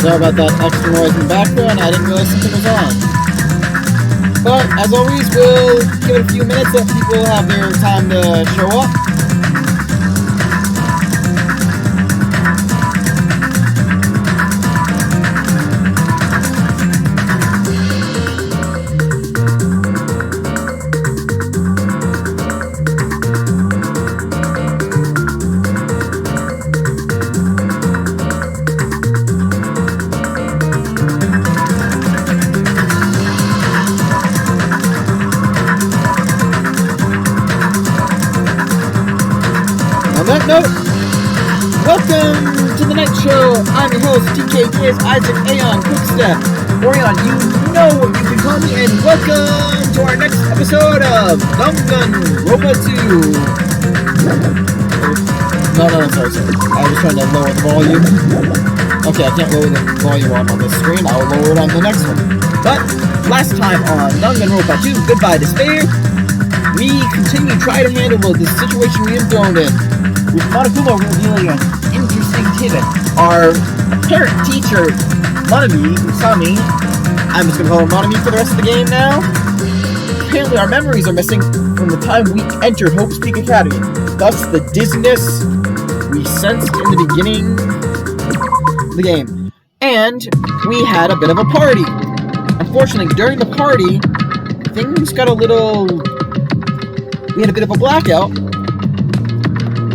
Sorry about that extra noise in the background, I didn't realize something was on. But, as always, we'll give it a few minutes, let people have their time to show up. On that note, welcome to the night show. I'm your host, DK Giz, Isaac, Aeon, Quickstep, Orion, you know what you can call me, and welcome to our next episode of Danganropa 2. No, sorry. I was trying to lower the volume. Okay, I can't lower the volume on this screen. I'll lower it on the next one. But, last time on Danganropa 2, Goodbye Despair, we continue to try to handle the situation we have thrown in, with Monokuma revealing an interesting tidbit. Our apparent teacher, Sami, I'm just going to call her Monami for the rest of the game now. Apparently our memories are missing from the time we entered Hope's Peak Academy. Thus the dizziness we sensed in the beginning of the game. And we had a bit of a party. Unfortunately, during the party, things got a little... We had a bit of a blackout,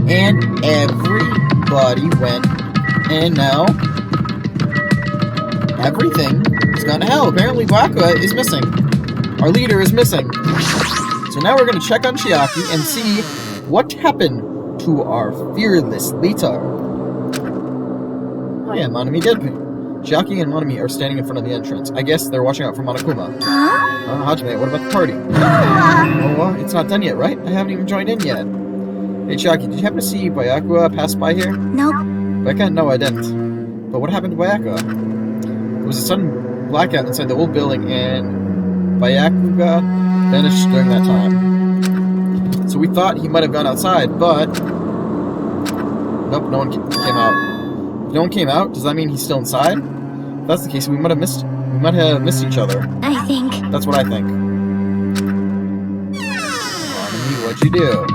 and everybody went, and now everything has gone to hell. Apparently, Wakua is missing. Our leader is missing. So now we're going to check on Chiaki and see what happened to our fearless leader. Oh yeah, Monami did. Chiaki and Monami are standing in front of the entrance. I guess they're watching out for Monokuma. Hajime, what about the party? Oh, it's not done yet, right? I haven't even joined in yet. Hey, Chiaki, did you happen to see Bayakua pass by here? Nope. Becca? No, I didn't. But what happened to Bayakua? There was a sudden blackout inside the old building, and Bayakua vanished during that time. So we thought he might have gone outside, but... Nope, no one came out. If no one came out, does that mean he's still inside? If that's the case, we might have missed each other. I think. That's what I think. Monami, what'd you do?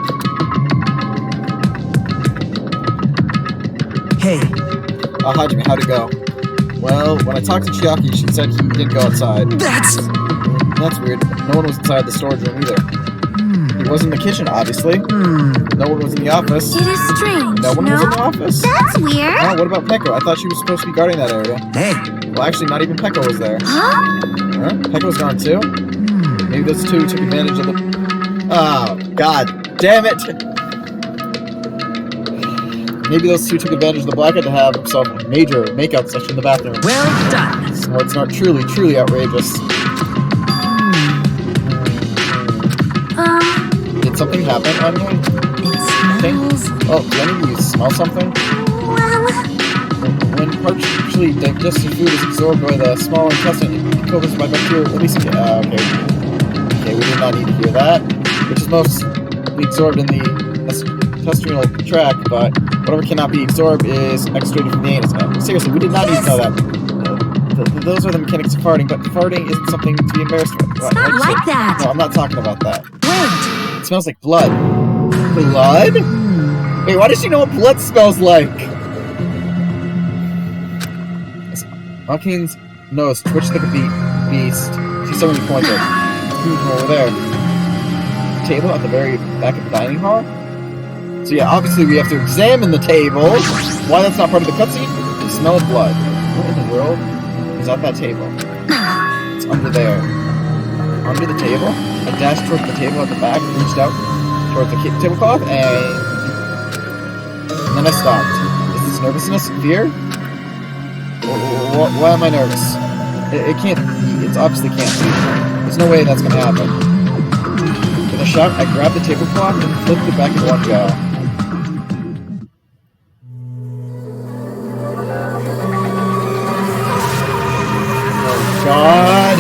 Hey. Hajime, how'd it go? Well, when I talked to Chiaki, she said he didn't go outside. That's weird. No one was inside the storage room either. He was in the kitchen, obviously. No one was in the office. It is strange. No one was in the office. That's weird. Oh, what about Pekko? I thought she was supposed to be guarding that area. Hey. Well, actually, not even Pekko was there. Huh? Pekko's gone too? Maybe those two took advantage of the... Oh, god damn it! Maybe those two took advantage of the blackout to have some major makeout session in the bathroom. Well done. So it's not truly outrageous. Did something happen on you? It smells... Oh, do any of you smell something? Well... When partially digested food is absorbed by the small intestine, it covers by bacteria releasing it. Okay, we did not need to hear that. Which is mostly absorbed in the intestinal tract, but whatever cannot be absorbed is extruded from the anus. Seriously, we did not need to know that. Those are the mechanics of farting, but farting isn't something to be embarrassed with. It's not like that. No, I'm not talking about that. Wait. It smells like blood. Blood? Wait, why does she know what blood smells like? Makine's nose twitched like a beast. She suddenly pointed. Over there. Table at the very back of the dining hall? So yeah, obviously we have to examine the table. Why that's not part of the cutscene? The smell of blood. What in the world is at that table? It's under there. Under the table? I dashed towards the table at the back, reached out towards the tablecloth, and then I stopped. Is this nervousness? Fear? Why am I nervous? It can't be. It obviously can't be. There's no way that's gonna happen. With a shout, I grabbed the tablecloth and flipped it back in one go. Oh god!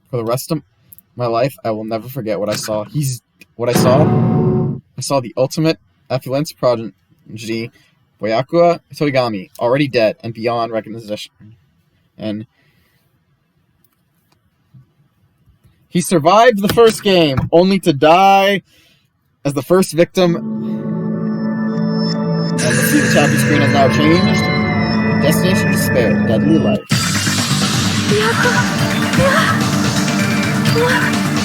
For the rest of my life, I will never forget what I saw. I saw the ultimate After Lens prodigy, Boyakuya Torigami, already dead and beyond recognition. And he survived the first game, only to die as the first victim. And let's see, the chapter screen has now changed. Destination Despair, Deadly Life.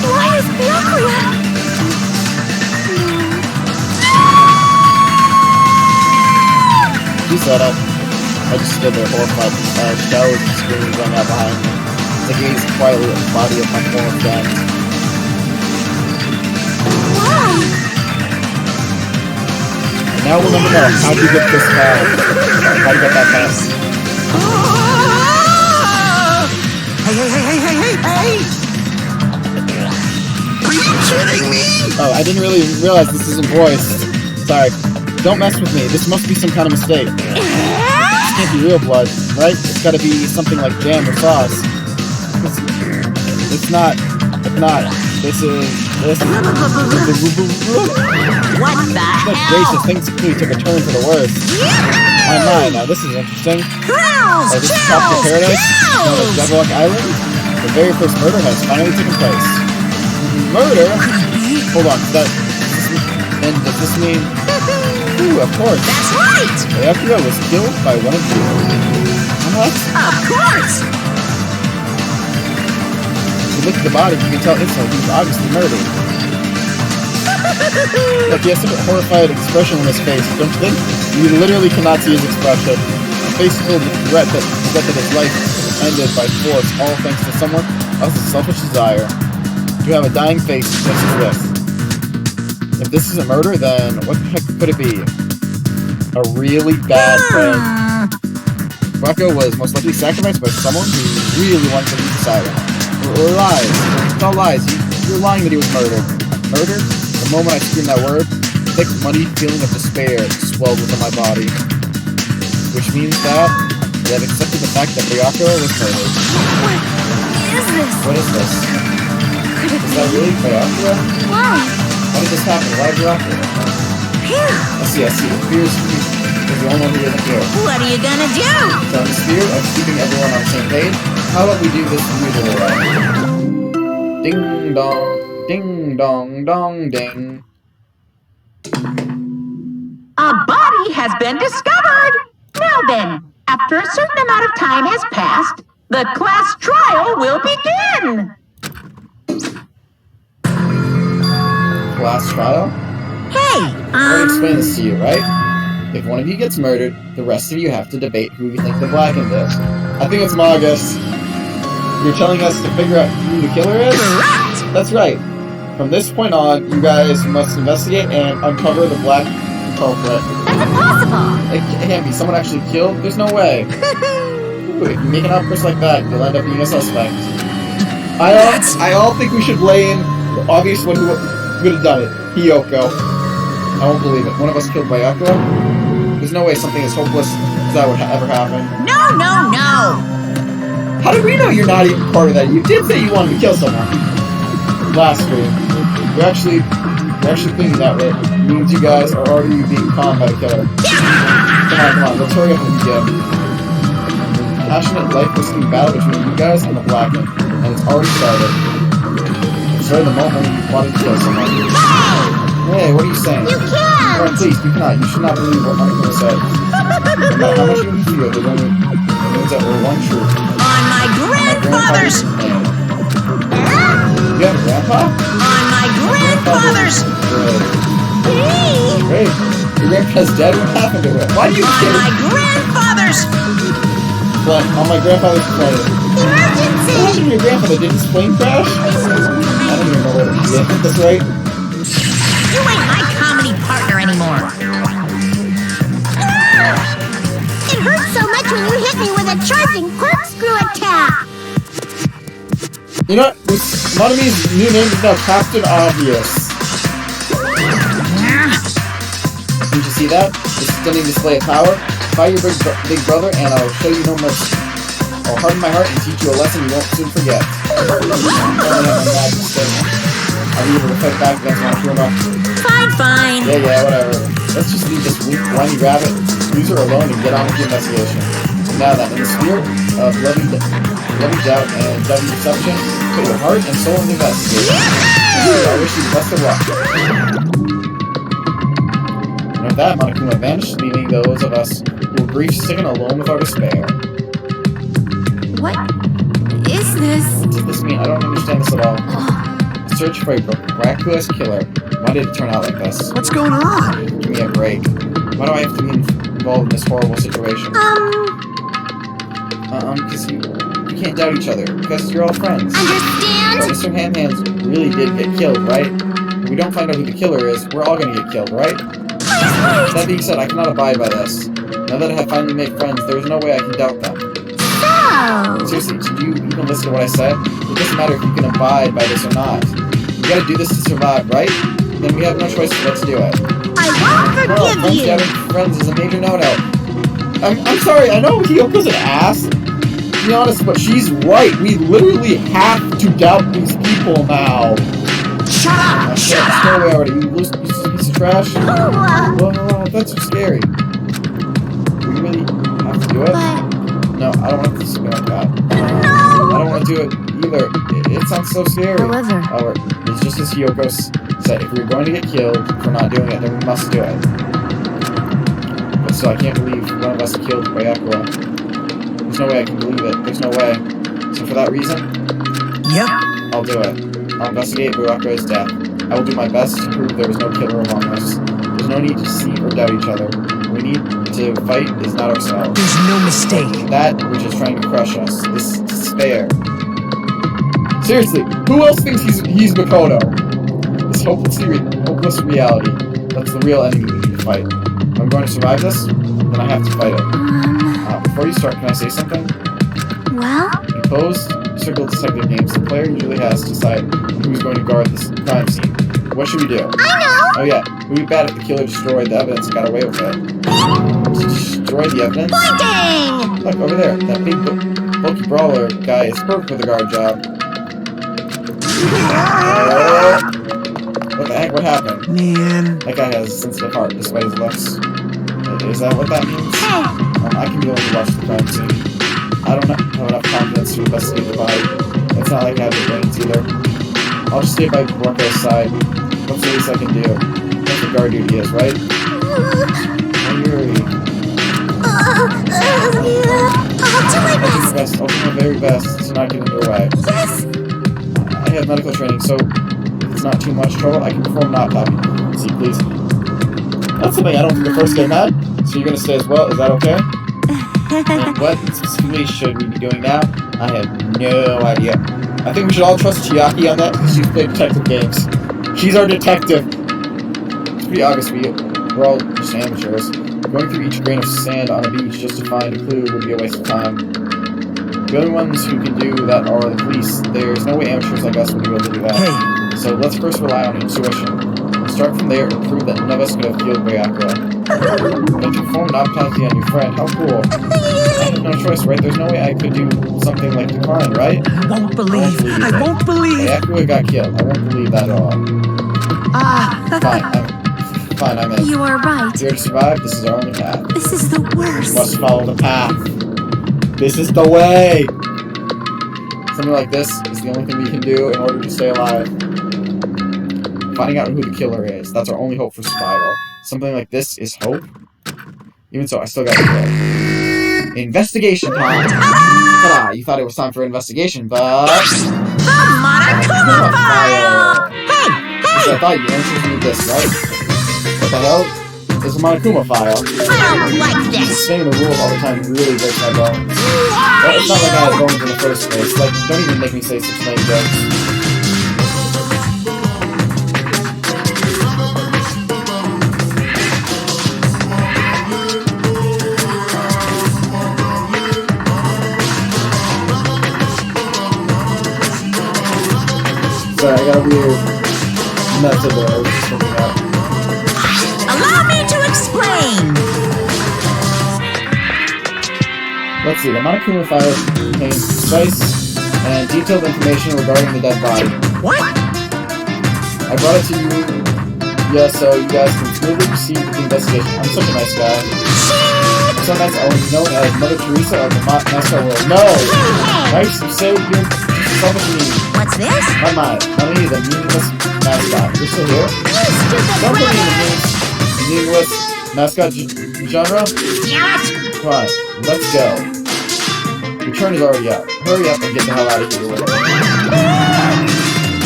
Why is Byakuya? She said it. I just stood there horrified as showers and screams rang out behind me. As I gazed quietly at the body of my former friend. Why? And now we'll never know how to get this pass. How to get that pass. Hey! Are you kidding me? Oh, I didn't really realize this isn't voiced. Sorry. Don't mess with me. This must be some kind of mistake. This can't be real blood, right? It's gotta be something like jam or sauce. It's not. This is... What the Good hell? gracious, things clearly took a turn for the worse. My, now this is interesting. Girls, This is Tropical Paradise, known as Jabberwock Island. The very first murder has finally taken place. Murder? Hold on, does this mean... Ooh, of course. That's right! Byakuya was killed by one of you. What? Of course! If you look at the body, you can tell instantly he was obviously murdered. Look, he has such a horrified expression on his face, don't you think? You literally cannot see his expression. A face filled with regret that his life was ended by force, all thanks to someone else's selfish desire. You have a dying face just as this. If this is a murder, then what the heck could it be? A really bad friend. Rocco was most likely sacrificed by someone who really wanted to leave the silent. Or lies. It's all lies. You're lying that he was murdered. Murdered? The moment I screamed that word, a thick, muddy feeling of despair swelled within my body. Which means that they have accepted the fact that Byakuya was murdered. What is this? What is this? Could it Is that really Byakuya? Why? How did this happen? Why Byakuya? Phew. I see. Fear is the only one who isn't here. What are you gonna do? So in the spirit of keeping everyone on the same page, how about we do this the usual way? Ding dong, ding dong, dong ding. A body has been discovered! Now then, after a certain amount of time has passed, the class trial will begin! Class trial? Hey, I'll explain this to you, right? If one of you gets murdered, the rest of you have to debate who you think the blackened is. I think it's Magus. You're telling us to figure out who the killer is? correct! That's right. From this point on, you guys must investigate and uncover the black culprit. That's impossible! It can't be. Someone actually killed? There's no way. Ooh, if you make an outburst like that, you'll end up being a suspect. I all think we should blame the obvious one who would have done it. Hiyoko. I won't believe it. One of us killed Byakuya? There's no way something as hopeless as that would ever happen. No! How do we know you're not even part of that? You did say you wanted to kill someone. Last stream. You're actually thinking that way. It means you guys are already being conned by the killer. Come on, let's hurry up and begin. Passionate, life-risking battle between you guys and the Blackened, and it's already started. It started the moment you wanted to kill someone. Hey, what are you saying? You can't! Alright, please, you cannot. You should not believe what Monica said. No matter how much you feel, there's only that were one truth. On my grandfather's... You have a grandpa? On my grandfather's... Great. Your grandpa's dead? What happened to him? Why do you On care? my grandfather's... What? On my grandfather's planet. What Emergency! happened to your grandfather? Did his plane crash? I don't even know what it is. Yeah, that's right. You ain't my comedy partner anymore. It hurts so much when you hit me with a charging corkscrew attack. You know what? Monami's new name is now Captain Obvious. Did you see that? This stunning display of power. Fight your big brother, and I'll show you no mercy. I'll harden my heart and teach you a lesson you won't soon forget. I'll be able to fight back against Monokuma. Fine. Yeah, whatever. Let's just leave this weak, whiny rabbit loser alone and get on with the investigation. Now then, in the spirit of loving doubt and double deception, put your heart and soul in the investigation. I wish you the best of luck. And with that, Monokuma vanished, leaving those of us who were grief-stricken alone with our despair. What is this? What does this mean? I don't understand this at all. A search for a miraculous killer. Why did it turn out like this? What's going on? Give me a break. Why do I have to be involved in this horrible situation? Because you can't doubt each other. Because you're all friends. Understand? So Mr. Hand-Hands really did get killed, right? If we don't find out who the killer is, we're all gonna get killed, right? That being said, I cannot abide by this. Now that I have finally made friends, there is no way I can doubt them. So... Seriously, did you even listen to what I said? It doesn't matter if you can abide by this or not. You gotta do this to survive, right? Then we have no choice, so let's do it. I won't forgive you! Having friends is a major no-no. I'm sorry, I know Hyoko's an ass, to be honest, but she's right. We literally have to doubt these people now. Shut up! Shut up! Stay away already, you loose piece of trash. Whoa, that's so scary. We really have to do it? No, I don't want this to be like that. I don't want to do it either. It sounds so scary. However, it's just as Hyoko said, if we're going to get killed for not doing it, then we must do it. But still, I can't believe one of us killed Bayakura. There's no way I can believe it. There's no way. So for that reason, Yep. I'll do it. I'll investigate Bayakura's death. I will do my best to prove there was no killer among us. There's no need to deceive or doubt each other. We need to fight is not ourselves. There's no mistake. That which is trying to crush us. This despair. Seriously, who else thinks he's Makoto? This hopeless reality. That's the real enemy we need to fight. If I'm going to survive this, then I have to fight it. Before you start, can I say something? well, In closed circle detective games, the player usually has to decide who's going to guard this crime scene. What should we do? I know! Oh yeah, it would be bad if the killer destroyed the evidence and got away with it. Destroy the evidence? Pointing! Look, over there. That big bulky brawler guy is perfect for the guard job. What the heck? What happened? Man. That guy has a sensitive heart, despite his looks. Is that what that means? Hey, I can be able to watch the crime scene. I don't have enough confidence to investigate the body. It's not like I have the brains either. I'll just stay by Bakuro's side. What's the least I can do? That's what guard duty is, right? Oh, Yuri. I'll do my best. I'll do my very best to not get in your way. Yes! I have medical training, so if it's not too much trouble, I can perform an autopsy. See, please. That's something I don't think the first day, Matt. So you're gonna stay as well? Is that okay? And what specifically should we be doing now? I have no idea. I think we should all trust Chiaki on that because she's played detective games. She's our detective. It's pretty obvious we're all just amateurs. Going through each grain of sand on a beach just to find a clue would be a waste of time. The only ones who can do that are the police. There's no way amateurs like us would be able to do that. Hey. So let's first rely on intuition. We'll start from there and prove that none of us could have killed Bayakura. But to perform an autopsy on your friend, how cool. I have no choice, right? There's no way I could do something like decline, right? I won't believe. I won't believe. Bayakura got killed. I won't believe that at all. Fine, I'm in. You are right. Here to survive, this is our only path. This is the We worst. must follow the path. This is the way! Something like this is the only thing we can do in order to stay alive. Finding out who the killer is. That's our only hope for survival. Something like this is hope. Even so, I still gotta do it. Investigation time! Ta-da! You thought it was time for investigation, but... Monokuma file! I thought you answered me this, right? What the hell? This is Monokuma file. I don't like this. Saying the rules all the time really breaks my bones. Well, it's not like I had bones in the first place. Like, don't even make me say such lame jokes. Sorry, I got a weird method there. I was just looking at. Allow me to explain. Let's see, the Monokuma file contains precise and detailed information regarding the dead body. What? I brought it to you, so you guys can really proceed with the investigation. I'm such a nice guy. So nice I was known as Mother Teresa of the Master World. No! Nice, so you're so much mean. What's this? My, me, the meaningless mascot. You're still here? You stupid Don't put me in rat! the meaningless mascot genre? Come on, let's go. Your turn is already up. Hurry up and get the hell out of here.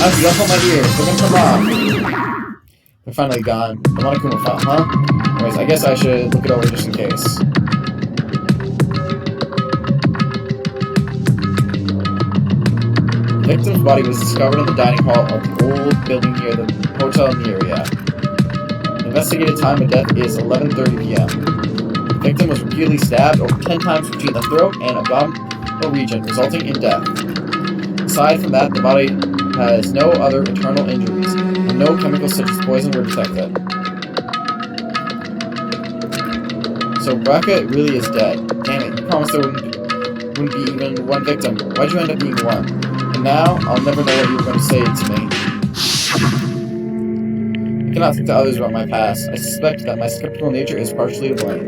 Actually, don't hold my ears. They're gonna come off. They're finally gone. The Monokuma file, huh? Anyways, I guess I should look it over just in case. The victim's body was discovered in the dining hall of the old building near the hotel in the area. The investigated time of death is 11:30 p.m. The victim was repeatedly stabbed over 10 times between the throat and abdominal region, resulting in death. Aside from that, the body has no other internal injuries, and no chemicals such as poison were detected. So Braca really is dead. Damn it, you promised there wouldn't be even one victim. Why'd you end up being one? And now, I'll never know what you were going to say to me. I cannot think to others about my past. I suspect that my skeptical nature is partially to blame.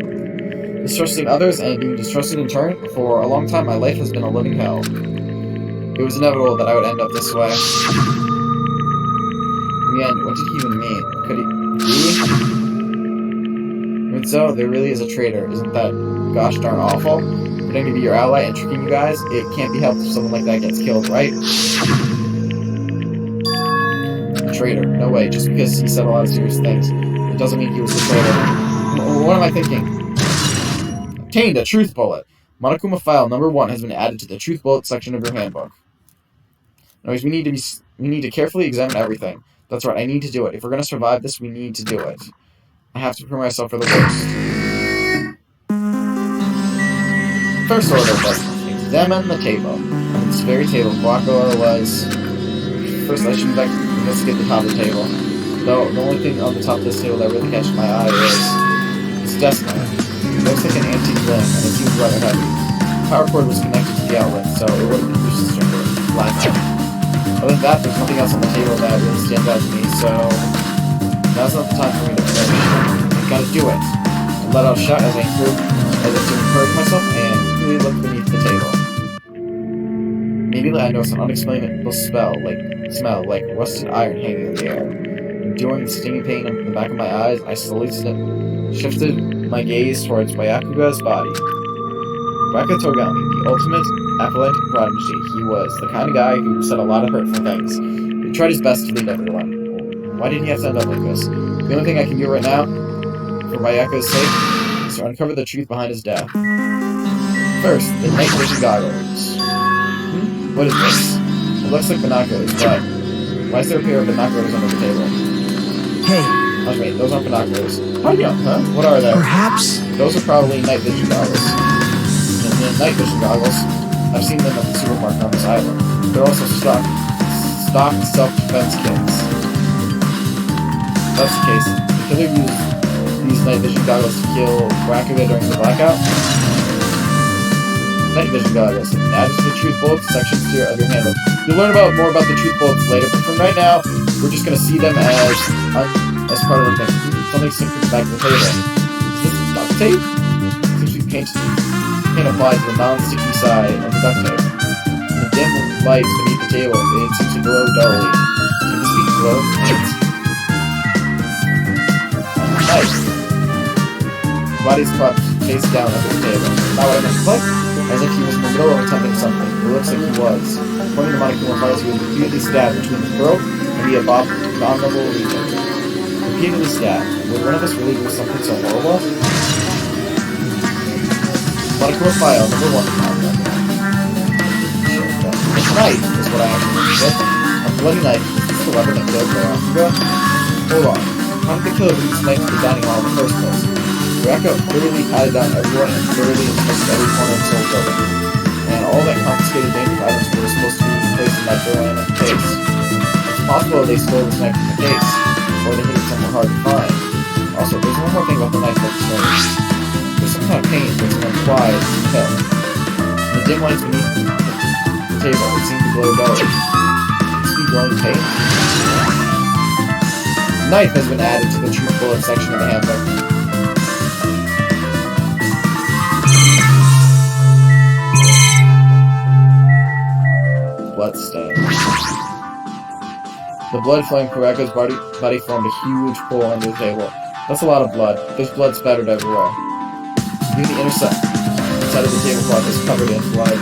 Distrusting others and being distrusted in turn, for a long time my life has been a living hell. It was inevitable that I would end up this way. In the end, what did he even mean? Could he? Even so, there really is a traitor. Isn't that gosh darn awful? Pretending to be your ally and tricking you guys? It can't be helped if someone like that gets killed, right? A traitor. No way. Just because he said a lot of serious things, it doesn't mean he was a traitor. What am I thinking? Obtained a truth bullet. Monokuma file number 1 has been added to the truth bullet section of your handbook. Anyways, we need to carefully examine everything. That's right, I need to do it. If we're gonna survive this, we need to do it. I have to prepare myself for the worst. First order of business. Examine the table. On this very table, Guacola was... First, I should investigate the top of the table. Though, the only thing on the top of this table that really catches my eye is... its desk lamp. It looks like an antique lamp, and it seems rather heavy. The power cord was connected to the outlet, so it wouldn't be resistant to blackout. Other than that, there's nothing else on the table that really stands out to me, so... Now's not the time for me to finish. I gotta do it. I let out a shout as if to encourage myself, and quickly looked beneath the table. Immediately I noticed an unexplainable smell like rusted iron hanging in the air. Enduring the stinging pain in the back of my eyes, I slowly shifted my gaze towards Byakuga's body. Braca Togami, the ultimate athletic prodigy, he was the kind of guy who said a lot of hurtful things. He tried his best to lead everyone. Why didn't he have to end up like this? The only thing I can do right now, for Byakuga's sake, is to uncover the truth behind his death. First, the night vision goggles. What is this? It looks like binoculars, but why is there a pair of binoculars under the table? Hey, Oh wait, those aren't binoculars. How young, huh? What are they? perhaps? Those are probably night vision goggles. And the night vision goggles, I've seen them at the supermarket on this island. They're also stock self-defense kits. If that's the case, the killer used these night vision goggles to kill Braca during the blackout. Night vision goggles. Add to the truth bullets section tier of your handbook. You'll learn more about the truth bullets later, but from right now, we're just gonna see them as part of our thing. Something sticking to the back of the table. Is this duct tape? Seems to be paint applied to the non-sticky side of the duct tape. In the dim lights beneath the table, it seems to glow dully. Can this be glowing paint? Nice. The body's propped face down under the table. Not what I meant. What? As if he was in the middle of attempting something. It looks like he was. According to Monokuma files, he was repeatedly stabbed between the throat and the abominable region. Repeatedly stabbed. Would one of us really do something so horrible? Monokuma file number 1. This knife is what I actually needed. A bloody knife. Is this the weapon that killed Byakuga? Hold on. How did the killer bring this knife to the dining hall in the first place? Braca thoroughly patted down everyone and thoroughly inspected every corner of the whole building. And all that confiscated dangerous items were supposed to be placed in that drawer in the case. It's possible they stole this knife from the case, or they hid it somewhere hard to find. Also, there's one more thing about the knife that's strange. There's some kind of paint that someone applied to the tip. In the dim lights beneath the table, it seemed to glow dully. Could this be glowing paint? knife has been added to the truth bullet section of the handbook. Bloodstain. The blood flowing from Echo's body formed a huge pool under the table. That's a lot of blood. There's blood spattered everywhere. Even the inner side of the tablecloth is covered in blood.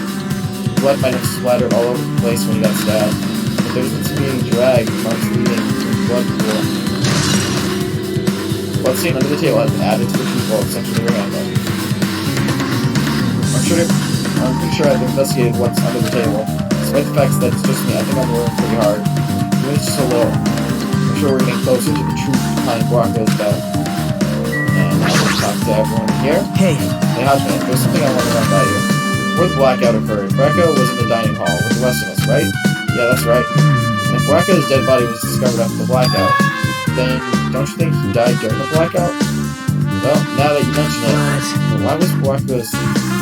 Blood might have splattered all over the place when he got stabbed, but there isn't some being dragged marks leading to the blood pool. Bloodstain under the table has been added to the truth bullet section of your handbook. I'm pretty sure I've investigated what's under the table. Despite the fact that it's just me, I think I'm working pretty hard. Even if it's just a little. I'm sure we're getting closer to the truth behind Guaco's death. And I'm going to talk to everyone here. Hey. Hey, Hajime, there's something I want to run by you. Where the blackout occurred, Guaco was in the dining hall with the rest of us, right? Yeah, that's right. And if Guaco's dead body was discovered after the blackout, then don't you think he died during the blackout? Well, now that you mention it, but why was Guaco's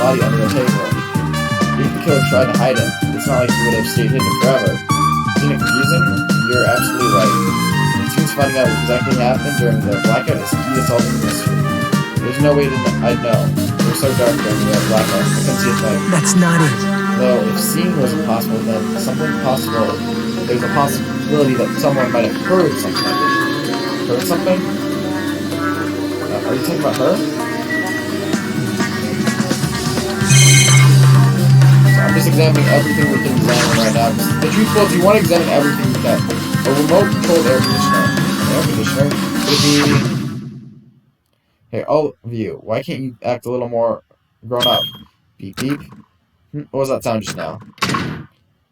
body under the table? Even if the killer tried to hide it, it's not like he would have stayed hidden forever. Isn't it confusing? You're absolutely right. It seems finding out what exactly happened during the blackout is key to solving the mystery. There's no way I'd know. It was so dark during the blackout, I couldn't see a thing. That's not it. Though, if seeing was impossible, then there's a possibility that someone might have heard something. Heard something? Are you talking about her? I'm just examining everything we can examine right now. The truth is, you want to examine everything you can. A remote-controlled air conditioner. An air conditioner? Could it be... Hey, all of you, why can't you act a little more grown up? Beep beep. What was that sound just now?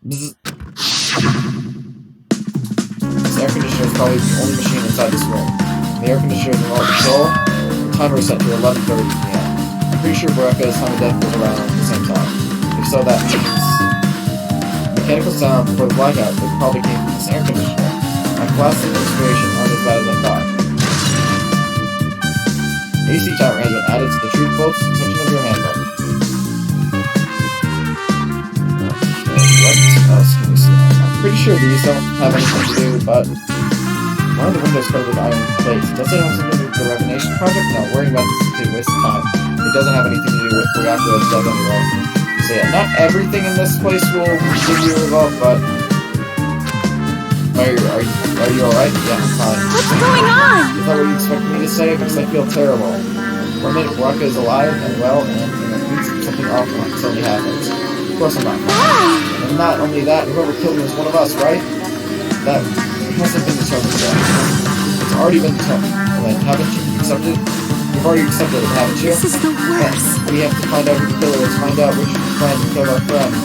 Bzz. This air conditioner is probably the only machine inside this room. The air conditioner is remote control. The timer is set to 11:30 p.m. I'm pretty sure Baraka's time of death was around the same time. If so, that means mechanical sound before the blackout that probably came from this air conditioner. My classic inspiration aren't as bad as I thought. AC timer has been added to the truth bolts section of your handbook. Okay, what else can we see? I'm pretty sure these don't have anything to do, but one of the windows covered with iron plates. Does it have something to do with the Revenation project? No, worrying about this is a waste of time. It doesn't have anything to do with Guaco's death anyway. So yeah, not everything in this place will give you a result, but... Are you alright? Yeah, I'm fine. What's going on? Is that what you expected me to say? Because I feel terrible. One minute Guaco is alive and well, and in a week something awful suddenly happens. Of course I'm not fine. And not only that, whoever killed him is one of us, right? That hasn't been determined yet. It's already been determined. Well then, haven't you accepted? You've already accepted it, haven't you? This is the worst. And we have to find out who the killer is, find out which plan to kill our friend.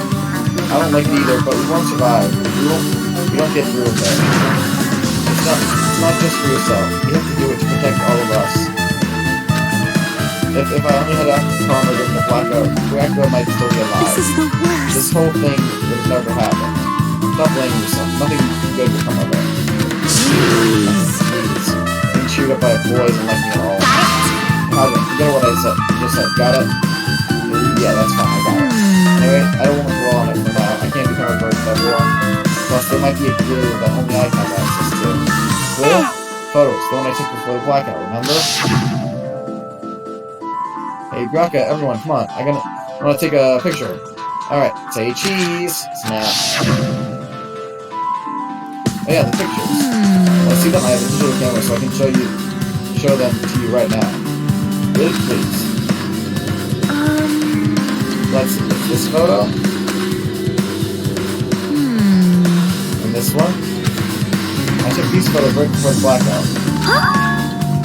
I don't like it either, but we won't survive. We don't get through with it. It's not just for yourself. You have to do it to protect all of us. If I only had acted calmer during the blackout, Guaco might still be alive. This is the worst. This whole thing would have never happened. Stop blaming yourself. Nothing good will come of it. Please. Being chewed up by boys and like me at all. Forget what I said. You just said, got it? Yeah, that's fine. I got it. Anyway, I don't want to dwell on it for now. I can't become a burden to everyone. Plus, there might be a clue that only I can have access to. Clue? Photos, the one I took before the blackout, remember? Hey, Guaco, everyone, come on. I want to take a picture. Alright, say cheese. Snap. Oh yeah, the pictures. Let's see them. I have a digital camera, so I can show them to you right now. Really, please. Let's see. This photo. And this one. I took these photos right before the blackout.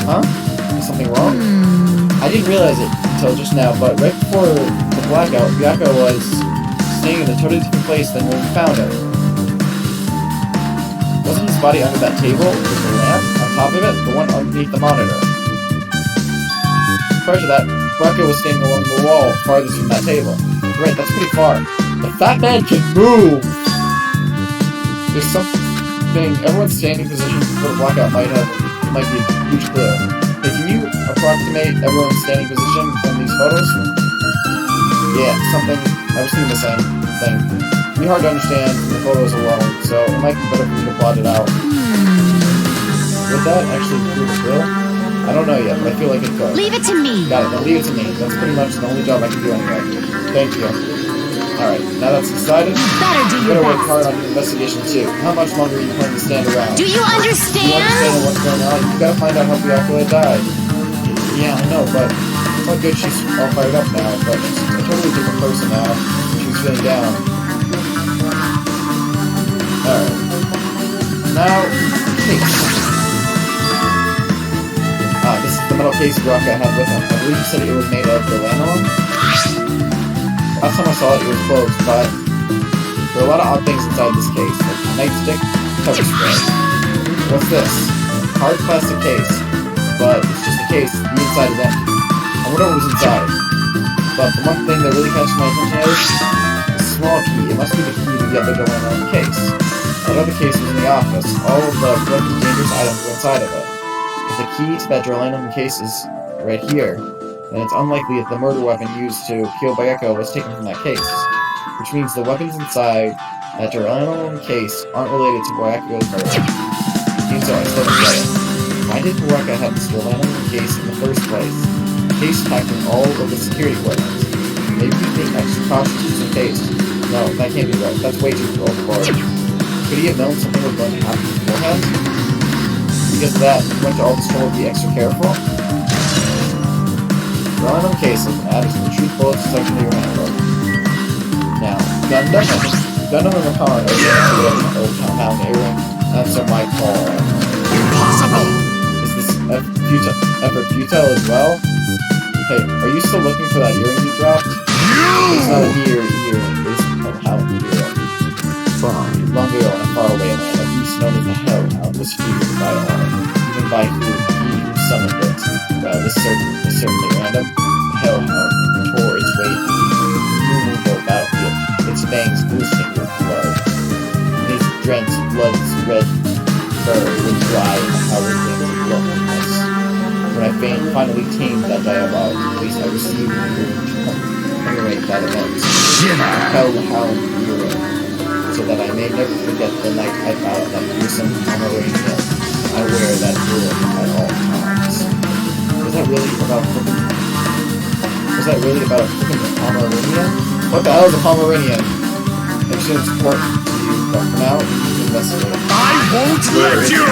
Huh? Is something wrong? I didn't realize it until just now, but right before the blackout, Guaco was staying in a totally different place than when we found him. Wasn't his body under that table with the lamp on top of it? The one underneath the monitor. Prior to that, Guaco was standing along the wall farthest from that table. Right, that's pretty far. The fat man can move! There's something, everyone's standing position before the blackout might be a huge clue. Hey, can you approximate everyone's standing position from these photos? Yeah, something, I was thinking the same thing. It'd be hard to understand from the photos alone, so it might be better for me to plot it out. Would that actually prove a kill? I don't know yet, but I feel like it could. Leave it to me. Got it, then leave it to me. That's pretty much the only job I can do anyway. Thank you. Alright, now that's decided, Better do your better work hard best. on the investigation too. How much longer are you planning to stand around? Do you You understand? understand what's going on? You gotta find out how Byakuya died. Yeah, I know, but it's not good she's all fired up now, but she's a totally different person now. She's feeling down. Alright. Now, case. This is the metal case Byakuya had with him. I believe you said it was made of Danganropa. Last time I saw it, it was closed, but there are a lot of odd things inside this case, like a nightstick, pepper spray. What's this? Hard plastic case, but it's just a case, the inside is empty. I wonder what was inside. But the one thing that really catches my attention is a small key. It must be the key to the other Danganropa case. That other case was in the office. All of the collected dangerous items were inside of it. If the key to that Danganropa case is right here, then it's unlikely that the murder weapon used to kill Byakuya was taken from that case. Which means the weapons inside that Danganropa case aren't related to Byakuya's murder. Seems so, I still don't get it. Why did Byakuya have this Danganropa case in the first place? The case packed with all of the security equipment. Maybe he's being extra cautious just in case. No, that can't be right. That's way too overboard. Could he have known something was going to happen beforehand? Because of that, he went to all this trouble to be extra careful? Random cases and added some truth bullets section to your handbook. Now, Gundam and Rakan are the compound area. Answer my call. Impossible! Is this effort futile as well? Hey, are you still looking for that earring you dropped? It's not a earring, it's a hellhound earring. Fine. Long ago in a faraway land, a beast known as the Hellhound was feared by all, even by he who summoned it. Well, this is certainly random. The Hellhound tore its way through the innumerable battlefield, its fangs glistening with blood. His drenched, blood-red fur would dry in the howling winds of loneliness. When I finally tamed that diabolic beast, I received the urge to commemorate that event. Hellhound earring, so that I may never forget the night I found that gruesome Pomeranian. I wear that earring at all times. Was that really about freaking Pomeranian? What the hell is a Pomeranian? It seems important to you, but for now, you can investigate. I won't let you!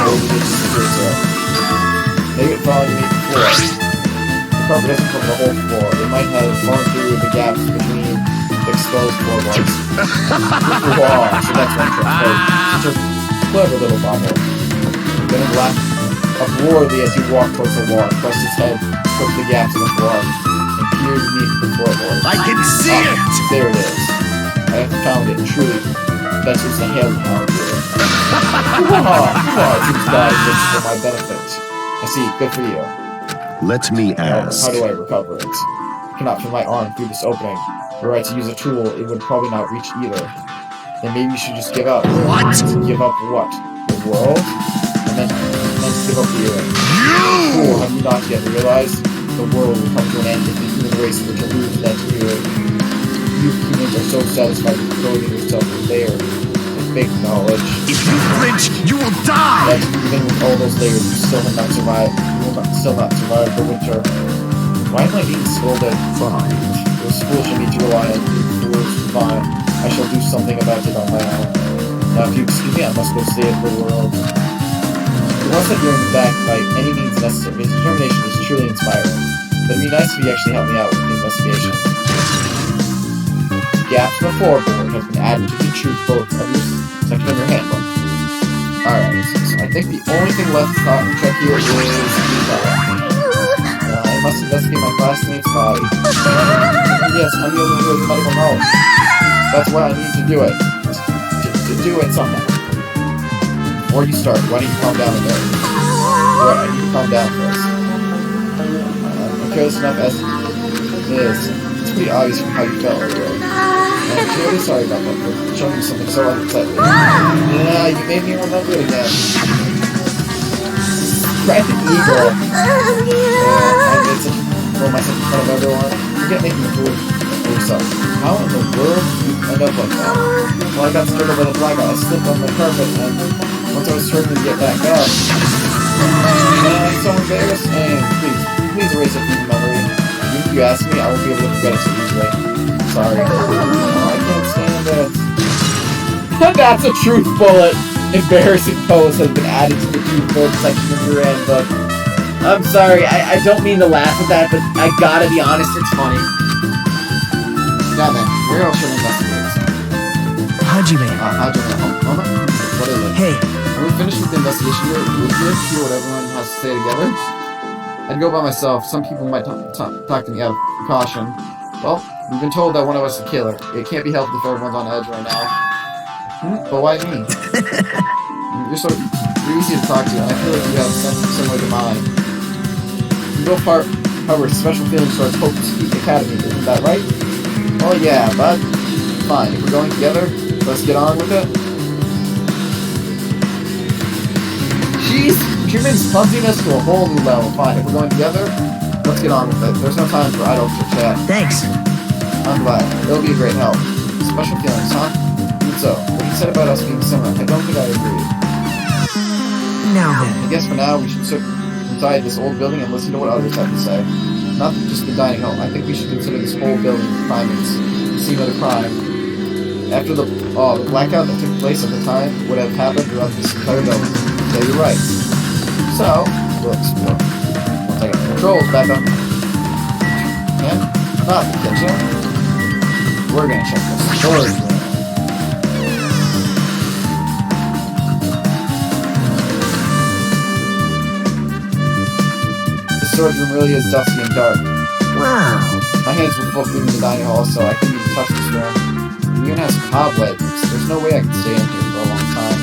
Maybe it followed me before. The carpet doesn't cover the whole floor. It might have fallen through the gaps between exposed floorboards. Wow, so that's one trick. Such a clever little bobble. Then he laughed uproariously as he walked towards the wall, pressed his head towards the gaps in the floor, and peered beneath the floorboard. I can see it! There it is. I have found it, truly. That is the Hellhound here. It seems God exists for my benefit. I see, good for you. Let me ask. How do I recover it? I cannot fit my arm through this opening. Were I to use a tool, it would probably not reach either. Then maybe you should just give up. What? Give up what? The world? And then give up the earring. Fool, have you not yet realized? The world will come to an end if the human race were to lose that earring. You humans are so satisfied with clothing yourself in there. With fake knowledge. If you flinch, you will die! That even with all those layers, you still have not survived. You will still not survive the winter. Why am I being scolded? Fine. It was foolish of me to rely on you fools. Fine. I shall do something about it on my own. Now, if you excuse me, I must go save the world. He wants that earring back by any means necessary. His determination is truly inspiring. But it'd be nice if you actually helped me out with the investigation. Gaps in the floorboard have been added to the truth bullets of your section of your handbook. Alright, so I think the only thing left to check here is I must investigate my classmate's body. Yes, I'm the only one with medical knowledge. That's why I need to do it. To do it somehow. Before you start, why don't you calm down a bit? Right, I need to calm down first. I'm careless enough as it is. It's pretty obvious from how you felt earlier. I'm really sorry about that for showing you something so unsettling. Yeah, you made me remember it again. Right, the eagle. I made such throw myself in front of everyone. Forget making a fool of yourself. How in the world did you end up like that? Well, I got startled by the blackout. I slipped on the carpet, and once I was turning to get back up, So embarrassing. Please erase it from your memory. If you ask me, I won't be able to forget it so easily. Sorry. Oh, I can't stand it. That's a truth bullet. Embarrassing pose has been added to the truth bullet section of your handbook. I'm sorry, I don't mean to laugh at that, but I gotta be honest, it's funny. Now then, where else should I investigate? Hajime. What is it? Hey. Are we finished with the investigation here? Would you hear what everyone has to say together? I'd go by myself. Some people might talk to me out of caution. Well, we've been told that one of us is a killer. It can't be helped if everyone's on edge right now. But why me? You're easy to talk to, and I feel like you have something similar to mine. You both harbor special feelings towards Hope Peak Academy, isn't that right? Oh yeah, but fine. If we're going together, let's get on with it. Jeez, Truman's clumsiness to a whole new level. Fine, if we're going together, let's get on with it. There's no time for idle chit-chat. Thanks. I'm glad. It'll be a great help. Special feelings, huh? Even so, what you said about us being similar, I don't think I agree. Now then. I guess for now, we should sit inside this old building and listen to what others have to say. Not just the dining hall. I think we should consider this whole building primates. The scene of the crime. After the blackout that took place at the time would have happened throughout this entire building. Yeah, you're right. So, we'll explore. Once I get the controls back up. And, not the kitchen. We're gonna check the storage room. The storage room really is dusty and dark. Wow. My hands were full cleaning the dining hall, so I couldn't even touch this room. It even has cobwebs. There's no way I can stay in here for a long time.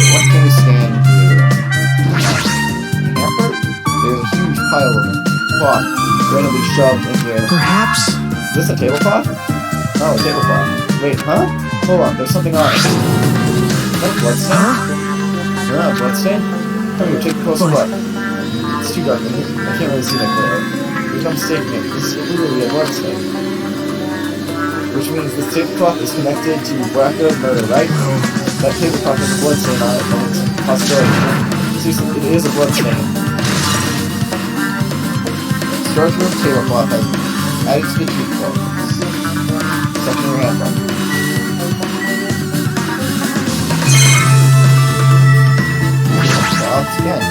What can we stand here? Hamper? There's a huge pile of cloth randomly shoved in here. Perhaps. Is this a tablecloth? Oh, a tablecloth. Wait, huh? Hold on, there's something on it. Is that a bloodstain? Huh? Yeah, a bloodstain? Come here, take a closer look. It's too dark in here. I can't really see that clearly. If I'm mistaken, this is literally a bloodstain. Which means this tablecloth is connected to Bracco's murder, right? That tablecloth has a bloodstain on it, and it's a possibility. Seriously, it is a bloodstain. Storage room tablecloth has added to the truth book. Section of your handbook. Well, again.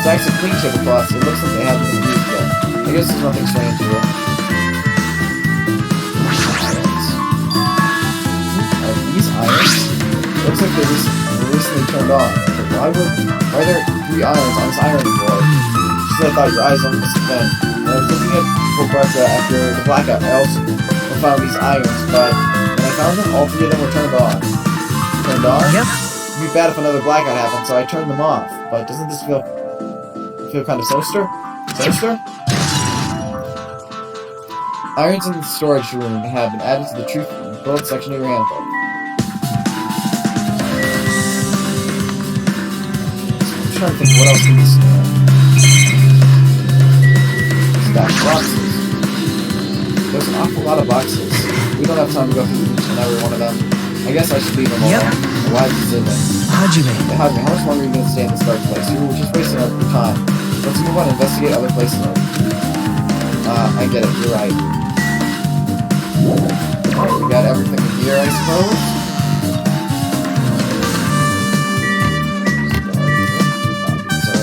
Stacks of clean tablecloths, it looks like they haven't been used yet. I guess there's nothing strange here. These irons? Looks like they were recently turned on. But why are there 3 irons on this ironing board? Just as I thought, your eyes on this thing. When I was looking at Barbara after the blackout, I also found these irons, but when I found them, all 3 of them were turned on. Turned on? Yep. It'd be bad if another blackout happened, so I turned them off. But doesn't this feel kind of sinister? Sinister? Irons in the storage room have been added to the truth bullet section of your handbook. I'm trying to think what else can we see. Stacked boxes. There's an awful lot of boxes. We don't have time to go through each and every one of them. I guess I should leave them all. Yep. Why is it in? Hajime. Hey, Hajime, how much longer are you going to stay in this dark place? You're just wasting our time. Let's move on and investigate other places. I get it. You're right. Alright, we got everything in here, I suppose. So,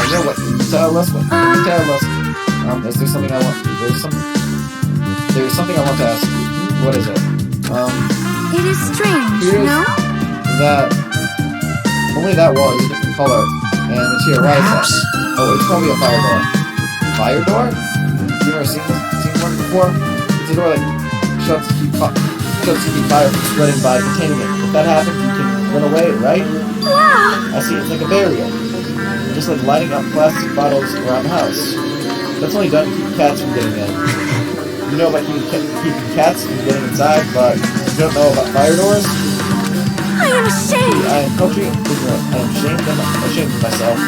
yeah, what can you tell us? What can you tell us? Is there something I want? There's something I want to ask you. What is it? It is strange, no? That only that wall is a different color, and it's here. Why is that? Oh, it's probably a fire door. Fire door? You ever seen one before? It's a door that shuts to keep fire from spreading by containing it. If that happens, you can run away, right? Wow! I see. It's like a barrier, just like lighting up plastic bottles around the house. That's only done to keep cats from getting in. You know about keeping cats from getting inside, but you don't know about fire doors? I am ashamed! I am culturally ignorant. I am ashamed of myself.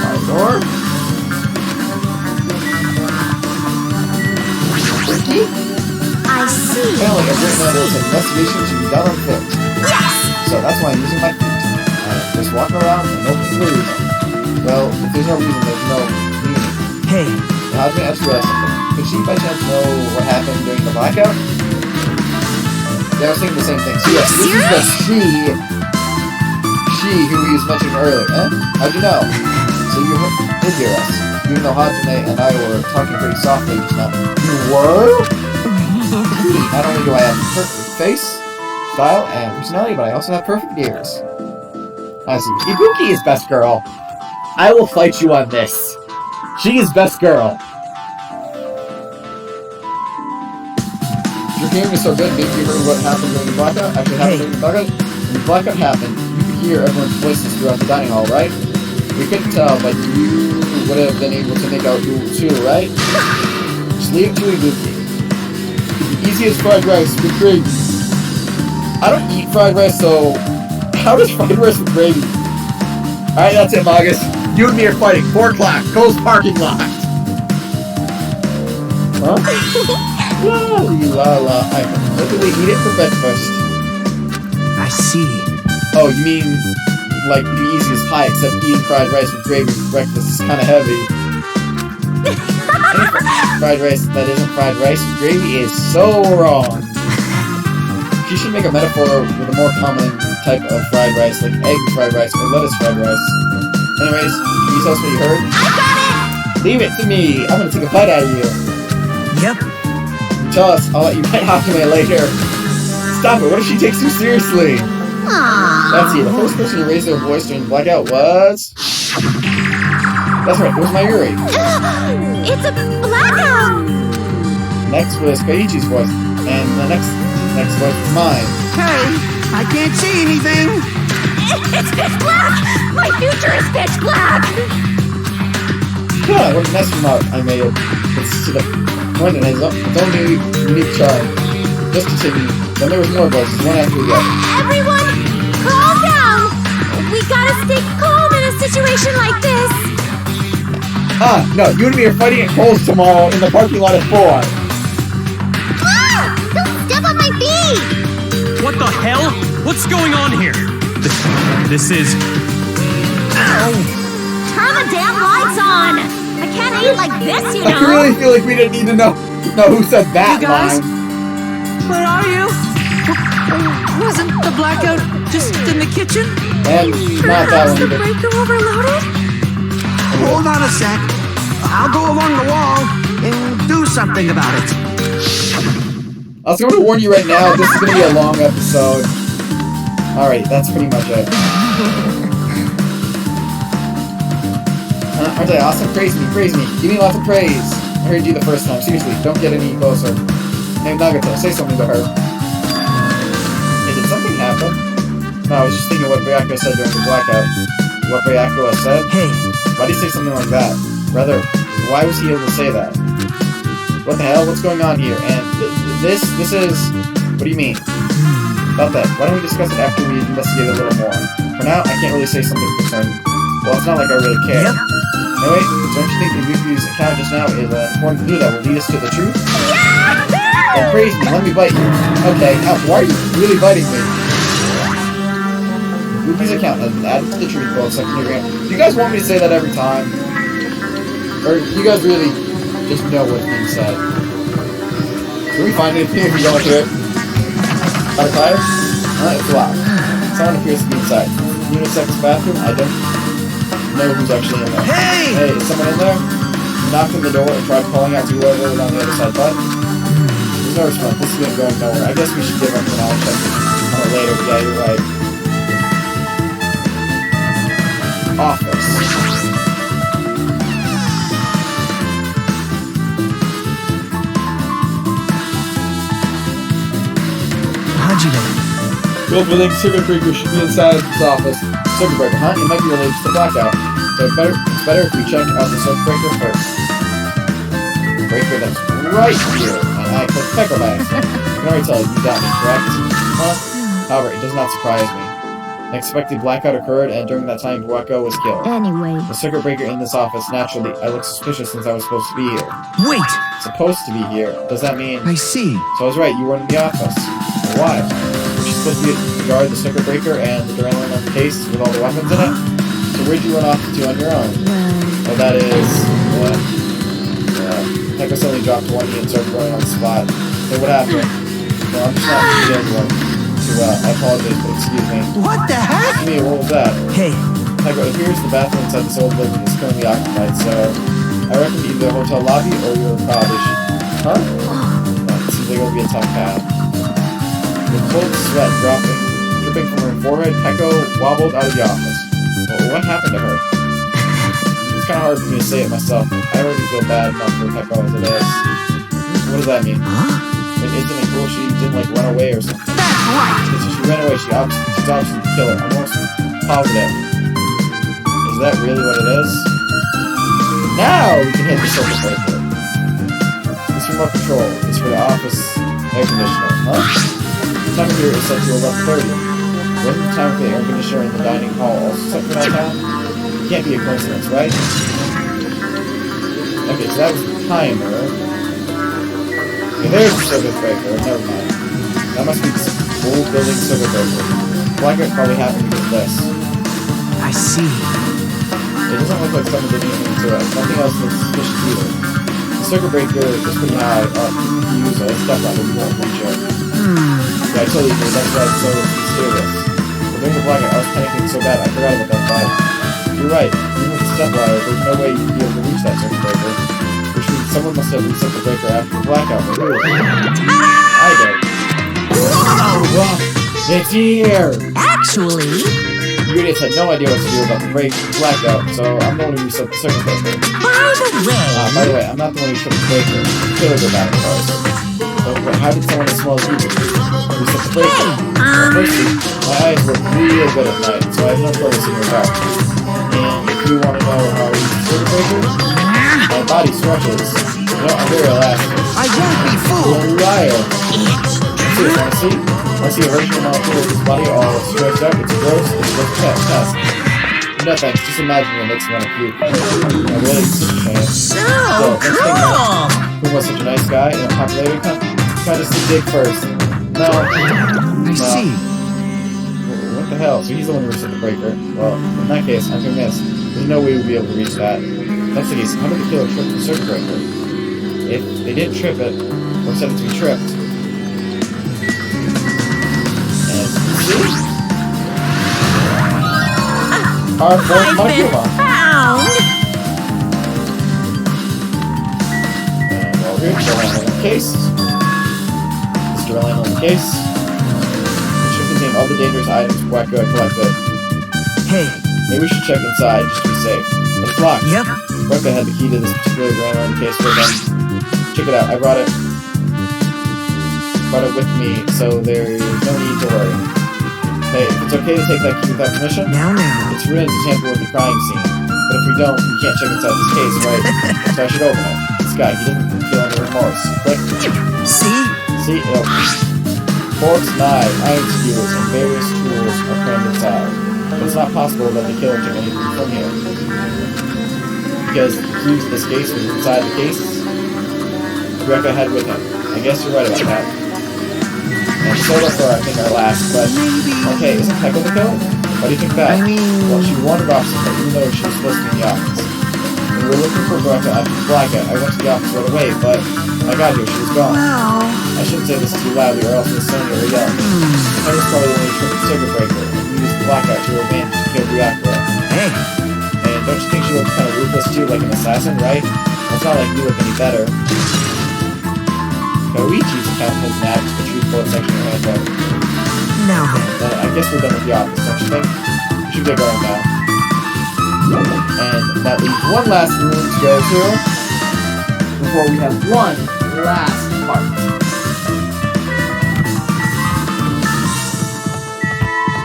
Fire door? I see. Apparently, a written order says investigation should be done on foot. Yes! So that's why I'm using my feet. Just walking around and no particular reason. Well, if there's no reason, there's no meaning. Hey, Now, I was going to ask you guys something. Could she by chance know what happened during the blackout? Yeah, I was thinking the same thing. So yes, this is the she who we was mentioning earlier. Eh? How'd you know? So you did hear us. Even though Hajime and I were talking pretty softly just now. You were? Not only do I have perfect face, style, and personality, but I also have perfect ears. I see. Ibuki is best girl. I will fight you on this. She is best girl. Your hearing is so good, maybe you heard what happened during the blackout? Actually happened during the blackout? When the blackout happened, you could hear everyone's voices throughout the dining hall, right? We couldn't tell, but you would have been able to make out who too, right? Just leave it to Ibuki. Easy as fried rice with gravy. I don't eat fried rice, so how does fried rice with gravy? Alright, that's it, Magus. You and me are fighting. 4 o'clock. Cole's parking lot. Huh? La la la. I can literally eat it for breakfast. I see. Oh, you mean like the easiest pie, except eating fried rice with gravy for breakfast is kind of heavy. Any fried rice that isn't fried rice with gravy is so wrong. She should make a metaphor with a more common type of fried rice, like egg fried rice or lettuce fried rice. Anyways, can you tell us what you heard? I got it! Leave it to me. I'm gonna take a bite out of you. Yep. You tell us, I'll let you fight Hajime later. Stop it. What if she takes you seriously? Aww. Let's see. The first person to raise their voice during the blackout was... That's right. It was Mayuri. It's a blackout! Next was Kaiichi's voice, and the next voice was mine. Hey, I can't see anything. It's pitch black! My future is pitch black! Yeah, what a nice remark I made. It's to the point and has its own unique charm. Just continue. Then there was more voices, one after the other. Everyone, calm down! We gotta stay calm in a situation like this! Ah, no, you and me are fighting at Cole's tomorrow in the parking lot at 4. Ah! Don't step on my feet! What the hell? What's going on here? This is... Turn the damn lights on! I can't eat like this, you know! I really feel like we didn't need to know who said that You guys? line. Where are you? Wasn't the blackout just in the kitchen? And not that one the either. breaker overloaded? Hold on a sec. I'll go along the wall and do something about it. I was going to warn you right now, this is going to be a long episode. Alright, that's pretty much it. Aren't I awesome? Praise me, praise me. Give me lots of praise. I heard you the first time. Seriously, don't get any closer. Hey, Nagato, say something to her. Hey, did something happen? No, I was just thinking what Ryako said during the blackout. What Ryako has said? Hey, Why did he say something like that? Rather, why was he able to say that? What the hell? What's going on here? And this is... What do you mean? About that, why don't we discuss it after we investigate a little more? For now, I can't really say something concerning... Well, it's not like I really care. Yep. Anyway, don't you think the Yuki's account just now is an important clue that will lead us to the truth? Then praise me, let me bite you. Okay, now, why are you really biting me? Yuki's account has been added to the truth book section of your... Do you guys want me to say that every time? Or do you guys really just know what's being said? Can we find anything if we go into it? Got a fire? It's locked. Someone appears to be inside. Unisex bathroom? I don't know who's actually in there. Hey! Hey, is someone in there? You knocked on the door and tried calling out to whoever was on the other side, but there's no response. This isn't going nowhere. I guess we should give up for now and check on it later. Yeah, you're right. Office. Hajime. Bill Billings, circuit breaker should be inside his office. Circuit breaker, huh? It might be related to the blackout. So it's better if we check out the circuit breaker first. Breaker that's right here. And I click Pecker by accident. I can already tell you got me, correct? Huh? However, it does not surprise me. An expected blackout occurred, and during that time, Wacko was killed. Anyway. The circuit breaker in this office, naturally, I look suspicious since I was supposed to be here. Wait! Supposed to be here? Does that mean... I see. So I was right, you weren't in the office. Well, why? Were you supposed to be to guard the circuit breaker and the adrenaline on the case with all the weapons in it? So where'd you run off to on your own? Well... Oh, that is... Pekka suddenly dropped one knee and started running on the spot. Hey, what happened? No, I'm just not the only one to, I apologize, but excuse me. What the heck? Excuse me, what was that? Hey, Pekka, it appears the bathroom inside this old building is currently occupied, so... I reckon either the hotel lobby or your cottage. Huh? It seems like it'll be a tough path. With cold sweat dripping from her forehead, Pekka wobbled out of the office. Well, what happened to her? It's kind of hard for me to say it myself. I already feel bad enough for Pekka as it is. What does that mean? Isn't it cool she didn't, like, run away or something? that's right! So she ran away, she's obviously the killer. I'm almost positive. Is that really what it is? Now we can hit the circuit breaker. This remote control is for the office air conditioner, huh? The timer here is set to 11:30. Wasn't the timer for the air conditioner in the dining hall also set for that time? It can't be a coincidence, right? Okay, so that was the timer. Okay, there's the circuit breaker. Never mind. That must be the old building circuit breaker. Blackout probably happened because of this. I see. It doesn't look like someone did anything to it. Nothing else looks suspicious either. The circuit breaker is pretty high up. You can use a step ladder, you won't reach it. Yeah, I totally agree. That's why it's so mysterious. But during the blackout, I was panicking so bad, I forgot about that fight. You're right. Even with the step ladder, there's no way you'd be able to reach that circuit breaker. Which means someone must have reset the breaker after the blackout. But who? I don't. Whoa! It's here! Actually... You idiots had no idea what to do about the blackout, so I'm the one who reset the circuit breaker. By the way, I'm not the one who tripped the breaker. The killer did that, of course. But how did someone as small as you reset the breaker? Firstly, my eyes work real good at night, so I have no trouble seeing your dark. And if you want to know how I use the circuit breaker, my body stretches. No, I'm very elastic. I won't be fooled! You're a liar. Let's see, I see a virtual molecule of his body all stretched out. It's gross. It's just a test. No thanks. Just imagine it makes me want to puke. I really, it's such a shame. So cool! Who was such a nice guy in a popularity contest to dig first? No. I see. What the hell? So he's the one who reset the breaker. Well, in that case, I'm convinced there's no way we'll be able to reach that. If that's the case, how did the killer trip the circuit breaker? If they didn't trip it, or set it to be tripped, our fourth molecule. found! And all good. Adrenaline in the case. This adrenaline in the case. It should contain all the dangerous items Wacko collected. Hey. Maybe we should check inside just to be safe. But it's locked. Yep. Wacko had the key to this particular adrenaline case for them. Check it out. I brought it with me, so there's no need to worry. Hey, if it's okay to take that key without permission, Now. it's ruined to tamper with the crime scene. But if we don't, we can't check inside this case, right? So I should open it. This guy, he doesn't feel any remorse. Click. See? See? It opens. Forks, knives, iron skewers, and various tools are crammed inside. But it's not possible that the killer took anything from here. Because the keys to this case was inside the case Rebecca had with him. I guess you're right about that. And so for, I think, our last question. Okay, isn't Pekka the killer? Why do you think that? I mean... Well, she wandered off somewhere, even though she was supposed to be in the office. When we were looking for Rebecca after the blackout, I went to the office right away, but when I got here, she was gone. Well... I shouldn't say this too loudly, or else Miss Sonia will yell. I was probably the only tripped the circuit breaker, and used the blackout to her advantage to kill Ryakura. Hey. And don't you think she looks kind of ruthless too, like an assassin, right? It's not like you look any better. Koichi's account has nabbed the truth bullet section of her handbook. Now then. I guess we're done with the office, don't you think? We should get going now. And that leaves one last room to go to before we have one last part.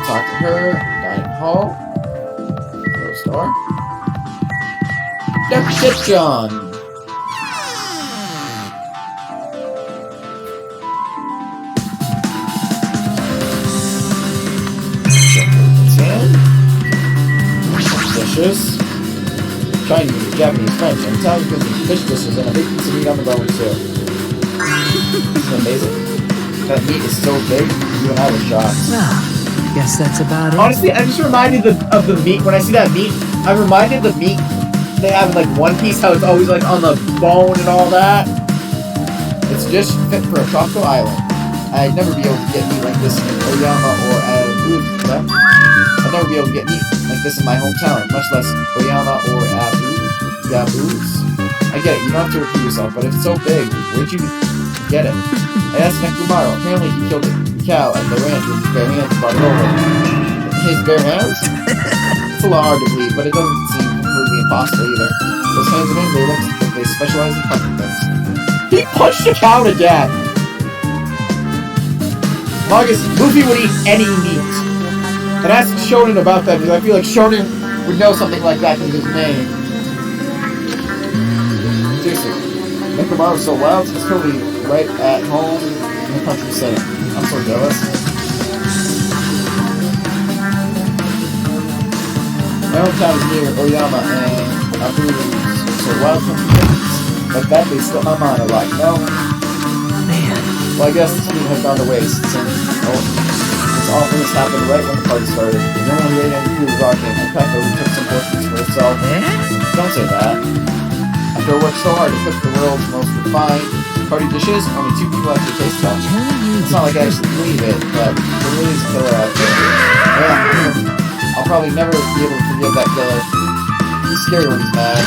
Talk to her, dining hall, closed door. Dr. John. dishes. Chinese, Japanese, French, and Italian cuisine, fish dishes, and a big piece of meat on the bone too. This is amazing. That meat is so big, you and I were shocked. Well, guess that's about it. Honestly, I'm just reminded of the meat. When I see that meat, I'm reminded of the meat they have in like One Piece, how it's always like on the bone and all that. It's just fit for a tropical island. I'd never be able to get meat like this in Oyama or Abuja. I'd never be able to get meat like this in my hometown, much less Oyama or Abuja. I get it, you don't have to repeat yourself, but if it's so big, where'd you get it? I asked Nekumaro. Apparently he killed a cow at the ranch with his bare hands and brought it over. His bare hands? It's a little hard to believe, but it doesn't seem completely impossible either. Those hands of him, they look like they specialize in punching things. He punched a cow to death! Marcus, Luffy would eat any meat. And ask Shonen about that, because I feel like Shonen would know something like that because of his name. Seriously, Nekomaru's so wild, he's totally right at home in the country setting. I'm so jealous. My hometown is near Oyama and Abuja, so wild country things like that, they slip my mind a lot, you know? Man. Well, I guess this meeting has gone to waste since this awfulness happened right when the party started. No one ate any food rocking, and Pekka who took some portions for herself. Don't say that. After I worked so hard to cook the world's most refined party dishes, only 2 people actually taste them. It's not like I actually believe it, but there really is a killer out there. Yeah, I'll probably never be able to forgive that killer. He's scary when he's mad.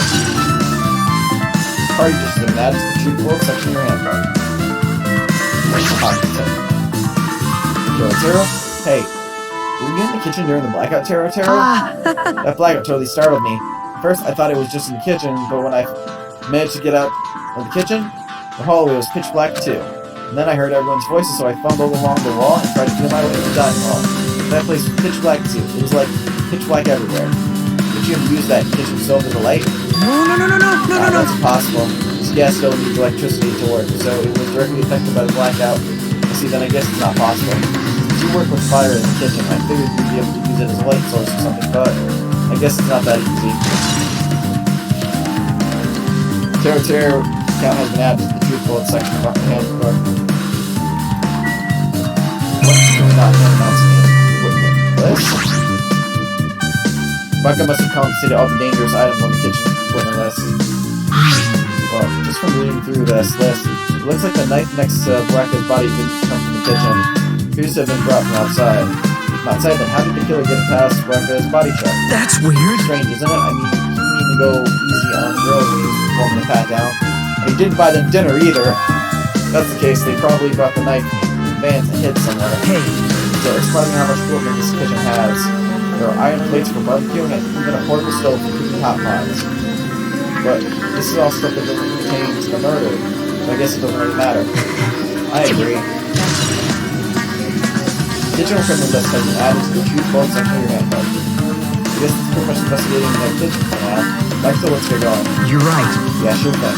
Party dishes are mad, it's the truth world section of your handbook. Taro? Hey, were you in the kitchen during the blackout, Taro? That blackout totally startled me. First, I thought it was just in the kitchen, but when I managed to get out of the kitchen, the hallway was pitch black too. And then I heard everyone's voices, so I fumbled along the wall and tried to feel my way to the dining hall. That place was pitch black too. It was like pitch black everywhere. Did you have to use that kitchen stove as a light? No. That's impossible. This gas stove needs electricity to work, so it was directly affected by the blackout. See, then I guess it's not possible. Since you work with fire in the kitchen, I figured you'd be able to use it as a light source or something, but I guess it's not that easy. Taro account has been added to the truth bullet section of the handbook. What's going on here? What? Baka must have confiscated all the dangerous items on the kitchen equipment list. Well, just from reading through this list, it looks like the knife next to Baraka's body didn't come from the kitchen. It appears to have been brought from outside. From outside, then how did the killer get past Baraka's body check? That's weird. Strange, isn't it? I mean, you need to go easy on the girls when he was performing the pat down. And he didn't buy them dinner either. If that's the case, they probably brought the knife in advance and hid somewhere. Hey. So it's surprising how much equipment this kitchen has. There are iron plates for barbecuing and even a portable stove for cooking hot pots. But this is all stuff that doesn't pertain to the murder, so I guess it doesn't really matter. I agree. Kitchen equipment list has been added to the truth bullet section of your handbook. I guess it's pretty much investigating the kitchen for now. Back to let's get going. You're right. Yeah, sure thing.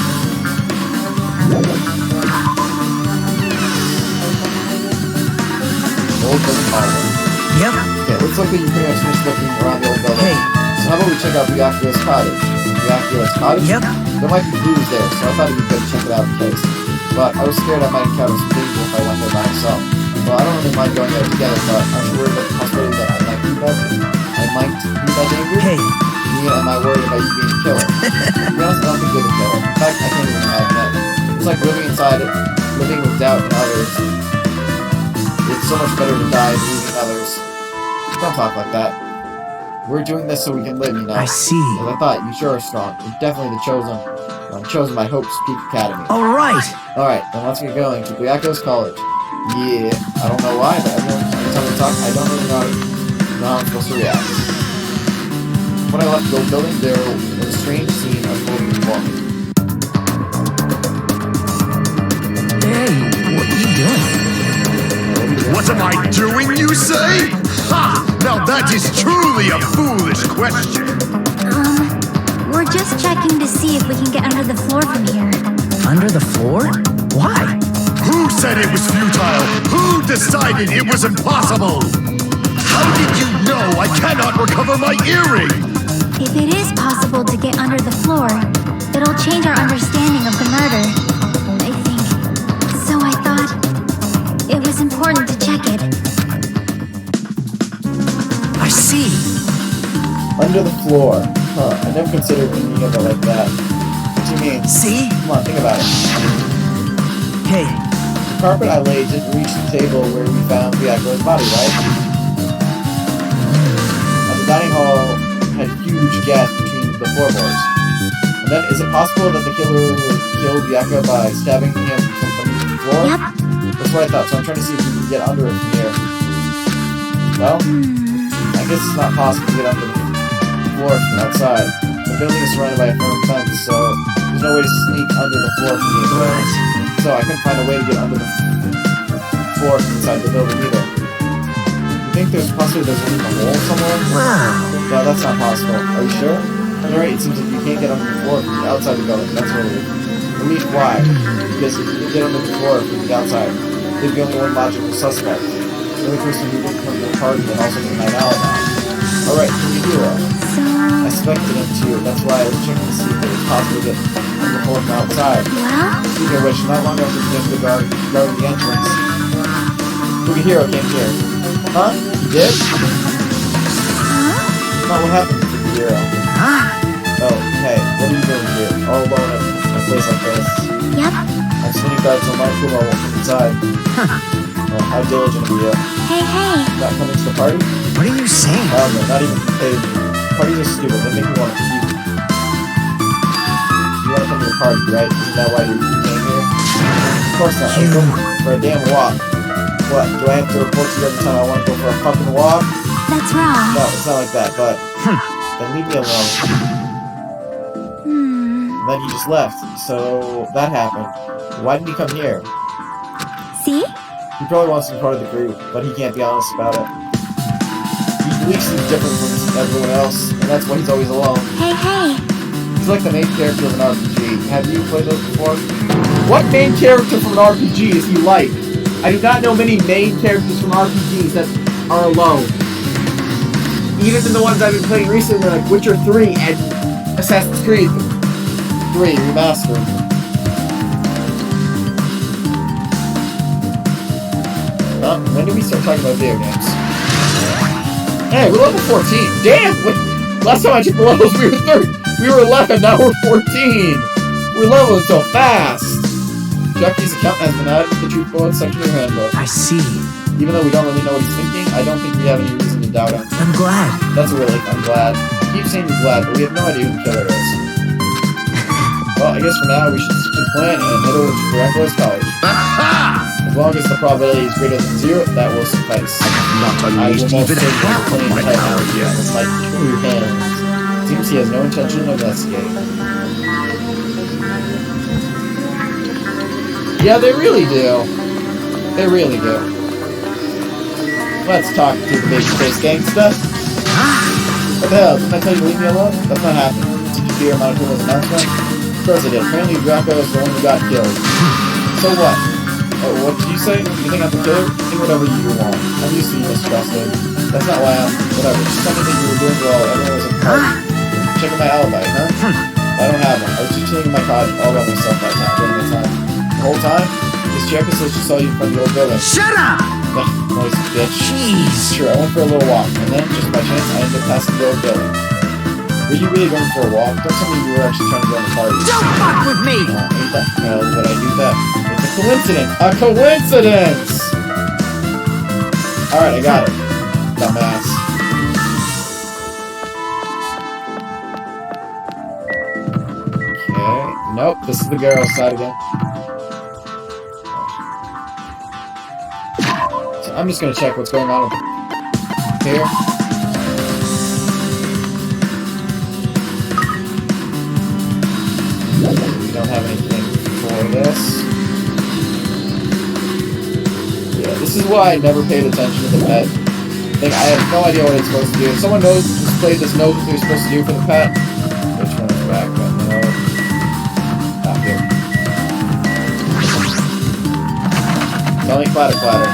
Old building hallway. Yep. Okay, looks like you pretty much finished looking around the old building. Hey. So how about we check out Ryakura's cottage? Ryakura's cottage? Yep. There might be clues there, so I thought it'd be good to check it out in case. But I was scared I might encounter some danger if I went there by myself. Well, I don't really mind going there together, but aren't you worried about the possibility that I might be that danger? Hey. Yeah, am I worried about you being a killer? To be honest, I don't think you're the killer. In fact, I can't even imagine that. It's like living inside it, living with doubt in others. It's so much better to die than losing others. Don't talk like that. We're doing this so we can live, you know. I see. As I thought, you sure are strong. You're definitely the chosen. I'm chosen by Hope's Peak Academy. Alright. Alright, then let's get going to Guyako's College. Yeah, I don't know why, but every time we talk, I don't really know how I'm supposed to react. When I left the old building, there was a strange scene unfolding before me. Hey, what are you doing? What am I doing, you say? Ha! Now that is truly a foolish question. We're just checking to see if we can get under the floor from here. Under the floor? Why? Who said it was futile? Who decided it was impossible? How did you know I cannot recover my earring? If it is possible to get under the floor, it'll change our understanding of the murder, I think. So I thought it was important to check it. I see. Under the floor. Huh, I never considered thinking of it like that. What do you mean? See? Come on, think about it. Hey, The carpet I laid didn't reach the table where we found Bianca's body, right? The dining hall had huge gaps between the floorboards. And then, is it possible that the killer killed Bianca by stabbing him from beneath the floor? Yep. That's what I thought, so I'm trying to see if we can get under it from here. Well, I guess it's not possible to get under the floor from outside. The building is surrounded by a firm fence, so there's no way to sneak under the floor from the inside. So I couldn't find a way to get under the floor from inside the building either. You think there's possibly there's a hole somewhere? wow. No, that's not possible. Are you sure? Alright, it seems like you can't get under the floor from the outside of the building. That's really at least why. Because if you can get under the floor from the outside, there'd be only one logical suspect. The only person who didn't come to the party and also the night alibi. Alright, can you hear us? So, I suspected him too. That's why I was checking to see if it was possible to get under the floor from outside. well, Speaking of which, not long after the guarding the entrance, Hero came here. Huh? You did? Not what happened to Hero. Oh, hey, what are you doing here? All alone at a place like this. yep. I'm sitting guard so my Kuma won't come inside. Oh, how diligent of you. Hey, hey. Not coming to the party? What are you saying? Oh, no, not even paid. Parties are stupid. They make me want to puke. You want to come to the party, right? Isn't that why you came here? Of course not. I was going for a damn walk. What? Do I have to report to you every time I want to go for a fucking walk? That's wrong. No, it's not like that, but then leave me alone. And then he just left. So that happened. Why did he come here? See? He probably wants to be part of the group, but he can't be honest about it. He believes he's different from everyone else, and that's why he's always alone. Hey, hey. He's like the main character of an RPG. Have you played those before? What main character from an RPG is he like? I do not know many main characters from RPGs that are alone. Even in the ones I've been playing recently, like Witcher 3 and Assassin's Creed 3 Remastered. When did we start talking about video games? Hey, we're level 14. Damn! Last time I checked the levels, we were 11, now we're 14! We're leveling so fast! Jackie's account has been added to the Truth Bullet section of your handbook. I see. Even though we don't really know what he's thinking, I don't think we have any reason to doubt him. I'm glad. That's a relief, I'm glad. You keep saying you're glad, but we have no idea who the killer is. Well, I guess for now we should stick to the plan and head over to Dracula's college. As long as the probability is greater than 0, that will suffice. Not I will unleashed most even certainly half of clean my the head power out yet. with my true hands. Seems he has no intention of investigating. Yeah, they really do. They really do. Let's talk to the babyface gangsta. What the hell? Didn't I tell you to leave me alone? That's not happening. Did you hear Monaco's announcement? Of course I did. Apparently Draco is the one who got killed. So what? Oh, what did you say? You think I'm the killer? Think whatever you want. I'm used to you mistrusted. That's not why I'm... Whatever. Just something that you were doing while everyone was at the party. Checking my alibi, huh? I don't have one. I was just chilling in my cottage all by myself that time, during the time. The whole time? This Jacko says she saw you from the old building. Shut up! Noisy bitch. Jeez. Sure, I went for a little walk, and then, just by chance, I ended up passing the old building. Were you really going for a walk? Don't tell me you were actually trying to join the party. Don't fuck with me! Ain't that hell would I do that? It's a coincidence! A coincidence! Alright, I got it. Dumbass. Okay. Nope, this is the girl's side again. So I'm just gonna check what's going on here. We don't have anything for this. Yeah, this is why I never paid attention to the pet thing. I have no idea what it's supposed to do. If someone knows who's played this knows what they're supposed to do for the pet, which one is back? No. Not here. Tell me clatter clatter.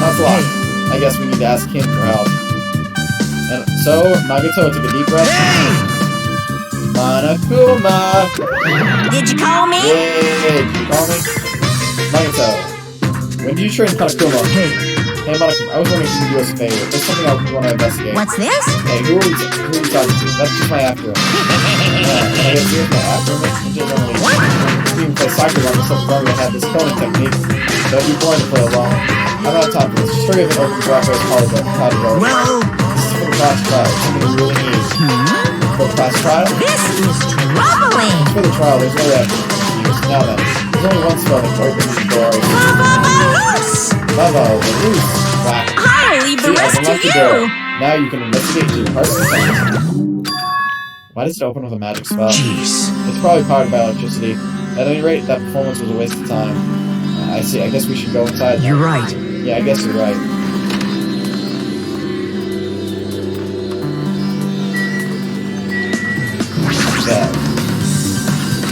That's locked. I guess we need to ask him for help. And so, Nagato took a deep breath. Hey! Monokuma! Did you call me? Yay! Did you call me? Nagato, when did you train Monokuma? Hey, Hey, Monokuma, I was wondering if you could do us a favor. There's something I want to investigate. What's this? Hey, who are you talking to? That's just my after. Yeah, I guess here's my after. Ninja normally even play soccer on so Mario had this coding technique. So if you're going to play along, I'm not top of this. Just forget the open graphics hard to go. well, This is for the class trial. Something we really need. For the class trial? This is troubling. For the trial, there's no effort to use. Now then, there's only one spell that can open these doors. Lava, the loose. I'll leave the rest to you. Now you can investigate your heart's content. Why does it open with a magic spell? jeez. It's probably powered by electricity. At any rate, that performance was a waste of time. I see. I guess we should go inside. You're right. Yeah, I guess you're right. Bed.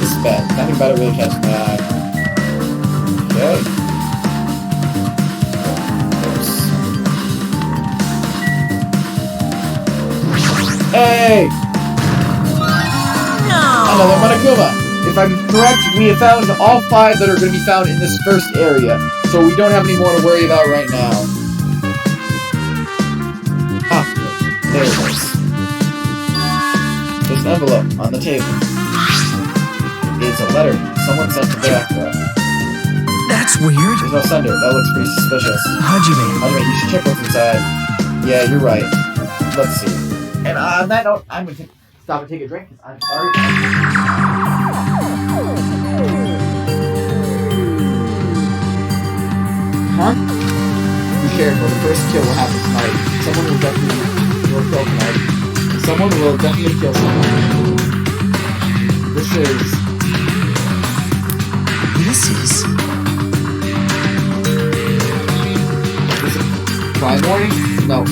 This bed. Nothing about it really catches my eye. Okay. Hey! Another Monokuma! If I'm correct, we have found all 5 that are going to be found in this first area, so we don't have any more to worry about right now. Ah, there it is. There's an envelope on the table. It's a letter someone sent to Byakuya. That's weird. There's no sender. That looks pretty suspicious. Hajime. Anyway, you should check what's inside. Yeah, you're right. Let's see. And on that note, I'm going to stop and take a drink, because I'm sorry. Huh? Be careful, the first kill will happen tonight. Someone will definitely kill tonight. Someone will definitely kill someone. This is... Crime warning? No.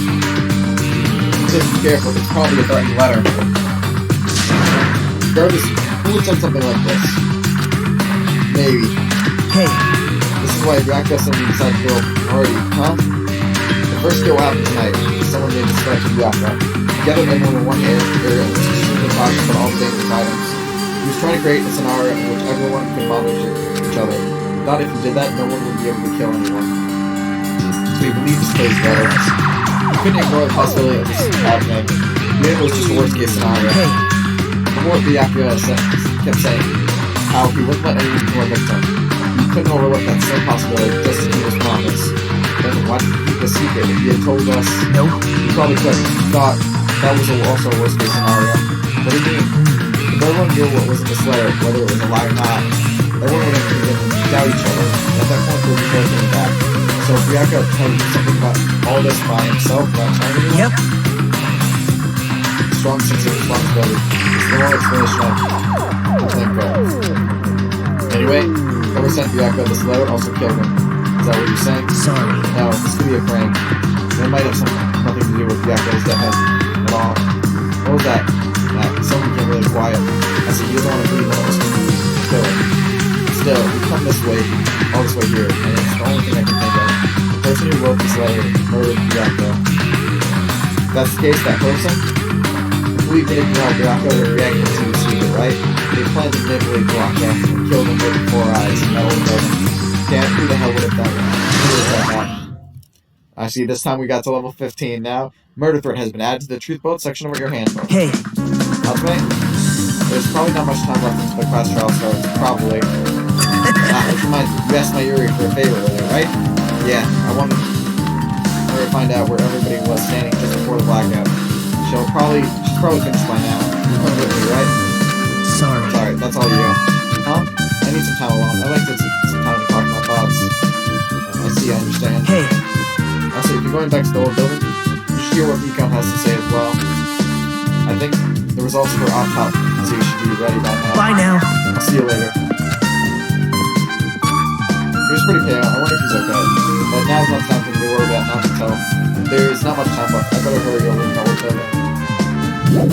Just be careful, it's probably a threatening letter. Regardless, who would send something like this? Maybe. Hey, This is why Byakuya sent me inside the party, huh? The first kill will happen tonight. Someone made this threat to Byakuya. Gathered everyone in one area and was extremely cautious about all the dangerous items. He was trying to create a scenario in which everyone could bother each other. He thought if he did that, no one would be able to kill anyone. So he believed this plays better. He couldn't ignore the possibility of this happening. Even if it was just a worst case scenario. hey, Before Byakuya kept saying how he wouldn't let anyone kill a victim. He couldn't overlook that same possibility just to keep his promise. Then why did he keep the secret? If he had told us, nope. he probably could. He thought that was also a worst case scenario. What do you mean? If everyone knew what was in this letter, whether it was a lie or not, everyone would have begin to doubt each other. And at that point, they would be both coming back. So if Byakuya told you something about all this by himself without telling anyone, Yep. strong sense of responsibility. It's the more explanation of claim credit. Anyway, whoever sent Byakuya this letter also killed him. Is that what you're saying? Sorry. No, this could be a prank. It might have nothing to do with Byakuya's death at all. What was that? Someone became really quiet. I said, he doesn't want to believe that it was killed. Still, we come this way, all this way here, and it's the only thing I can think of. The person who wrote this letter murdered Byakuya. If that's the case, that person? We predicted how Byakuya would react to the secret, right? They planned to manipulate Byakuya and kill him with 4 eyes in that old building. Damn, who the hell would have done that? Who would have done that? I see, this time we got to level 15 now. Murder threat has been added to the Truth Boat section of your handbook. Hey, Hajime, there's probably not much time left until the class trial starts. Probably. Which reminds me, you asked my Yuri for a favor earlier, right? Yeah, I wanted her to find out where everybody was standing just before the blackout. She's probably finished by now. You come with me, right? sorry. Sorry, that's all you. Huh? I need some time alone. I'd like to some time to talk my thoughts. I see, I understand. Hey, Also, if you're going back to the old building, you should hear what Beacon has to say as well. I think the results of her autopsy should be ready by now. bye now. I'll see you later. He was pretty pale. I wonder if he's okay. But now's not time for me to worry about not to tell. There's not much time left. I better hurry over and tell her. Yeah.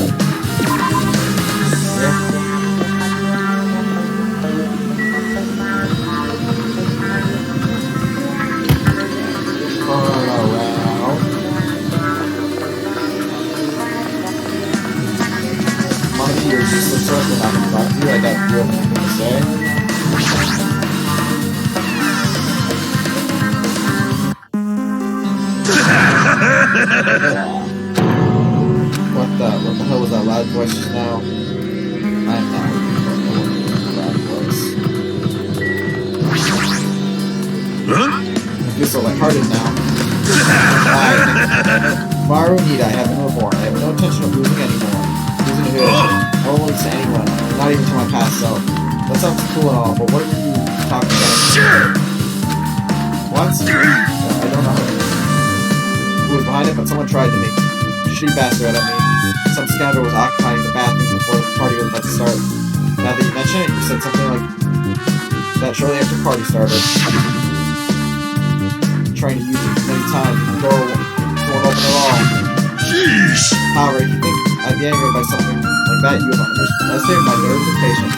Turn around. also not going to talk to you. I doubt you have anything to say. What the hell was that loud voice just now? I'm not loud voice. Huh? I feel so lighthearted now. Maru need I have been reborn. I have no intention of losing anymore. Losing who? I won't lose to anyone, not even to my past self. That sounds cool and all, but what are you talking about? Sure. What? I don't know who was behind it, but someone tried to make a shitty bastard out of me. Some scoundrel was occupying the bathroom before the party was about to start. Now that you mention it, you said something like that shortly after the party started. Trying to use it many times, the door won't open at all. Jeez. However, if you think I'd be angered by something like that, you have underestimated my nerves and patience.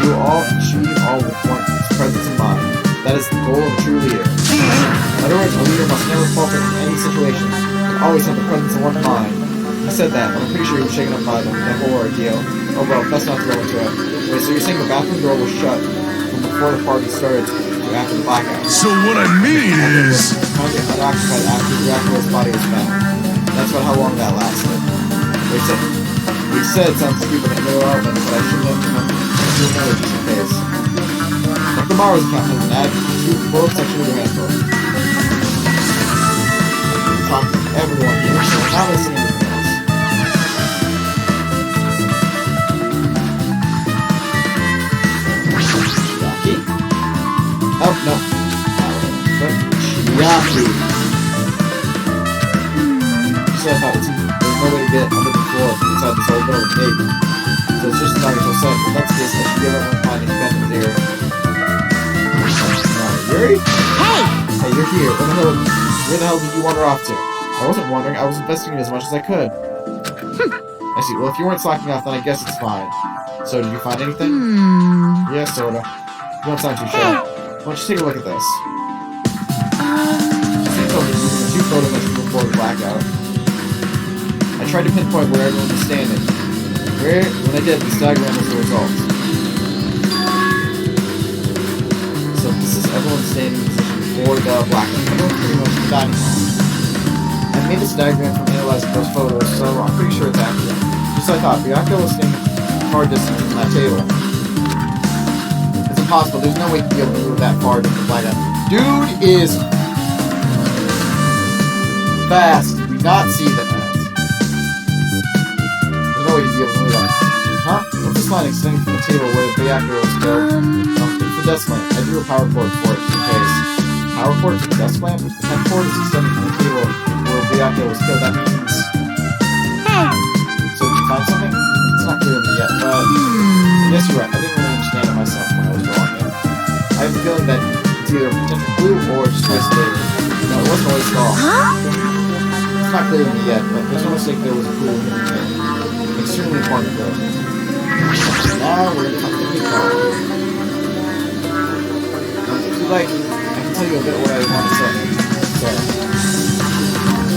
Do all and achieve all with one's presence in mind. That is the goal of a true leader. In other words, a leader must never falter in any situation, and always have the presence in one's mind. He said that, but I'm pretty sure he was shaken up by the whole ordeal. Oh well, best not to go into it. Wait, so you're saying the bathroom door was shut from before the party started to after the blackout? So what I mean is... Unoccupied after Dracula's body was found. That's about how long that lasted. We said it sounds stupid and irrelevant, but I shouldn't have remembered just in case. But tomorrow's account has an ad to both sections of the handbook. Talk to everyone here, so we're not listening to anything else. Chiaki? Oh, no. But Chiaki. So I thought there's no way to get under the floor inside this old building, maybe. So it's just not until set. If that's the case, I should give everyone finding Benton's ear. Yuri? Hey! Hey, you're here. Where the hell did you wander off to? I wasn't wandering. I was investigating as much as I could. I see. Well, if you weren't slacking off, then I guess it's fine. So, did you find anything? Yeah, sorta. You don't sound too sure. Why don't you take a look at this? She seems to be using the two photo images before the blackout. I tried to pinpoint where everyone was standing. When I did, this diagram was the result. So this is everyone standing in position before the blackout. Everyone's pretty much in the dining hall. I made this diagram from analyzing those photos, so I'm pretty sure it's accurate. Just like I thought, Bianca was standing far distance from that table. It's impossible. There's no way to be able to move that far to the blackout. Dude is fast. Do not see that. There's no way to be able to move that. Huh? What's this line extending from the table where the reactor was built? It's the desk lamp. I drew a power cord for it, just in case. Power cord to the desk lamp? If the cord is extending from the table where the reactor was killed, that means... Hey! So did you find something? It's not clear to me yet, but... I guess you're right. I didn't really understand it myself when I was drawing it. I have a feeling that it's either a potential clue or just wasted. No, it wasn't always all. It's not clear to me yet, but there's no mistake there was a clue in here. Extremely important though. Now we're gonna come to the call. If you like, I can tell you a bit what I want to say. So,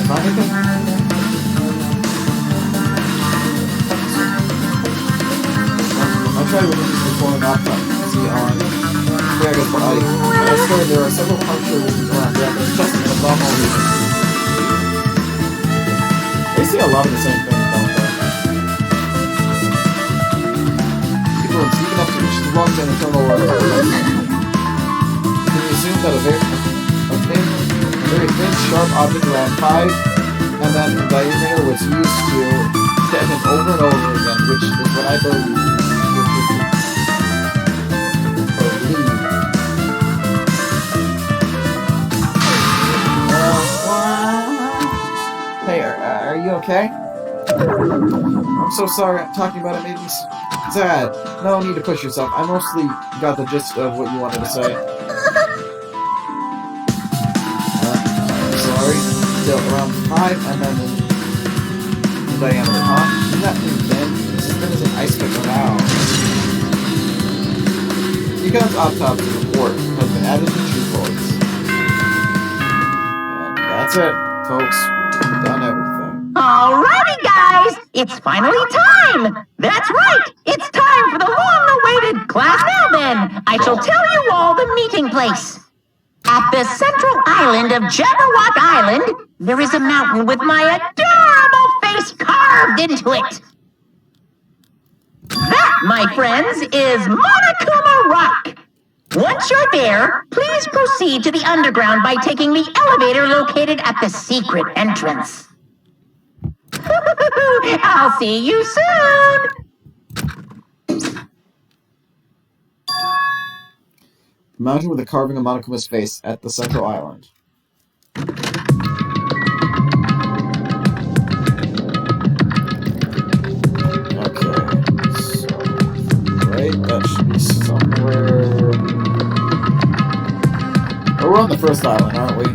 find anything? I'll try to look at this before an outcome. See on Dragon's body. And I swear there are several puncture wounds around Dragon's chest and abdominal region. They see a lot of the same things, don't they? People are deep enough to reach the lungs and internal organs. Can you assume that a very thin, sharp object around 5 mm in diameter was used to detonate over and over again, which is what I believe. Hey, are you okay? I'm so sorry. Talking about it made me sad. No need to push yourself. I mostly got the gist of what you wanted to say. I'm sorry. Still around 5 mm in diameter, huh? Isn't that pretty thin? This is thin as an ice pick now. Egon's autopsy report has been added to True Voice. And that's it, folks. We've done everything. Alrighty, guys. It's finally time! That's right! It's time for the long-awaited class. Now then, I shall tell you all the meeting place. At the central island of Jabberwock Island, there is a mountain with my adorable face carved into it. That, my friends, is Monokuma Rock. Once you're there, please proceed to the underground by taking the elevator located at the secret entrance. I'll see you soon! Mountain with a carving of Monokuma's face at the central island. Okay. So, right, that should be somewhere... Oh, we're on the first island, aren't we?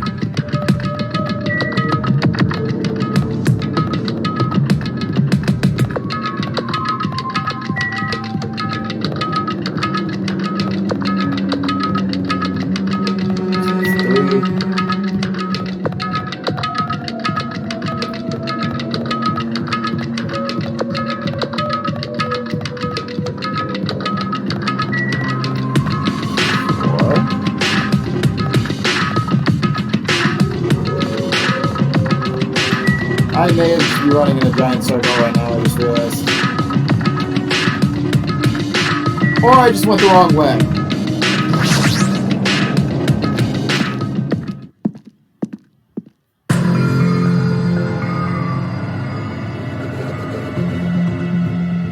I may just be running in a giant circle right now, I just realized. Or I just went the wrong way.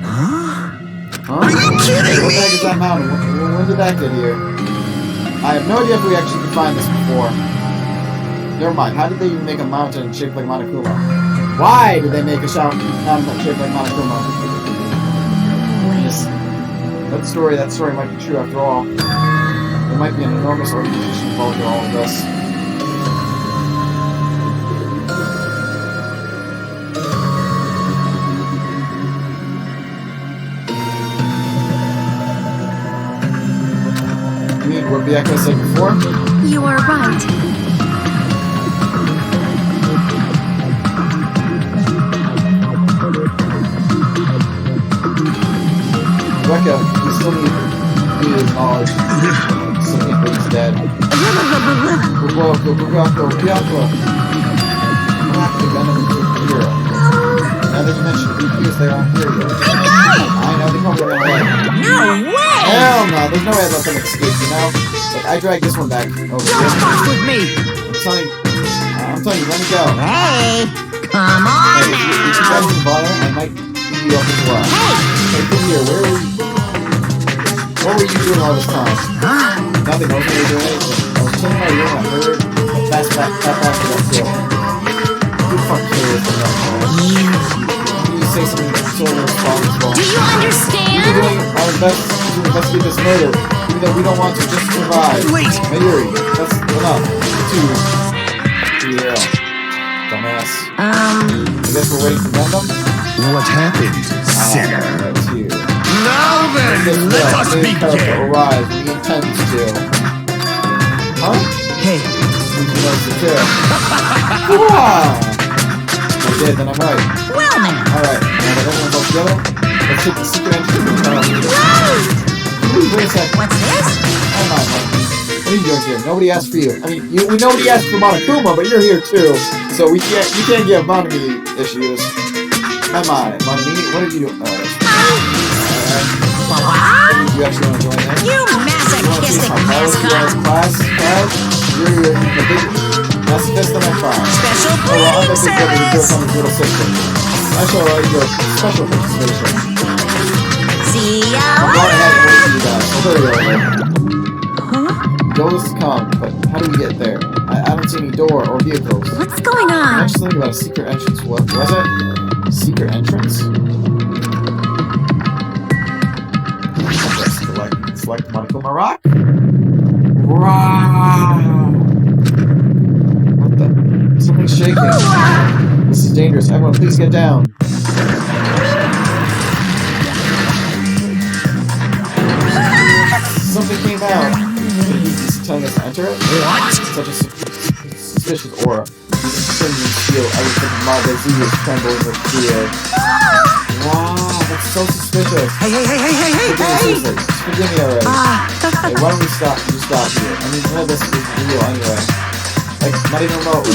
Huh? Are you kidding What me? the heck is that mountain? When did that get here? I have no idea if we actually could find this before. Never mind, how did they even make a mountain shaped like Monokuma? Why did they make a mountain shaped like Monokuma? That story might be true after all. There might be an enormous organization involved in all of this. You mean what the Echo said before? You are right. Rekka, we still need his knowledge. Still need he's dead. We'll have to bend him into a hero. Now that you mentioned BPs, they aren't here yet. I got it! I know, they probably ran away. No way! Hell no, there's no way I let them escape, you know? Look, I dragged this one back over Don't here. fuck with me! I'm telling you, let me go. Hey, come on Hey, if you guys now! can bother, I might beat you up as well. Hey, come here, where were you? What were you doing all this time? Nothing, I wasn't really doing anything. I was chilling in my room, I heard a fast got killed. Who the fuck cares about that? You say something sort of responsible. Do you We're understand? doing our best to investigate this murder, even though we don't want to just survive. Wait! Mayuri, that's enough. Yeah. Dumbass. I guess we're waiting for Gundam? What happened, sinner? That's you. Now then, let us begin. Arrive, we intend to. Huh? Hey, You know the too. Wow! I did, then I'm right. Well now, Alright, now that everyone's all together, let's take the secret entrance to the tunnel. Wait a sec. what's this? Hold on, Mike. What are you doing here? Nobody asked for you. I mean, nobody asked for Monokuma, but you're here too. So you can't give Monami issues. Come on, Monami, what are you doing? You actually want to join in? You You want to see masochistic how Carlos you guys mascot! class? You're the big masochist and I'm fine. Special Oh, well, I'm the cleaning big brother who goes service! on his little sister. I shall allow you your special participation. See ya I'm going ahead and wait for you later! guys. I'll hurry over. Goal is to come, but how do we get there? I don't see any door or vehicles. What's going I on? just thinking about a secret entrance. What was it? Secret entrance? Select Monokuma Rock. Wow! What the? Something's shaking. This is dangerous. Everyone, please get down. Something came out. He's telling us to enter it? what? Such a suspicious aura. Even you feel everything my disease trembling with fear. Wow, that's so suspicious. Hey! Seriously, just forgive me already. Hey, why don't we stop here? I mean, none of this is real anyway. Like, not even remotely.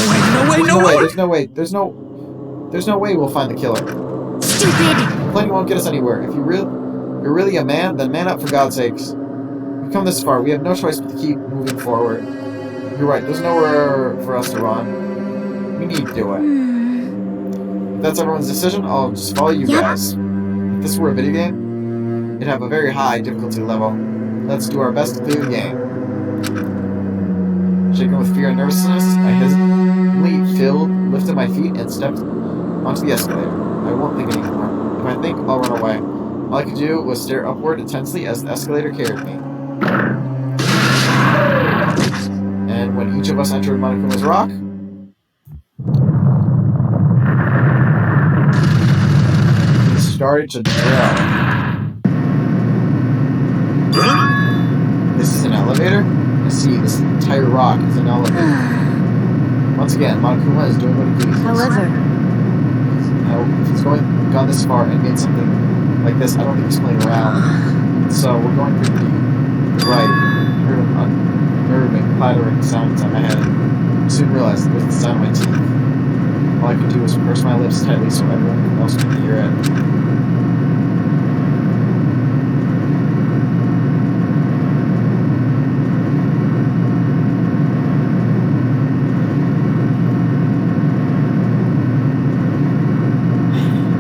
There's no way we'll find the killer. Stupid! Plenty won't get us anywhere. If you're really a man, then man up for God's sakes. We've come this far. We have no choice but to keep moving forward. You're right. There's nowhere for us to run. We need to do it. If that's everyone's decision, I'll just follow you guys. If this were a video game, it'd have a very high difficulty level. Let's do our best to clear the game. Shaken with fear and nervousness, I hesitantly lifted my feet and stepped onto the escalator. I won't think anymore. If I think, I'll run away. All I could do was stare upward intensely as the escalator carried me. And when each of us entered Monokuma's rock, we started to drown. This is an elevator? I see, this entire rock is an elevator. Once again, Monokuma is doing what he pleases. However, If he's gone this far and made something like this, I don't think he's playing around. So we're going pretty deep. Right. I heard an unnerving, clattering sound inside my head. I soon realized it was the sound of my teeth. All I could do was purse my lips tightly so everyone else could hear it.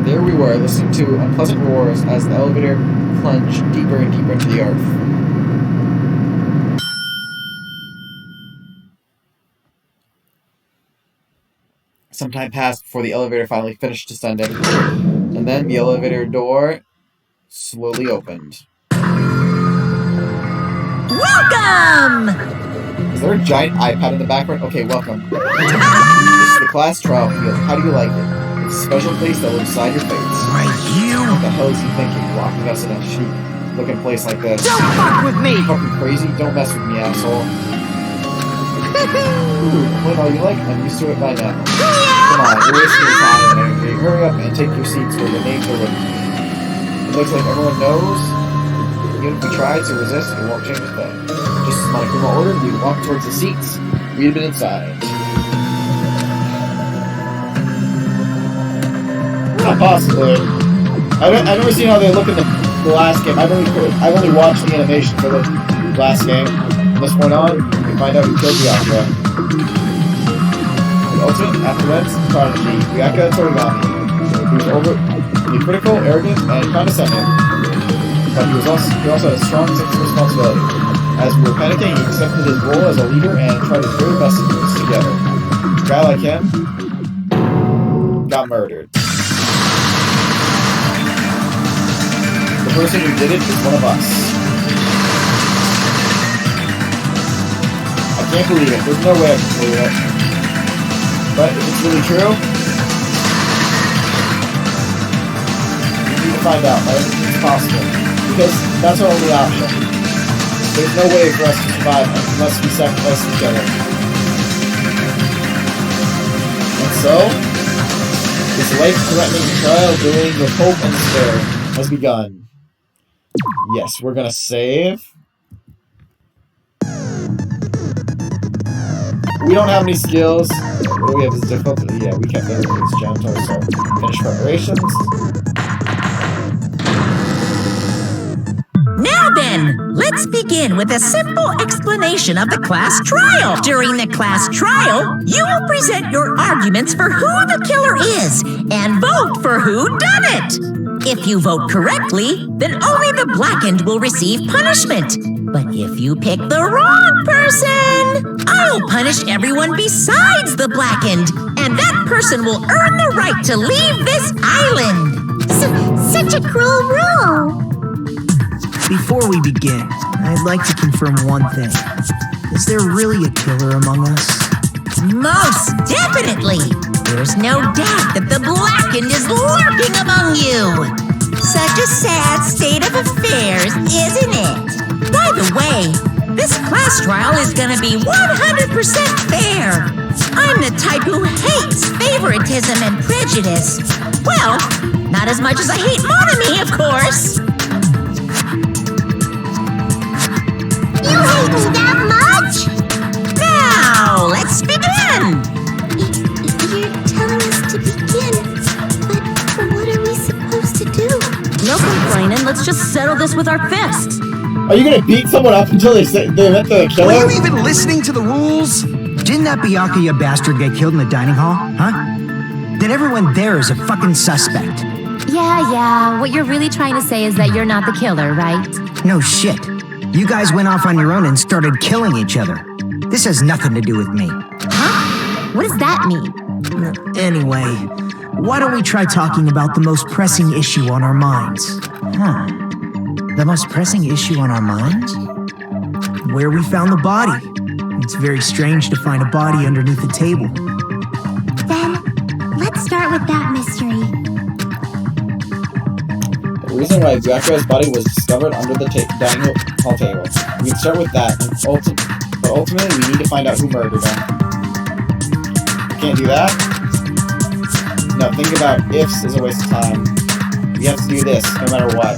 There we were, listening to unpleasant roars as the elevator plunged deeper and deeper into the earth. Some time passed before the elevator finally finished descending, and then the elevator door slowly opened. Welcome! Is there a giant iPad in the background? Okay, welcome. This is the class trial field. How do you like it? It's a special place that will decide your fates. Right, you! What the hell is he thinking, locking us in a chic-looking place like this? Don't fuck with me! You fucking crazy? Don't mess with me, asshole. Ooh, complain all you like, I'm used to it by now. Come on, you're wasting your time and energy. Hurry up and take your seats where your names are written. It looks like everyone knows. Even if we try to resist, it won't change a thing. Just as Monokuma ordered, we walked towards the seats. We'd been inside. Not possibly. I've never seen how they look in the last game. I've only watched the animation for the last game. From this point on, we can find out who killed the Akira. The ultimate, after that, prodigy, Ryaka Torigami. He was overly critical, arrogant, and condescending. But he also had a strong sense of responsibility. As we were panicking, he accepted his role as a leader and tried his very best to keep us together. A guy like him got murdered. The person who did it is one of us. I can't believe it. There's no way I can believe it. But if it's really true, we need to find out. I don't think it's possible. Because that's our only option. There's no way for us to survive unless we sacrifice each other. And so, this life-threatening trial dealing with hope and despair has begun. Yes, we're gonna save. We don't have any skills. What do we have as difficulty? Yeah, we kept everything as gentle, so finish preparations. Now then, let's begin with a simple explanation of the class trial. During the class trial, you will present your arguments for who the killer is and vote for who done it. If you vote correctly, then only the blackened will receive punishment. But if you pick the wrong person, I'll punish everyone besides the blackened, and that person will earn the right to leave this island. Such a cruel rule! Before we begin, I'd like to confirm one thing. Is there really a killer among us? Most definitely! There's no doubt that the blackened is lurking among you! Such a sad state of affairs, isn't it? By the way, This class trial is gonna be 100% fair. I'm the type who hates favoritism and prejudice. Well, not as much as I hate monogamy, of course. You hate me that much? Now, let's begin. You're telling us to begin, but what are we supposed to do? No complaining, let's just settle this with our fists. Are you gonna beat someone up until they admit they're the Were killer? you even listening to the rules? Didn't that Byakuya bastard get killed in the dining hall, huh? Then everyone there is a fucking suspect. Yeah, what you're really trying to say is that you're not the killer, right? No shit. You guys went off on your own and started killing each other. This has nothing to do with me. Huh? What does that mean? Anyway, why don't we try talking about the most pressing issue on our minds? The most pressing issue on our minds? Where we found the body. It's very strange to find a body underneath a table. Then, let's start with that mystery. The reason why Byakuya's body was discovered under the dining hall table. We can start with that, but ultimately we need to find out who murdered him. Can't do that? No, thinking about ifs is a waste of time. We have to do this, no matter what.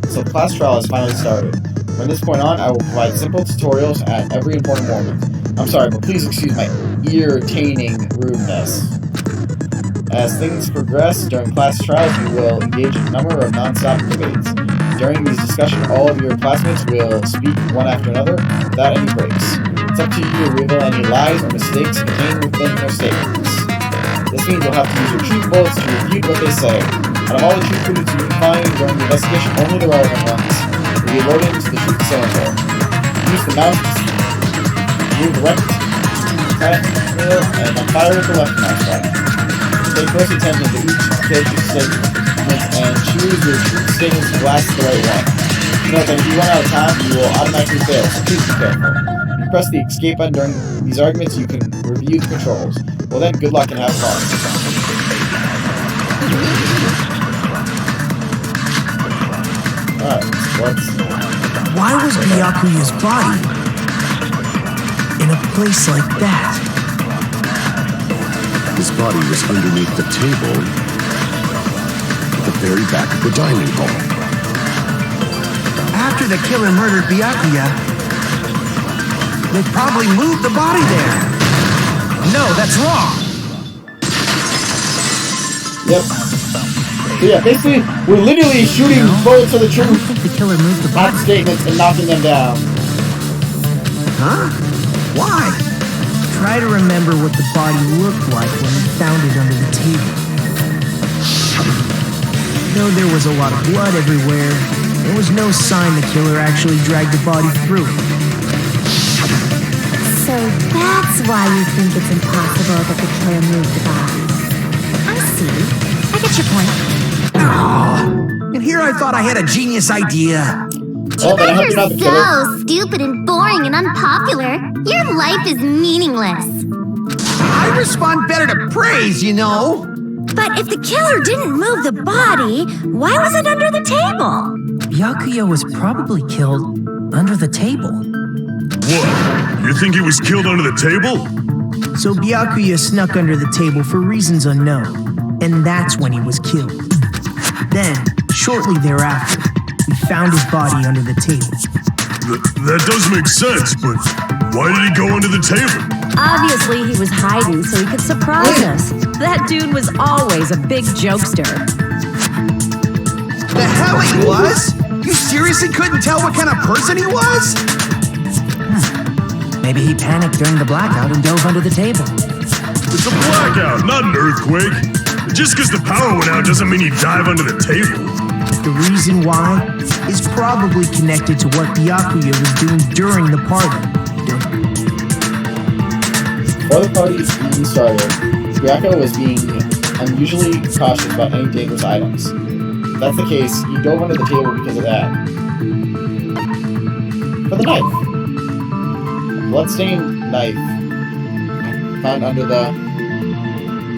So the class trial has finally started. From this point on, I will provide simple tutorials at every important moment. I'm sorry, but please excuse my irritating rudeness. As things progress during class trials, you will engage in a number of non-stop debates. During these discussions, all of your classmates will speak one after another without any breaks. It's up to you to reveal any lies or mistakes contained within their statements. This means you'll have to use your truth bullets to refute what they say. Out of all the truth bullets you can find during the investigation, only the relevant ones will be loaded into the truth cylinder. Use the mouse to move the right wheel and then fire with the left mouse button. Pay close attention to each occasional statement and choose your truth statements to last the right one. Note that if you run out of time, you will automatically fail, so please be careful. If you press the escape button during these arguments, you can review the controls. Well then, good luck and have fun. Alright, Why was Byakuya's body in a place like that? His body was underneath the table at the very back of the dining hall. After the killer murdered Byakuya, they probably moved the body there. No, that's wrong. Yep. So yeah, basically, we're literally shooting bullets of the I truth don't think the killer moved the at body. statements and knocking them down. Huh? Why? Try to remember what the body looked like when we found it under the table. Though there was a lot of blood everywhere, there was no sign the killer actually dragged the body through it. So that's why you think it's impossible that the killer moved the body. I see. I get your point. And here I thought I had a genius idea. Oh, but I hope you're not the killer. So stupid and boring and unpopular. Your life is meaningless. I respond better to praise, you know. But if the killer didn't move the body, why was it under the table? Byakuya was probably killed under the table. What? You think he was killed under the table? So Byakuya snuck under the table for reasons unknown, and that's when he was killed. Then, shortly thereafter, we found his body under the table. That does make sense, but why did he go under the table? Obviously, he was hiding so he could surprise us. That dude was always a big jokester. The hell he was? You seriously couldn't tell what kind of person he was? Maybe he panicked during the blackout and dove under the table. It's a blackout, not an earthquake. Just because the power went out doesn't mean you dive under the table. The reason why is probably connected to what Byakuya was doing during the party. Before the party even started, Byakuya was being unusually cautious about any dangerous items. If that's the case, he dove under the table because of that. For the knife. A bloodstained knife found under the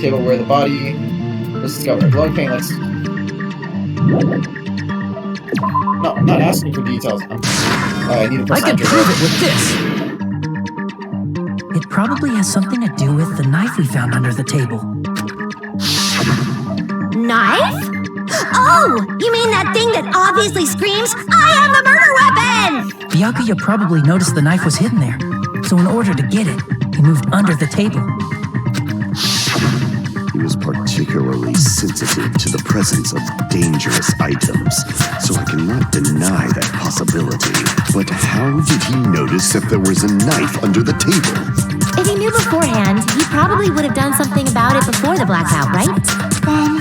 table where the body was discovered. A glowing paint lets No, I'm not asking for details. I need to I can prove it with this. It probably has something to do with the knife we found under the table. Knife? Oh, you mean that thing that obviously screams, I am the murder weapon! Byakuya probably noticed the knife was hidden there, so in order to get it, he moved under the table. He was particularly sensitive to the presence of dangerous items, so I cannot deny that possibility. But how did he notice that there was a knife under the table? If he knew beforehand, he probably would have done something about it before the blackout, right? Then,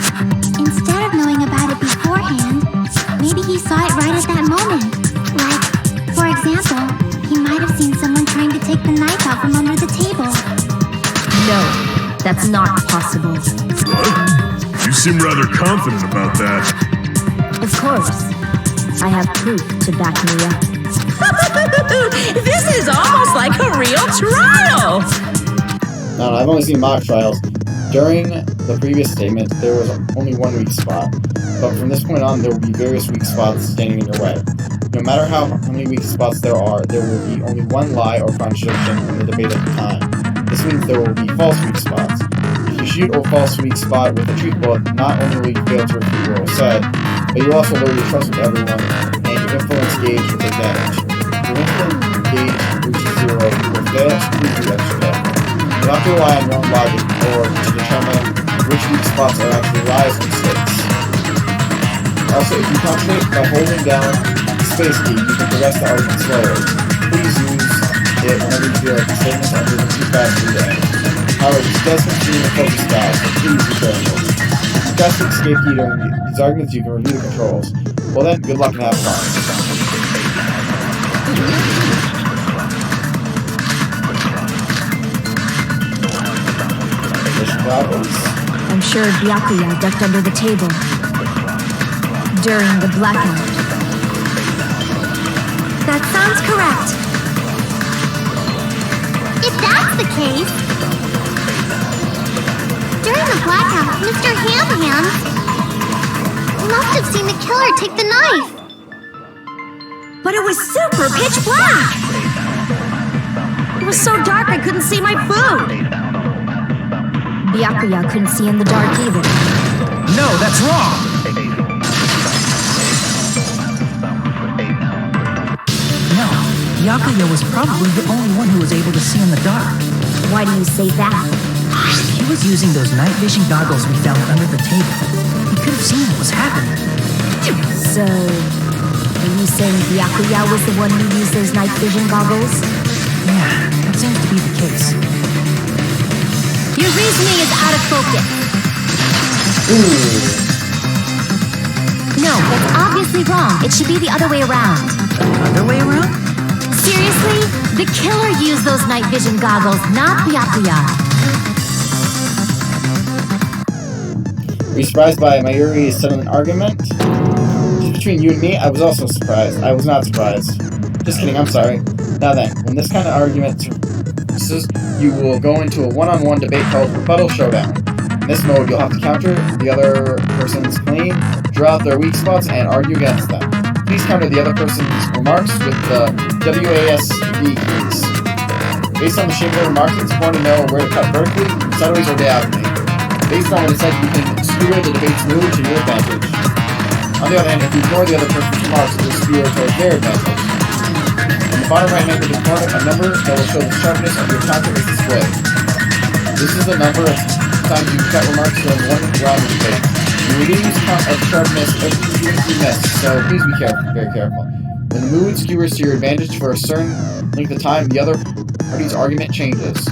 instead of knowing about it beforehand, maybe he saw it right at that moment. Like, for example, he might have seen someone trying to take the knife out from under the table. No, that's not possible. What? You seem rather confident about that. Of course. I have proof to back me up. This is almost like a real trial! No, I've only seen mock trials. During the previous statement, there was only one weak spot. But from this point on, there will be various weak spots standing in your way. No matter how many weak spots there are, there will be only one lie or contradiction in the debate at the time. This means there will be false weak spots. If you shoot a false weak spot with a truth bullet, not only will you fail to refute what was said, but you also lower your trust with everyone, and your influence gauge will take damage. If your influence gauge reaches 0, you will fail to prove your extra fail. You don't have to rely on your own logic or to determine which weak spots are actually lies or mistakes. Also, if you contradict by holding down the space key, you can progress the argument slowly. Please use it whenever you feel like the statements are moving too fast for you. However, this does consume the focus style, so please be careful. If you press the escape key during these arguments, you can review the controls. Well then, good luck and have fun. I'm sure Byakuya ducked under the table during the blackout. That sounds correct. If that's the case, during the blackout, Mr. Ham must have seen the killer take the knife. But it was super pitch black! It was so dark I couldn't see my food! Byakuya couldn't see in the dark either. No, that's wrong! No, Byakuya was probably the only one who was able to see in the dark. Why do you say that? He was using those night vision goggles we found under the table. He could have seen what was happening. So, are you saying Byakuya was the one who used those night vision goggles? Yeah, that seems to be the case. Your reasoning is out of focus. No, that's obviously wrong. It should be the other way around. Other way around? Seriously? The killer used those night vision goggles, not Byakuya. Were you surprised by Mayuri's settlement argument? Just between you and me, I was also surprised. I was not surprised. Just kidding, I'm sorry. Now then, when this kind of argument you will go into a one-on-one debate called Rebuttal Showdown. In this mode, you'll have to counter the other person's claim, draw out their weak spots, and argue against them. Please counter the other person's remarks with the WASD keys. Based on the shape of the remarks, it's important to know where to cut vertically, sideways, or diagonally. Based on what it said, you can skewer the debate's mood to your advantage. On the other hand, if you ignore the other person's remarks, it will skewer towards their advantage. In the bottom right hand of the corner, a number that will show the sharpness of your counter is displayed. This is the number of times you cut remarks during one round of debate. You will lose count of sharpness even if you miss, so please be careful, very careful. When the mood skewers to your advantage for a certain length of time, the other party's argument changes.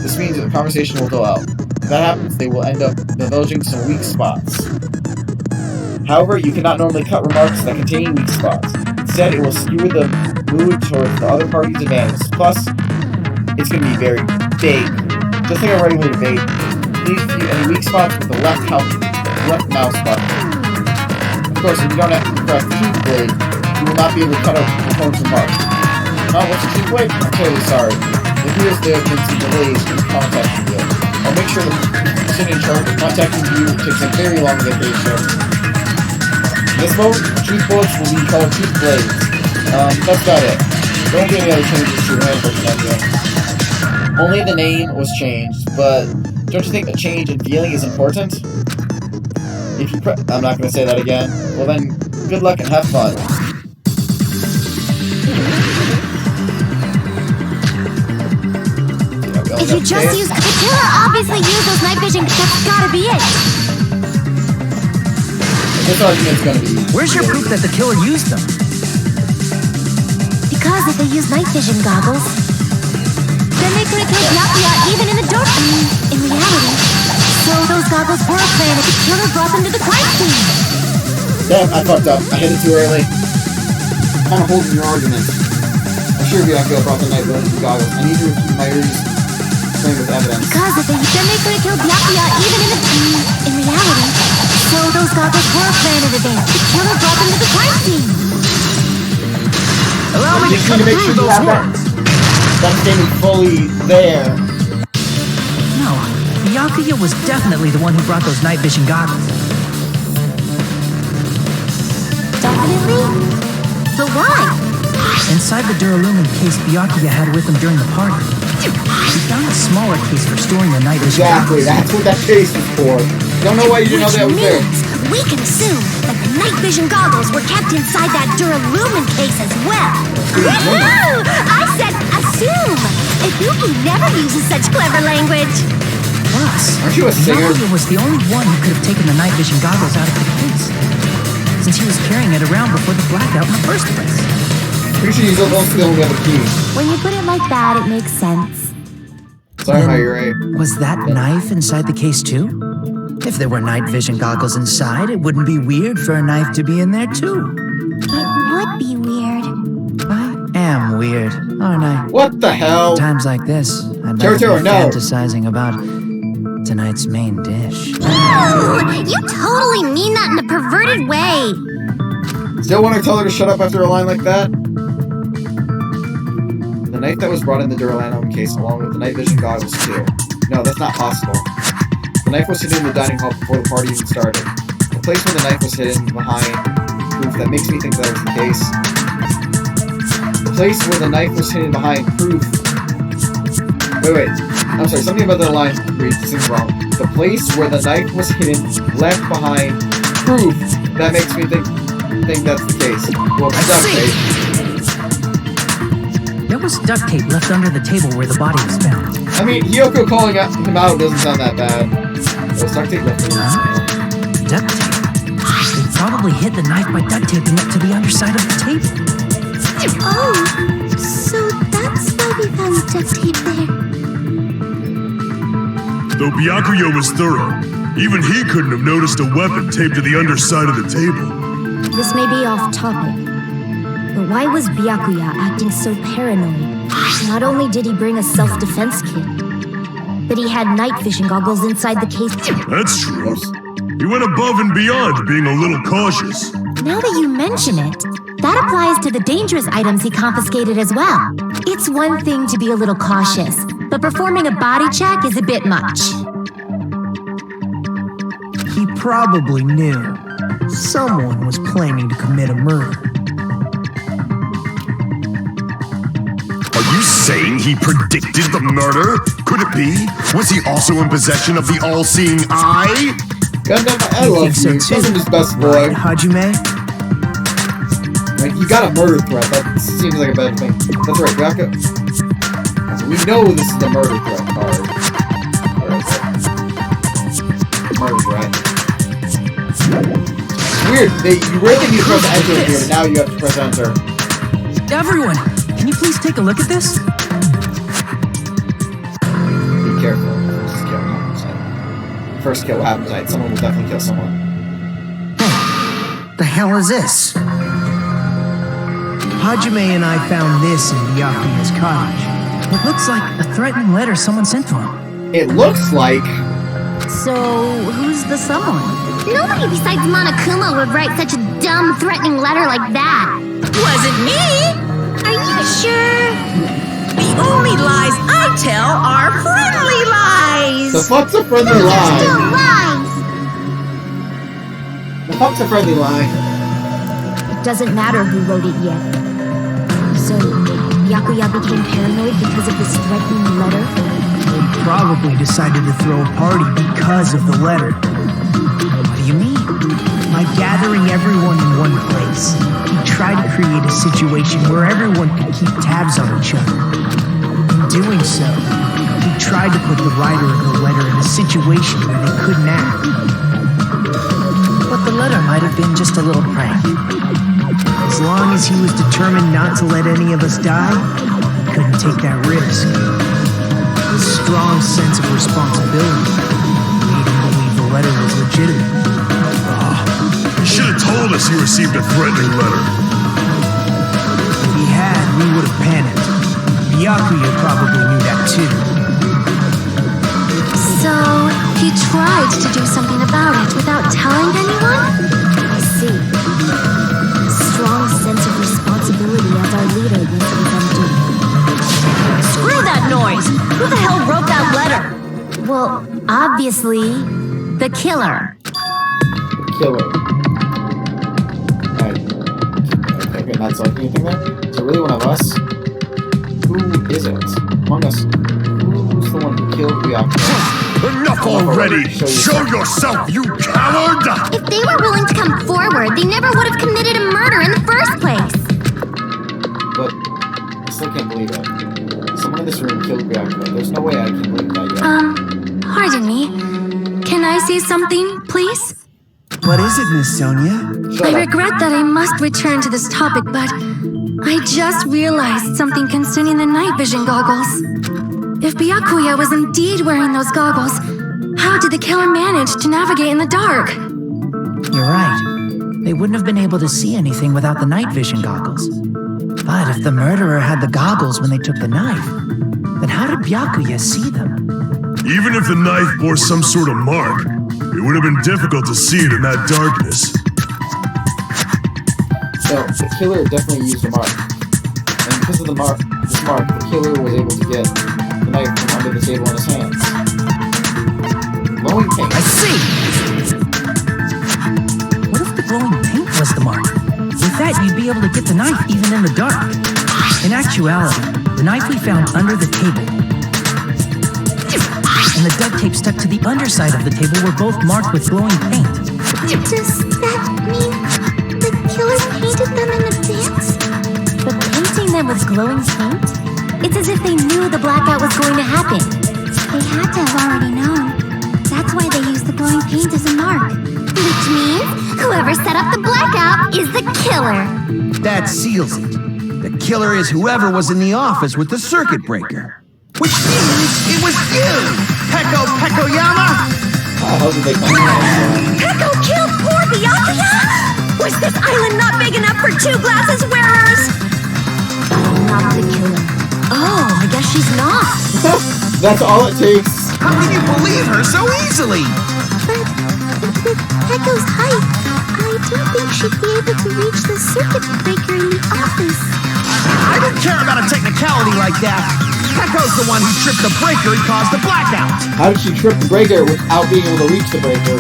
This means that the conversation will go out. If that happens, they will end up divulging some weak spots. However, you cannot normally cut remarks that contain weak spots. Instead, it will skew the mood towards the other party's advantage. Plus, it's going to be very vague. Just like a regular debate, please view any weak spots with the left mouse button. Of course, if you don't have the correct keyblade, you will not be able to cut out the opponent's remarks. Now, what's your keyblade? I'm terribly sorry. It appears there have been some delays in contacting you. I'll make sure the person in charge of contacting you takes a very long vacation. This vote, truth bullets will be called truth blades. That's about it. There won't be any other changes to your handbook yet. Only the name was changed, but don't you think a change in feeling is important? If you I'm not going to say that again. Well then, good luck and have fun. If you just use... The killer obviously used those night vision... That's gotta be it! This argument's gonna be... Where's your proof that the killer used them? Because if they used night vision goggles, then they could have killed Byakuya even in the dark. In reality. So those goggles were a plan if the killer brought them to the crime scene. Damn, I fucked up. I hit it too early. Kind of holding your argument. I'm sure Byakuya brought the night vision goggles. I need to repeat my ears framed with evidence. Because if they then they could have killed Byakuya even in reality. So those goggles were a plan in advance. The killer brought them to the crime scene. Allow me to Just need to make sure you have that statement fully there. No, Byakuya was definitely the one who brought those night vision goggles. Definitely? But why? Inside the Duralumin case Byakuya had with him during the party, he found a smaller case for storing the night vision Exactly, goggles. that's what that case was for. Don't know why you didn't know that was there. We can assume that the night vision goggles were kept inside that Duralumin case as well. Woohoo! I said assume! Ibuki never uses such clever language. Plus, Aren't you a singer? Byakuya was the only one who could have taken the night vision goggles out of the case, since he was carrying it around before the blackout in the first place. Pretty sure he's also the only other key. When you put it like that, it makes sense. Sorry, how you're right. Was that knife inside the case too? If there were night vision goggles inside, it wouldn't be weird for a knife to be in there too. It would be weird. I am weird, aren't I? What the hell? Times like this, I'd Toro, be no. fantasizing about tonight's main dish. Ooh, you totally mean that in a perverted way. Still want to tell her to shut up after a line like that? The knife that was brought in the Duralumin case along with the night vision goggles too. No, that's not possible. The knife was hidden in the dining hall before the party even started. The place where the knife was hidden behind proof that makes me think that was the case. The place where the knife was hidden behind proof... Wait. I'm sorry, something about the line seems wrong. The place where the knife was hidden left behind proof that makes me think that's the case. Well, duct tape. There was duct tape left under the table where the body was found. I mean, Hiyoko calling him out doesn't sound that bad. There's duct tape left under the Duct tape? They probably hid the knife by duct taping it to the underside of the table. Oh, so that's why we found the duct tape there. Though Byakuya was thorough, even he couldn't have noticed a weapon taped to the underside of the table. This may be off topic, but why was Byakuya acting so paranoid? Not only did he bring a self-defense kit, but he had night vision goggles inside the case. That's true. He went above and beyond being a little cautious. Now that you mention it, that applies to the dangerous items he confiscated as well. It's one thing to be a little cautious, but performing a body check is a bit much. He probably knew someone was planning to commit a murder. Are you saying he predicted the murder? Could it be? Was he also in possession of the all-seeing eye? Goddamn, I love think so you. too. Wasn't his best boy. Hajime? Like, you got a murder threat. That seems like a bad thing. That's right, Byakuya. We know this is a murder threat card. Alright, murder threat. Weird. You really need to press enter here, but now you have to press enter. Everyone, can you please take a look at this? Be careful. First kill happens tonight. Someone will definitely kill someone. The hell is this? Hajime and I found this in Byakuya's cottage. It looks like a threatening letter someone sent to him. It looks like... So, who's the someone? Nobody besides Monokuma would write such a dumb, threatening letter like that. Wasn't me! Are you sure? The only lies I tell are friendly lies! The fuck's a friendly Those are lie? still lies! The fuck's a friendly lie? doesn't matter who wrote it yet. So, Byakuya became paranoid because of this threatening letter? They probably decided to throw a party because of the letter. What do you mean? By gathering everyone in one place, he tried to create a situation where everyone could keep tabs on each other. In doing so, he tried to put the writer of the letter in a situation where they couldn't act. But the letter might have been just a little prank. As long as he was determined not to let any of us die, he couldn't take that risk. His strong sense of responsibility made him believe the letter was legitimate. You should have told us you received a threatening letter. If he had, we would have panicked. Byakuya probably knew that too. So, he tried to do something about it without telling anyone? I see. Strong sense of responsibility as our leader thinks it is undoing. Screw that noise! Who the hell wrote that letter? Well, obviously, the killer. Killer. Alright. Okay, not like anything there. So really one of us? Who is it? Among us, who's the one who killed Byakuya? Enough already! Show yourself, you coward! If they were willing to come forward, they never would have committed a murder in the first place. But I still can't believe it. Someone in this room killed Byakuya. There's no way I can believe that yet. Pardon me. Can I say something, please? What is it, Miss Sonia? I regret that I must return to this topic, but I just realized something concerning the night vision goggles. If Byakuya was indeed wearing those goggles, how did the killer manage to navigate in the dark? You're right. They wouldn't have been able to see anything without the night vision goggles. But if the murderer had the goggles when they took the knife, then how did Byakuya see them? Even if the knife bore some sort of mark, it would have been difficult to see it in that darkness. So, the killer definitely used a mark. And because of this mark, the killer was able to get the knife from under the table in his hands. Glowing pink. I see! What if the glowing pink was the mark? With that, you'd be able to get the knife even in the dark. In actuality, the knife we found under the table and the duct tape stuck to the underside of the table were both marked with glowing paint. Does that mean the killer painted them in advance? But painting them with glowing paint? It's as if they knew the blackout was going to happen. They had to have already known. That's why they used the glowing paint as a mark. Which means whoever set up the blackout is the killer. That seals it. The killer is whoever was in the office with the circuit breaker. Which means it was you, Pekoyama! How did they come in? Peko killed poor Byakuya? Was this island not big enough for two glasses wearers? Not the killer. Oh, I guess she's not. That's all it takes. How can you believe her so easily? But with Peko's height, I don't think she'd be able to reach the circuit breaker in the office. I don't care about a technicality like that. Peko's the one who tripped the breaker and caused the blackout. How did she trip the breaker without being able to reach the breaker?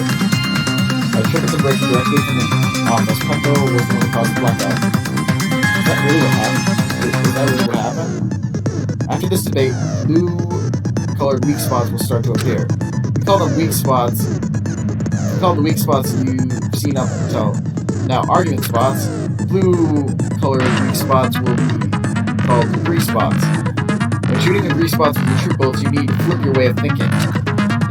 By tripping the breaker directly from the office, Peko was the one who caused the blackout. Is that really what happened? Is that really what happened? After this debate, blue-colored weak spots will start to appear. We call them weak spots. We call the weak spots you've seen up until now argument spots. Blue-colored weak spots will be called agree spots. When shooting agree spots with your troop bullets, you need to flip your way of thinking.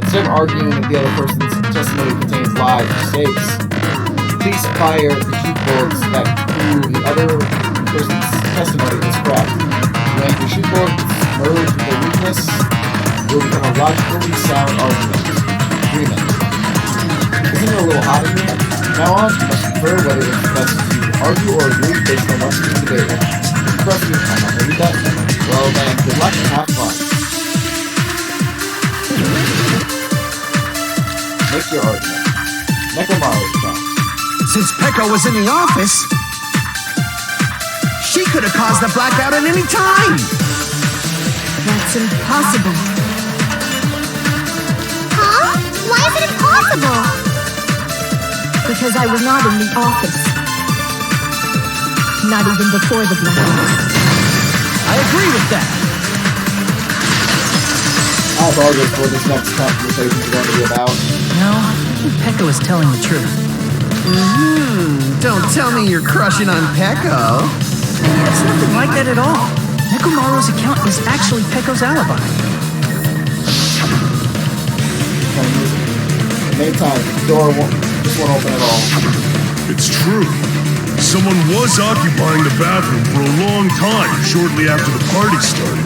Instead of arguing if the other person's testimony contains lies or mistakes, please fire the troop bullets that prove the other person's testimony is correct. When your troop bullets merge with their weakness, it will become a logically sound argument. Agreement. Isn't it a little hot in here? From now on, you must prefer whether it's best to argue or agree based on what's being debated. Trust me, I'm not read that. Well then, good luck and have fun. Make your argument. Nekomaru's turn. Since Peko was in the office, she could have caused the blackout at any time. That's impossible. Huh? Why is it impossible? Because I was not in the office. Not even before the blackout. I agree with that. I apologize for this next conversation is going to be about. No, I think Pekka was telling the truth. Don't tell me you're crushing on Pecco. It's nothing like that at all. Nekomaru's account is actually Pecco's alibi. Many times, the door just won't open at all. It's true. Someone was occupying the bathroom for a long time shortly after the party started.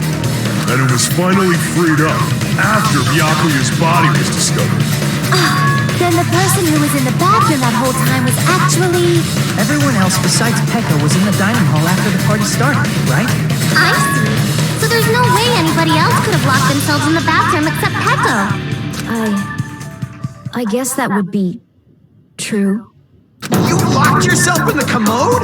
And it was finally freed up after Byakuya's body was discovered. Then the person who was in the bathroom that whole time was actually... Everyone else besides Pekka was in the dining hall after the party started, right? I see. So there's no way anybody else could have locked themselves in the bathroom except Pecco. I guess that would be true. You locked yourself in the commode?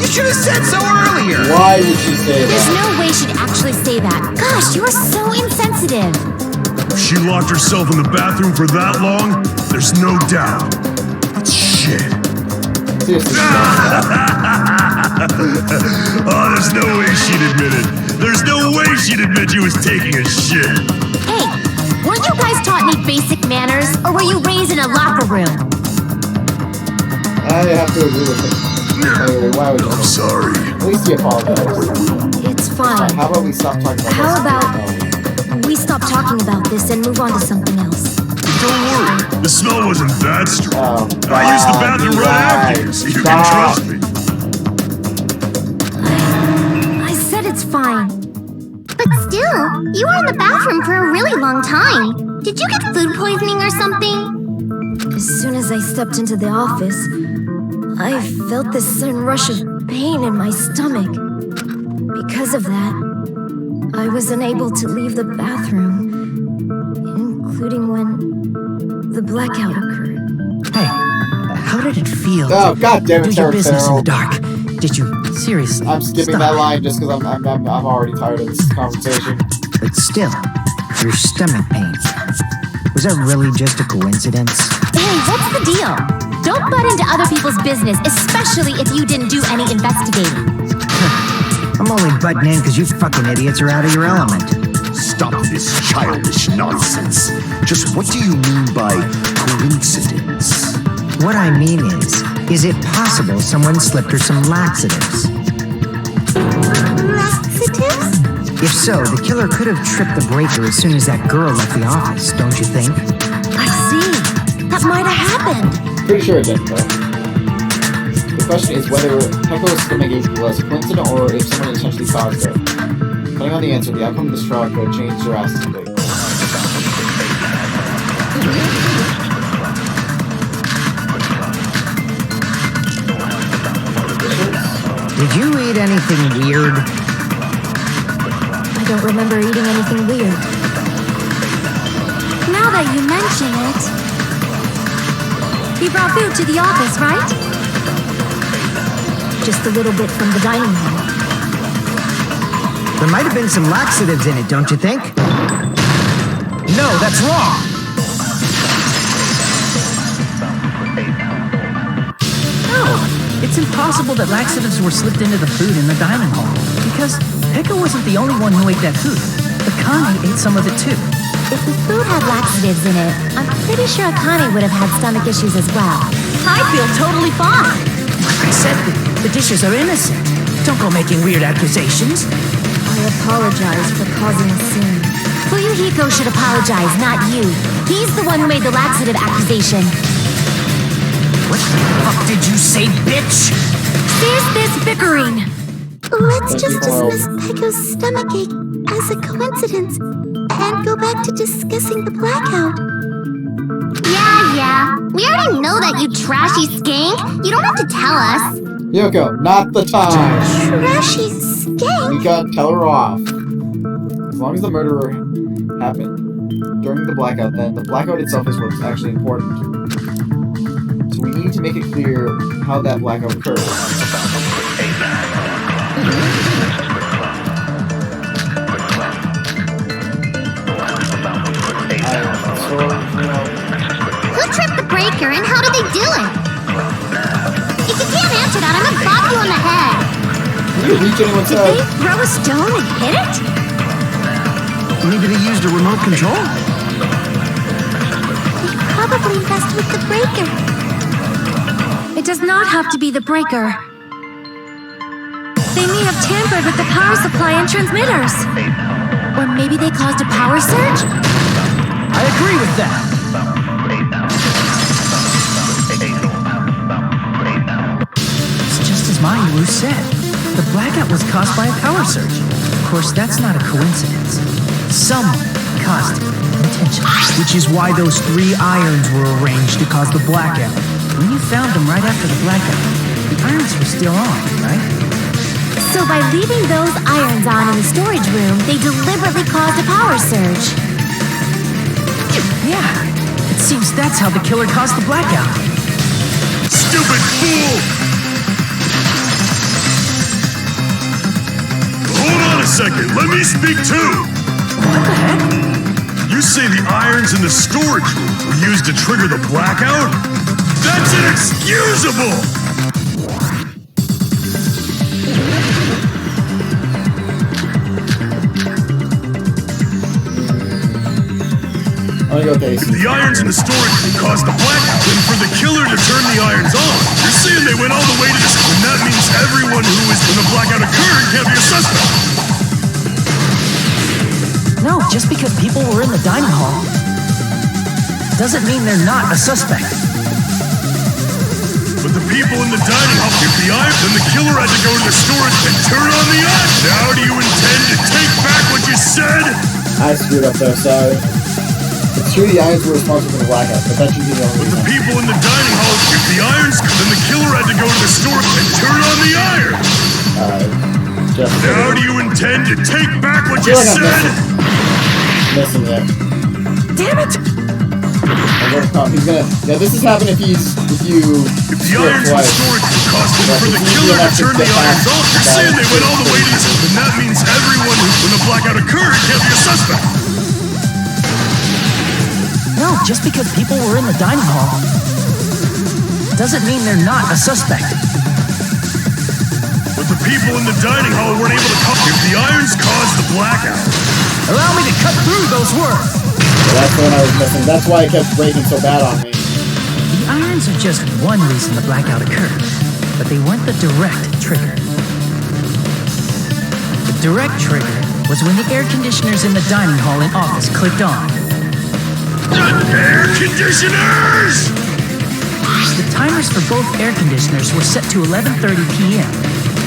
You should have said so earlier. Why would she say There's that? no way she'd actually say that. Gosh, you are so insensitive. If she locked herself in the bathroom for that long, there's no doubt. It's shit. Seriously. Oh, there's no way she'd admit it. There's no way she'd admit she was taking a shit. Hey, weren't you guys taught any basic manners, or were you raised in a locker room? I have to agree with him. Anyway, why would you? I'm sorry. At least you apologize. It's fine. How about we stop talking about How this? about we stop talking about this and move on to something else? Don't worry. The smell wasn't that strong. Oh, I used the bathroom right after you, so you can trust me. I said it's fine. But still, you were in the bathroom for a really long time. Did you get food poisoning or something? As soon as I stepped into the office, I felt this sudden rush of pain in my stomach. Because of that, I was unable to leave the bathroom, including when the blackout occurred. Hey, how did it feel Oh, to God damn it, do your business in the Terrell. dark? Did you seriously? I'm skipping stop? that line just because I'm already tired of this conversation. But still, your stomach pain. Was that really just a coincidence? Hey, what's the deal? Don't butt into other people's business, especially if you didn't do any investigating. I'm only butting in because you fucking idiots are out of your element. Stop this childish nonsense. Just what do you mean by coincidence? What I mean is it possible someone slipped her some laxatives? Laxatives? If so, the killer could have tripped the breaker as soon as that girl left the office, don't you think? I see. That might have happened. Pretty sure it didn't, though. The question is whether Pecco's stomach ache was a coincidence or if someone intentionally caused it. Depending on the answer, the outcome of this trial could change drastically. Did you eat anything weird? I don't remember eating anything weird. Now that you mention it... You brought food to the office, right? Just a little bit from the dining hall. There might have been some laxatives in it, don't you think? No, that's wrong! It's impossible that laxatives were slipped into the food in the dining hall, because Pekka wasn't the only one who ate that food. Akane ate some of it too. If the food had laxatives in it, I'm pretty sure Akane would have had stomach issues as well. I feel totally fine. Like I said, the dishes are innocent. Don't go making weird accusations. I apologize for causing a scene. Fuyuhiko should apologize, not you. He's the one who made the laxative accusation. What the fuck did you say, bitch? Cease this bickering! Let's just dismiss Pecco's stomachache as a coincidence and go back to discussing the blackout. Yeah. We already know that, you trashy skank. You don't have to tell us. Yoko, not the time! Trashy skank? We gotta tell her off. As long as the murderer happened during the blackout, then the blackout itself is what's actually important. So we need to make it clear how that blackout occurred. Who tripped the breaker and how did they do it? If you can't answer that, I'm gonna bop you on the head. you reach anyone's Did head. they throw a stone and hit it? Maybe they used a remote control? They probably messed with the breaker. It does not have to be the breaker. They may have tampered with the power supply and transmitters. Or maybe they caused a power surge? I agree with that. It's just as Mayu said. The blackout was caused by a power surge. Of course, that's not a coincidence. Someone caused it intentionally. Which is why those 3 irons were arranged to cause the blackout. When you found them right after the blackout, the irons were still on, right? So by leaving those irons on in the storage room, they deliberately caused a power surge. Yeah. It seems that's how the killer caused the blackout. Stupid fool! Hold on a second, let me speak too! What the heck? You say the irons in the storage room were used to trigger the blackout? That's inexcusable! I'm gonna go with Ace. If the irons in the storage room caused the blackout, then for the killer to turn the irons on, you're saying they went all the way to this, and that means everyone who was when the blackout occurred can't be a suspect. No, just because people were in the dining hall doesn't mean they're not a suspect. But the people in the dining hall, if the irons, then the killer had to go to the storage and turn on the irons. Now do you intend to take back what you said? I screwed up there, sorry. It's true the irons were responsible for the blackout, but that should be the only But the reason. people in the dining hall, if the irons, then the killer had to go to the storage and turn on the irons. Just Now do you intend to take back what I you feel like said? I'm missing it. Damn it! He's gonna. Yeah, this is happening if you If the irons in the storage room caused for the killer to turn the irons off, you're saying they went all the way to this, then that means everyone who, when the blackout occurred, can't be a suspect. No, just because people were in the dining hall doesn't mean they're not a suspect. But the people in the dining hall weren't able to come. If the irons caused the blackout, Allow me to cut through those words. Yeah, that's the one I was missing. That's why it kept breaking so bad on me. The irons are just one reason the blackout occurred, but they weren't the direct trigger. The direct trigger was when the air conditioners in the dining hall and office clicked on. air conditioners! The timers for both air conditioners were set to 11:30 p.m.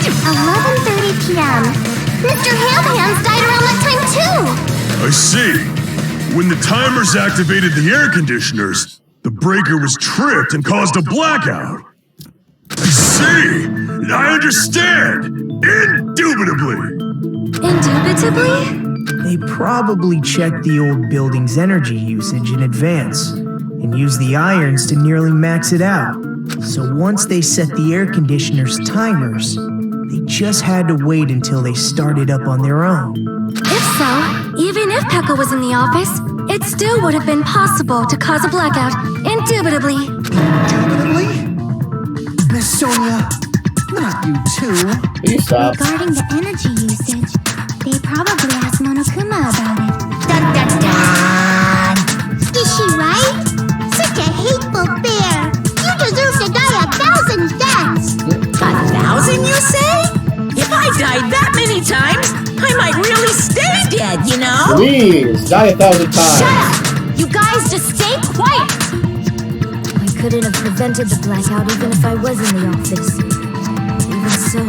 11:30 p.m. Mr. Handhands died around that time too! I see. When the timers activated the air conditioners, the breaker was tripped and caused a blackout. I see. I understand. Indubitably. Indubitably? They probably checked the old building's energy usage in advance and used the irons to nearly max it out. So once they set the air conditioner's timers, they just had to wait until they started up on their own. If so, even if Pekka was in the office, it still would have been possible to cause a blackout, indubitably. Indubitably? Miss Sonia, not you too. Will you stop? Regarding the energy usage, they probably asked Monokuma about it. Dun dun dun! Is she right? Such a hateful bear! You deserve to die 1,000 deaths! 1,000, you say? If I died that many times, I might really stay dead, you know? Please, die 1,000 times. Shut up! You guys just stay quiet! I couldn't have prevented the blackout even if I was in the office. Even so,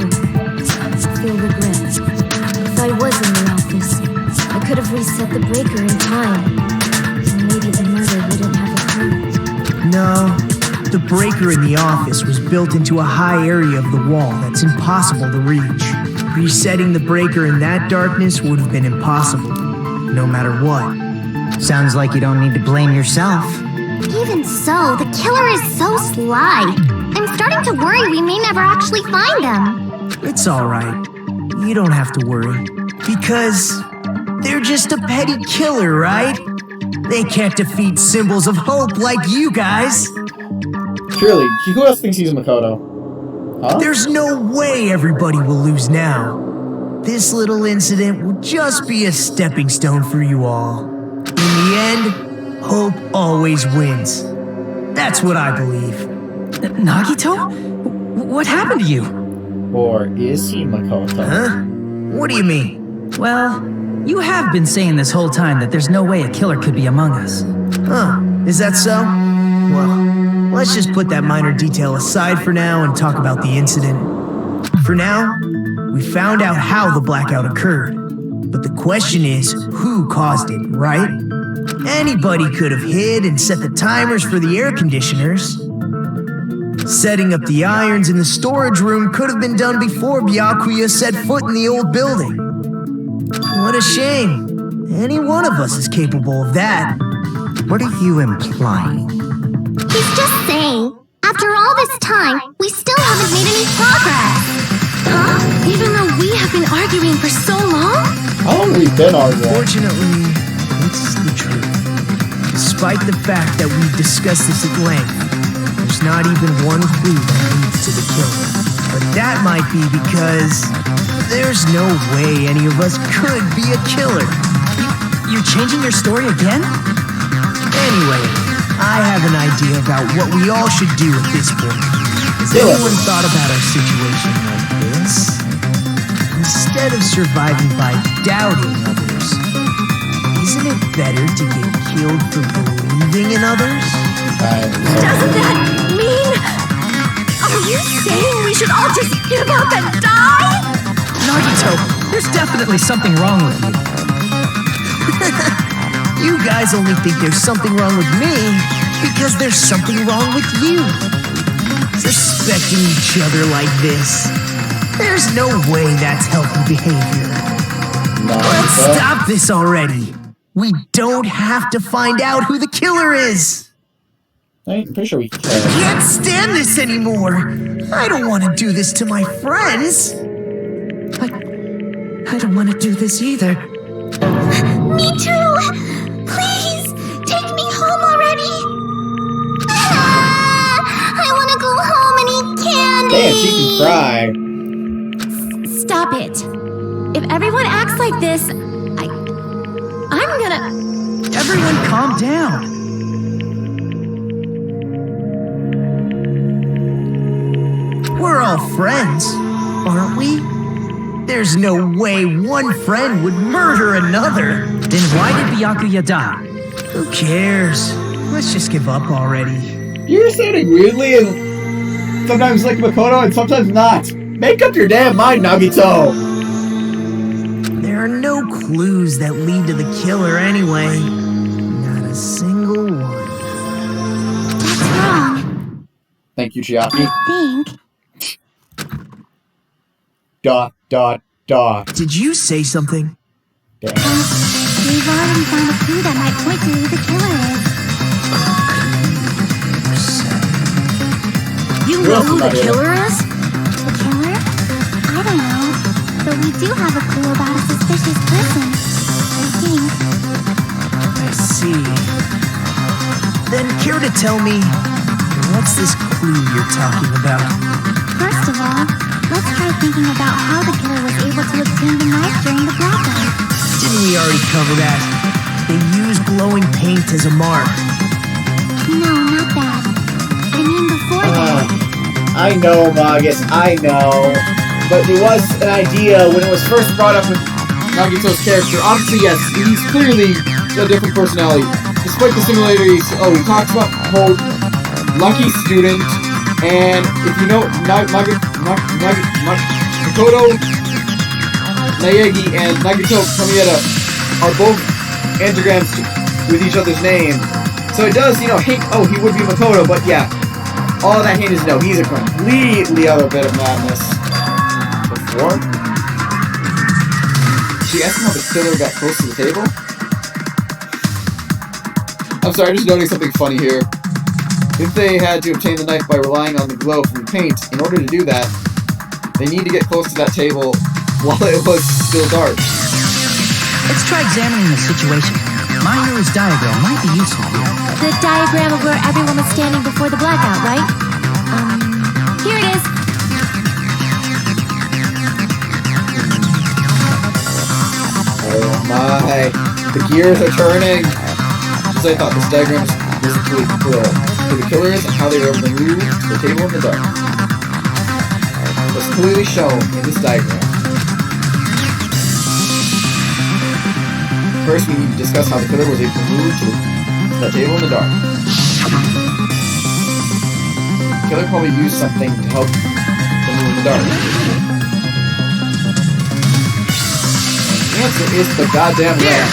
I feel regret. If I was in the office, I could have reset the breaker in time. And maybe the murder wouldn't have occurred. No, the breaker in the office was built into a high area of the wall that's impossible to reach. Resetting the breaker in that darkness would have been impossible, no matter what. Sounds like you don't need to blame yourself. Even so, the killer is so sly. I'm starting to worry we may never actually find them. It's alright. You don't have to worry. Because they're just a petty killer, right? They can't defeat symbols of hope like you guys. Truly, who else thinks he's Makoto? Huh? There's no way everybody will lose now. This little incident will just be a stepping stone for you all. In the end, hope always wins. That's what I believe. Nagito? What happened to you? Or is he Makoto? Huh? What do you mean? Well, you have been saying this whole time that there's no way a killer could be among us. Huh, is that so? Well, let's just put that minor detail aside for now and talk about the incident. For now, we found out how the blackout occurred. But the question is, who caused it, right? Anybody could have hid and set the timers for the air conditioners. Setting up the irons in the storage room could have been done before Byakuya set foot in the old building. What a shame. Any one of us is capable of that. What are you implying? He's just saying, after all this time, we still haven't made any progress. Huh? Even though we have been arguing for so long? How long have we been arguing? Fortunately, it's the truth. Despite the fact that we've discussed this at length, there's not even one clue that leads to the killer. But that might be because there's no way any of us could be a killer. You're changing your story again? Anyway, I have an idea about what we all should do at this point. Has anyone thought about our situation like this? Instead of surviving by doubting others, isn't it better to get killed for believing in others? Doesn't that mean... Are you saying we should all just give up and die? Nagito, there's definitely something wrong with you. You guys only think there's something wrong with me because there's something wrong with you. Suspecting each other like this. There's no way that's healthy behavior. Let's stop this already. We don't have to find out who the killer is. I'm pretty sure we can. I can't stand this anymore. I don't want to do this to my friends. I don't want to do this either. Me too! Please, take me home already! I want to go home and eat candy! Damn, she can cry. Stop it. If everyone acts like this, I'm gonna... Everyone calm down. We're all friends, aren't we? There's no way one friend would murder another. Then why did Byakuya die? Who cares? Let's just give up already. You're sounding weirdly and sometimes like Makoto and sometimes not. Make up your damn mind, Nagito! There are no clues that lead to the killer anyway. Not a single one. That's wrong. Thank you, Chiaki. I think. Dot. Did you say something? Damn. We've already found a clue that might point to who the killer is. You know who the killer is? The killer? I don't know. But we do have a clue about a suspicious person. I think. I see. Then care to tell me, what's this clue you're talking about? First of all, let's try thinking about how the killer was able to obtain the knife during the blackout. Didn't we already cover that? They used glowing paint as a mark. No, not that. I mean before that. I know, Magus, I know. But there was an idea when it was first brought up with Nagito's character. Obviously, yes, he's clearly a different personality. Despite the similarities, he talks about the whole lucky student, and if you know, Makoto, Naegi, and Nagito Kamieta are both anagrams with each other's name. So it does, hint, he would be Makoto, but yeah. All that hint is no, he's a completely other bit of madness. Before? She asked him how the killer got close to the table? I'm sorry, I'm just noting something funny here. If they had to obtain the knife by relying on the glow from the paint, in order to do that, they need to get close to that table while it was still dark. Let's try examining the situation. My hero's diagram might be useful here. The diagram of where everyone was standing before the blackout, right? Here it is. Okay, the gears are turning. Just as I thought, this diagram is basically clear. For the killers and how they were able to move the table in the dark. It's clearly shown in this diagram. First, we need to discuss how the killer was able to move to the table in the dark. The killer probably used something to help them move in the dark. The answer is the goddamn lamp.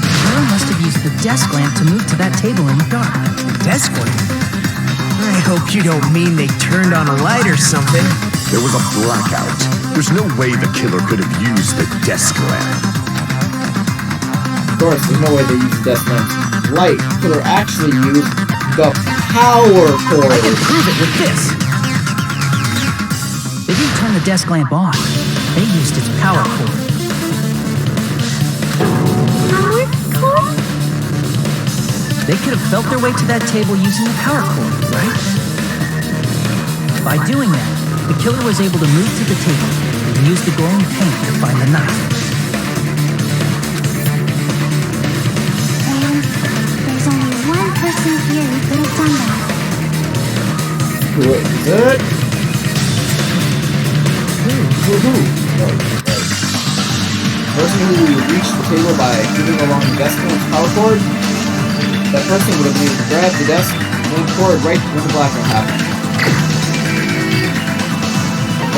The killer must have used the desk lamp to move to that table in the dark. Desk lamp? I hope you don't mean they turned on a light or something. There was a blackout. There's no way the killer could have used the desk lamp. Of course, there's no way they used the desk lamp. Light. The killer actually used the power cord. I can prove it with this. They didn't turn the desk lamp on. They used its power cord. Power cord? They could have felt their way to that table using the power cord, right? By doing that, the killer was able to move to the table and use the glowing paint to find the knife. And there's only one person here who could have done that. Who is it? Who? No, right. The person who reached the table by moving along the desk lamp's power cord, that person would have needed to grab the desk lamp cord right when the blackout happened.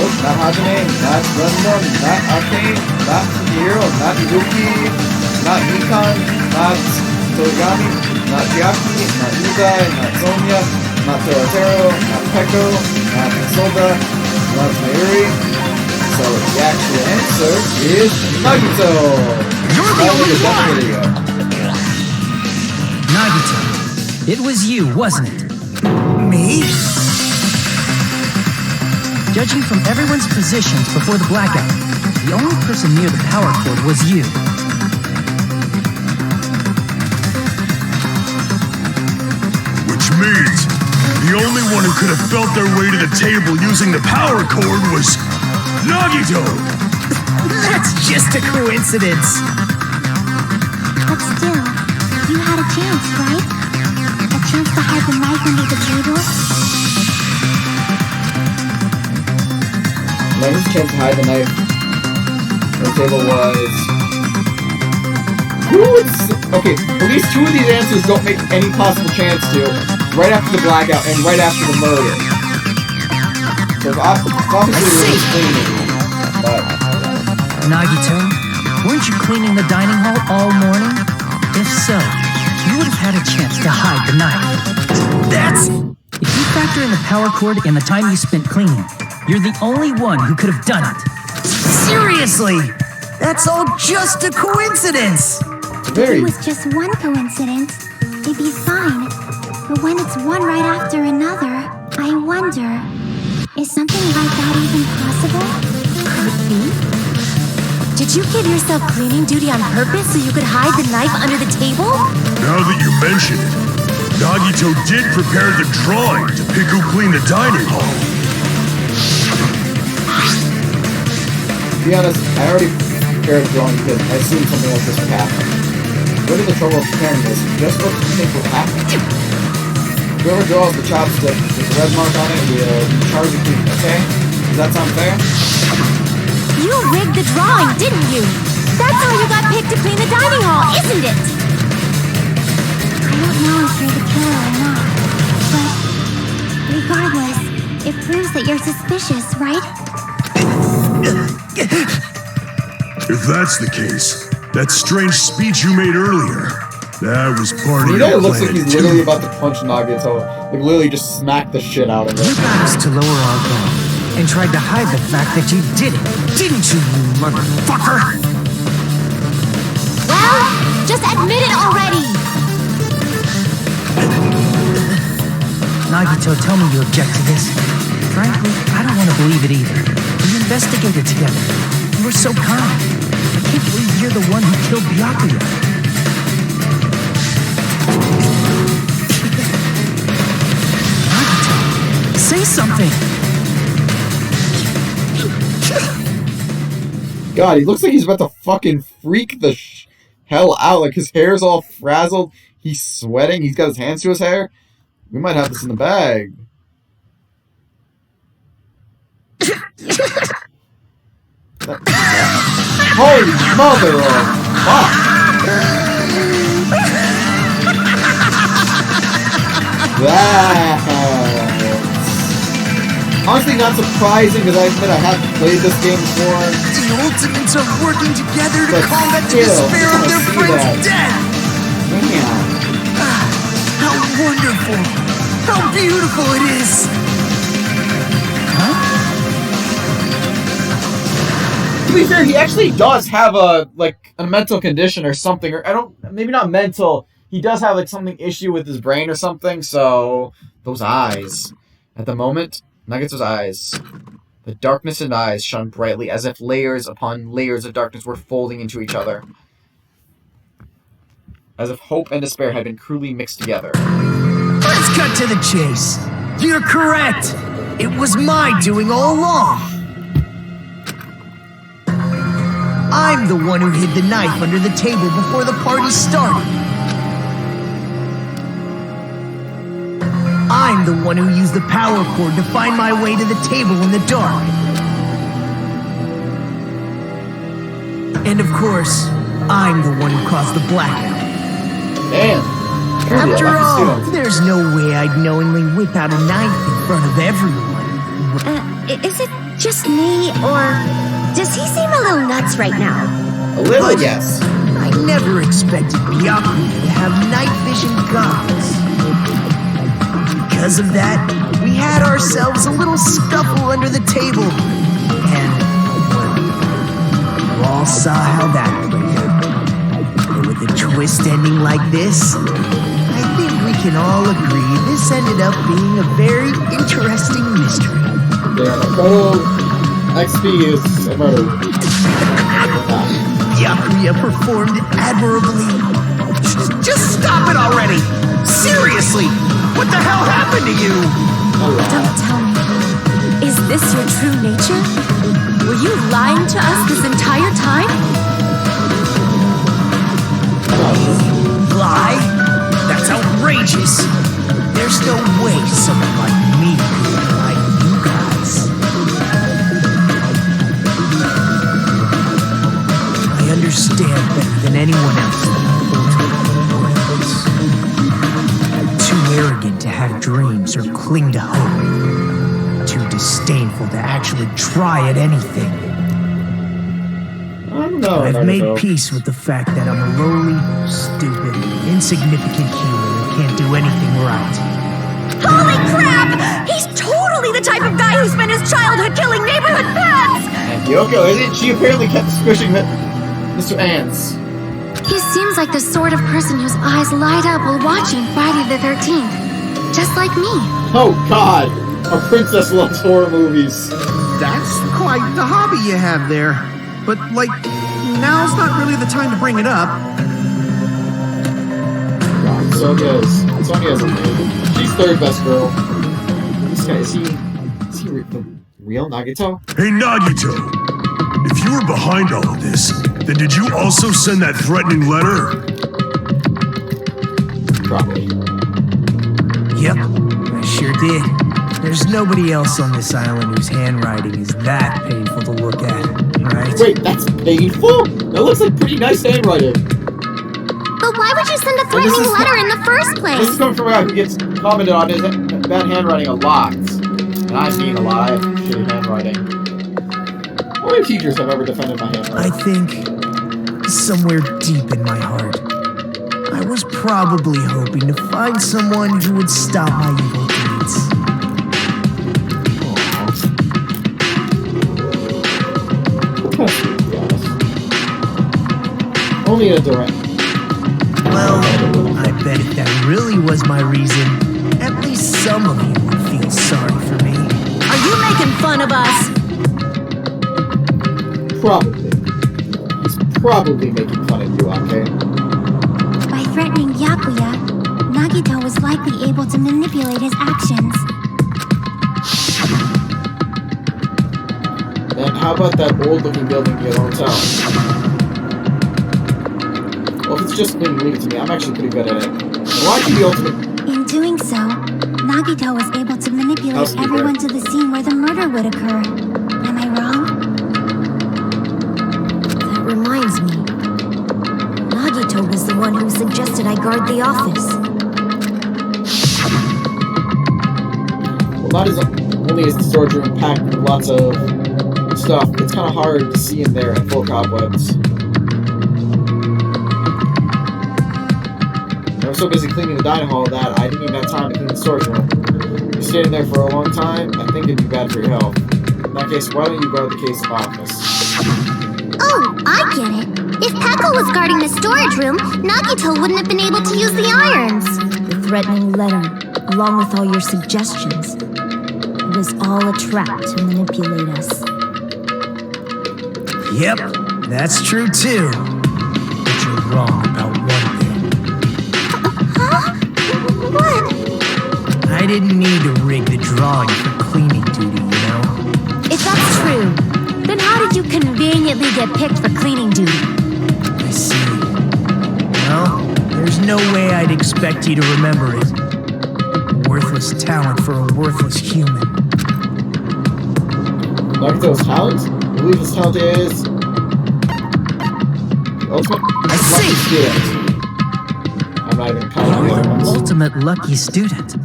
Nope, not Hajime, not Gundam, not Arcane, not Hero, not Yuki, not Nikon, not Torigami, not Chiaki, not Yuzai, not Sonya, not Torotero, not Peko, not Solda, not Mayuri. So the actual answer is Nagito! You're the only one! Video. Nagito, it was you, wasn't it? Me? Judging from everyone's positions before the blackout, the only person near the power cord was you. Which means the only one who could have felt their way to the table using the power cord was Nagito! That's just a coincidence. But still, you had a chance, right? A chance to hide the knife under the table? Never's chance to hide the knife on the table was... Who would... Okay, at least two of these answers don't make any possible chance to. Right after the blackout and right after the murder. So obviously it was cleaning, but... Nagito, weren't you cleaning the dining hall all morning? If so, you would have had a chance to hide the knife. That's... If you factor in the power cord and the time you spent cleaning, you're the only one who could have done it. Seriously! That's all just a coincidence! If it was just one coincidence, it'd be fine. But when it's one right after another, I wonder, is something like that even possible? Could it be? Did you give yourself cleaning duty on purpose so you could hide the knife under the table? Now that you mention it, Nagito did prepare the drawing to pick who cleaned the dining hall. To be honest, I already prepared the drawing because I assumed something like this would happen. What is the trouble of preparing this? Just what do you think will happen? Whoever draws the chopstick with the red mark on it will be charged with cleaning, okay? Does that sound fair? You rigged the drawing, didn't you? That's how you got picked to clean the dining hall, isn't it? I don't know if you're the killer or not, but regardless, it proves that you're suspicious, right? If that's the case, that strange speech you made earlier, that was part of You your know, it looks like plan he's literally about to punch Nagito. Like, literally just smack the shit out of You him. got us to lower our guard and tried to hide the fact that you did it, didn't you, you motherfucker? Well, just admit it already! Nagito, tell me you object to this. Frankly, I don't want to believe it either. We investigated together. You were so kind. I can't believe you're the one who killed Byakuya. Nagito, say something! God, he looks like he's about to fucking freak the hell out. Like, his hair's all frazzled. He's sweating. He's got his hands to his hair. We might have this in the bag. Holy mother of fuck! That's honestly not surprising because I admit I haven't played this game before. The Ultimates are working together to But combat the still, despair of their I see friend's that. death! Damn. How wonderful! How beautiful it is! To be fair, he actually does have a mental condition or something, or maybe not mental. He does have like something issue with his brain or something. So those eyes, at the moment, Nagito's eyes, the darkness in eyes shone brightly as if layers upon layers of darkness were folding into each other, as if hope and despair had been cruelly mixed together. Let's cut to the chase. You're correct. It was my doing all along. I'm the one who hid the knife under the table before the party started. I'm the one who used the power cord to find my way to the table in the dark. And of course, I'm the one who caused the blackout. Damn. After all, there's no way I'd knowingly whip out a knife in front of everyone. Is it just me, or does he seem a little nuts right now? A little, yes. I never expected Byakuya to have night vision goggles. Because of that, we had ourselves a little scuffle under the table. And, well, you all saw how that played out. And with a twist ending like this, I think we can all agree this ended up being a very interesting mystery. Yeah, the whole XP is murder. Byakuya performed admirably. Just stop it already! Seriously! What the hell happened to you? Don't tell me. Is this your true nature? Were you lying to us this entire time? Lie? That's outrageous. There's no way someone like me could lie to you guys. I understand better than anyone else that ultimate worthless. Too arrogant to have dreams or cling to hope. Too disdainful to actually try at anything. I don't know. I've made peace with the fact that I'm a lowly, stupid, insignificant human who can't do anything right. Holy crap! He's totally the type of guy who spent his childhood killing neighborhood pets! And Yoko isn't. She apparently kept squishing Mr. Ants. He seems like the sort of person whose eyes light up while watching Friday the 13th. Just like me. Oh God! A princess loves horror movies. That's quite the hobby you have there. But, like, now's not really the time to bring it up. God, Sonya's amazing. She's third best girl. This guy, is he the real Nagito? Hey, Nagito! If you were behind all of this, then did you also send that threatening letter? Probably. Yep, I sure did. There's nobody else on this island whose handwriting is that painful to look at, right? Wait, that's painful? That looks like pretty nice handwriting. But why would you send a threatening letter in the first This place? is coming from a guy who gets commented on his bad handwriting a lot. And I mean a lot. I have shitty handwriting. How many teachers have ever defended my handwriting? I think somewhere deep in my heart, I was probably hoping to find someone who would stop my evil deeds. Only a direct. Well, I bet if that really was my reason, at least some of you would feel sorry for me. Are you making fun of us? Probably. He's probably making fun of you, okay? By threatening Byakuya, Nagito was likely able to manipulate his actions. Then how how about that old-looking building near the hotel? Well, if it's just clean, leave it to me. I'm actually pretty good at it. And why should the ultimate... In doing so, Nagito was able to manipulate everyone to the scene where the murder would occur. Am I wrong? That reminds me. Nagito was the one who suggested I guard the office. Well, not as only is the storage room packed with lots of stuff, it's kind of hard to see in there and full of cobwebs. I was so busy cleaning the dining hall that I didn't even have time to clean the storage room. You're standing there for a long time, I think it'd be bad for your health. In that case, why don't you guard the case of office? Oh, I get it. If Peko was guarding the storage room, Nagito wouldn't have been able to use the irons. The threatening letter, along with all your suggestions, it was all a trap to manipulate us. Yep, that's true too. But you're wrong about one thing. Huh? What? I didn't need to rig the drawing for cleaning duty, you know? If that's true, then how did you conveniently get picked for cleaning duty? I see. Well, there's no way I'd expect you to remember it. Worthless talent for a worthless human. Nagito's talent? I believe his talent is... Ultimate lucky student. I'm not even counting the other ones. Ultimate lucky student.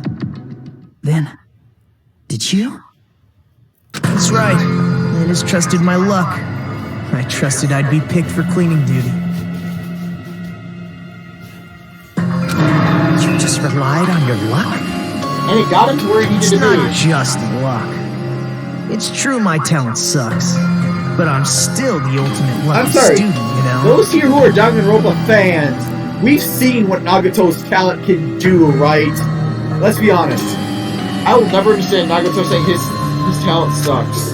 Then, did you? That's right. I just trusted my luck. I trusted I'd be picked for cleaning duty. You just relied on your luck? And it got him to where he needed It's to not be. just luck. It's true my talent sucks, but I'm still the ultimate lucky I'm sorry. student, you know? Those here who are Danganropa fans, we've seen what Nagito's talent can do, right? Let's be honest. I will never understand Nagito saying his talent sucks.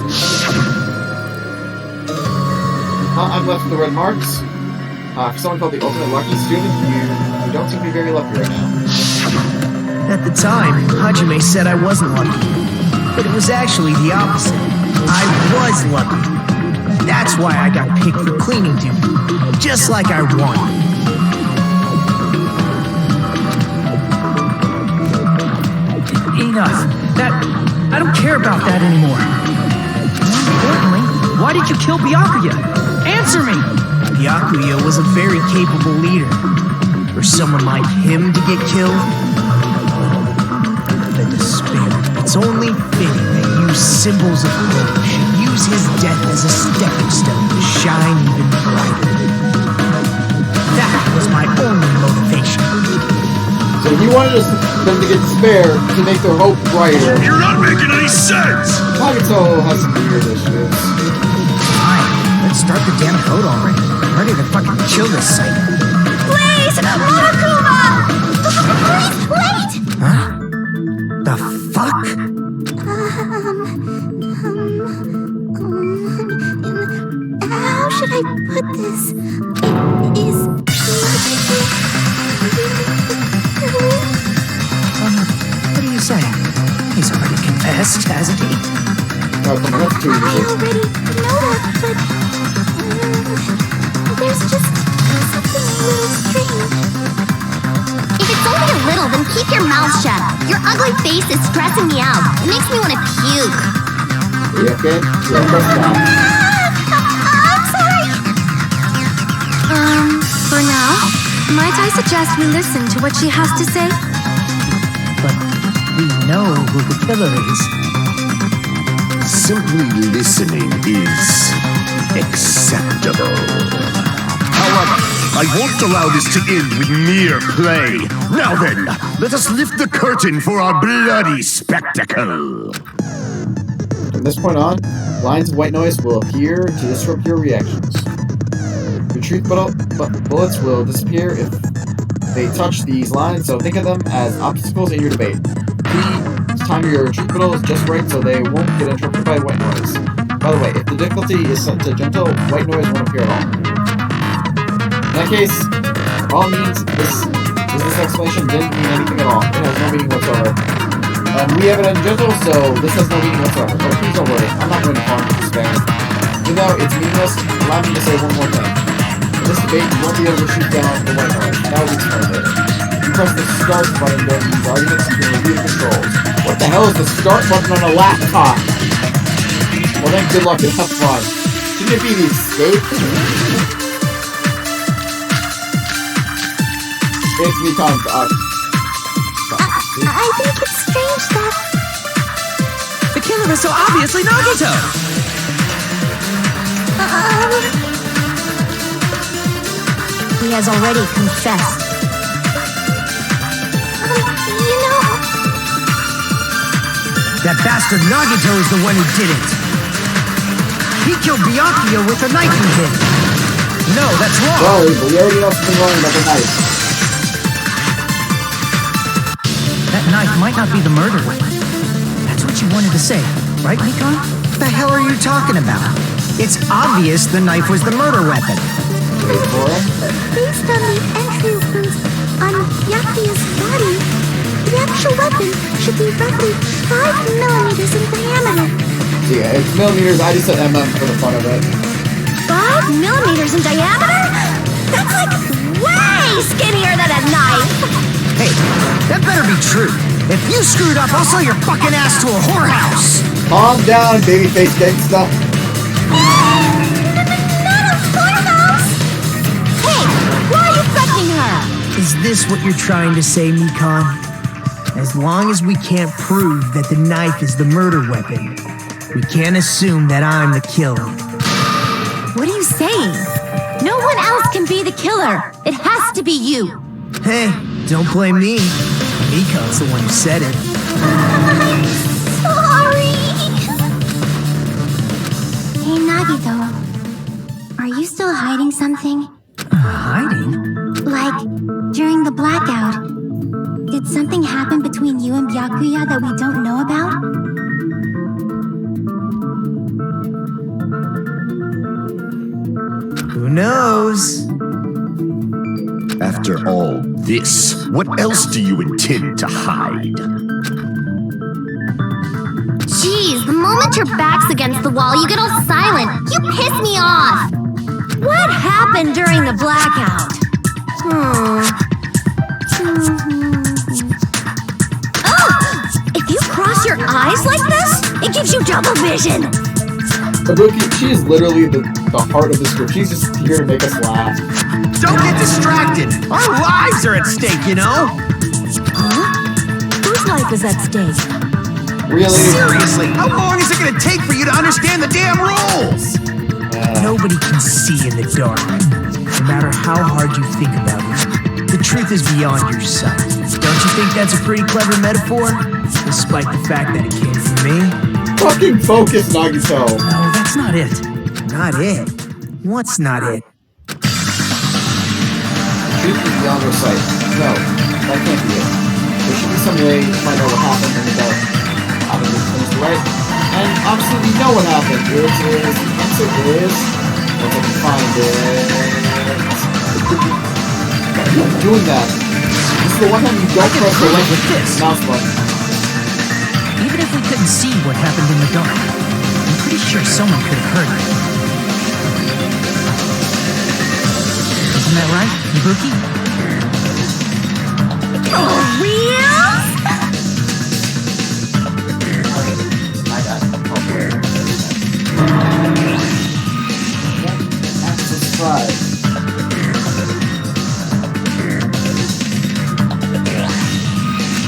I'm left with the red marks. For someone called the ultimate lucky student, you don't seem to be very lucky right now. At the time, Hajime said I wasn't lucky. But it was actually the opposite. I was lucky. That's why I got picked for cleaning duty. Just like I wanted. Enough. I don't care about that anymore. More importantly, why did you kill Byakuya? Answer me! Byakuya was a very capable leader. For someone like him to get killed, the despair. It's only fitting that you symbols of hope should use his death as a stepping stone to shine even brighter. That was my only motivation. So you wanted them to get despair to make their hope brighter. You're not making any sense! Nagito has some weird issues. Fine, let's start the damn code already. I'm ready to fucking kill this site. Please! Monokuma! Please, wait! Huh? The fuck? How should I put this? It is... What are you saying? He's already confessed, hasn't he? Oh, come on, that's too I easy. already know that, but... there's just something a little strange. If it's only a little, then keep your mouth shut. Your ugly face is stressing me out. It makes me want to puke. Are you okay? Yeah, press stop. I'm sorry. For now, might I suggest we listen to what she has to say? But we know who the killer is. Simply listening is acceptable. However, I won't allow this to end with mere play. Now then, let us lift the curtain for our bloody spectacle. From this point on, lines of white noise will appear to disrupt your reactions. Your truth bullets will disappear if they touch these lines, so think of them as obstacles in your debate. Please time your truth bullets just right so they won't get interrupted by white noise. By the way, if the difficulty is set to gentle, white noise won't appear at all. In that case, all it means this explanation didn't mean anything at all. It has no meaning whatsoever. We have it on gentle, so this has no meaning whatsoever. But please don't worry, I'm not going to fall into despair. Even though it's meaningless, allow me to say one more thing. In this debate, you won't be able to shoot down the white horse. That will be explained later. If you press the start button during these arguments, you can review the controls. What the hell is the start button on a laptop? Well then, good luck and have fun. Shouldn't it be the escape? It's me time to I think it's strange that... The killer is so obviously Nagito! He has already confessed. You know... That bastard Nagito is the one who did it. He killed Byakuya with a knife he hid. No, that's wrong. Sorry, but we already know something wrong about the knife. That knife might not be the murder weapon. That's what you wanted to say, right, Mikon? What the hell are you talking about? It's obvious the knife was the murder weapon. Wait for it. Based on the entry wounds on Byakuya's body, the actual weapon should be roughly 5 millimeters in diameter. Yeah, it's millimeters. I just said mm for the fun of it. 5 millimeters in diameter? That's like way skinnier than a knife! Hey, that better be true. If you screwed up, I'll sell your fucking ass to a whorehouse. Calm down, babyface gangsta. Not a whorehouse! Hey, why are you threatening her? Is this what you're trying to say, Mikon? As long as we can't prove that the knife is the murder weapon, we can't assume that I'm the killer. What are you saying? No one else can be the killer. It has to be you. Hey, don't blame me. Mikon's the one who said it. I'm sorry. Hey, Nagito. Are you still hiding something? Hiding? Like, during the blackout, did something happen between you and Byakuya that we don't know about? Who knows? After all this, what else do you intend to hide? Jeez, the moment your back's against the wall, you get all silent. You piss me off. What happened during the blackout? Oh! If you cross your eyes like this, it gives you double vision. Kabuki, she is literally the heart of this group. She's just here to make us laugh. Don't get distracted. Our lives are at stake, you know? Huh? Whose life is at stake? Really? Seriously, how long is it gonna take for you to understand the damn rules? Nobody can see in the dark, no matter how hard you think about it. The truth is beyond your sight. Don't you think that's a pretty clever metaphor? Despite the fact that it came from me? Fucking focus, Nagito. No, that's not it. Not it? What's not it? Truth is beyond our sight. No, that can't be it. There should be some way to find out what happened in the dark. How to do things right. And obviously we know what happened. The answer is... Once I can find it... Keep doing that. This is the one time you don't press the left with this mouse button. Even if we couldn't see what happened in the dark, I'm pretty sure someone could have heard it. Isn't that right, Ibuki? For real? I got it. Access 5.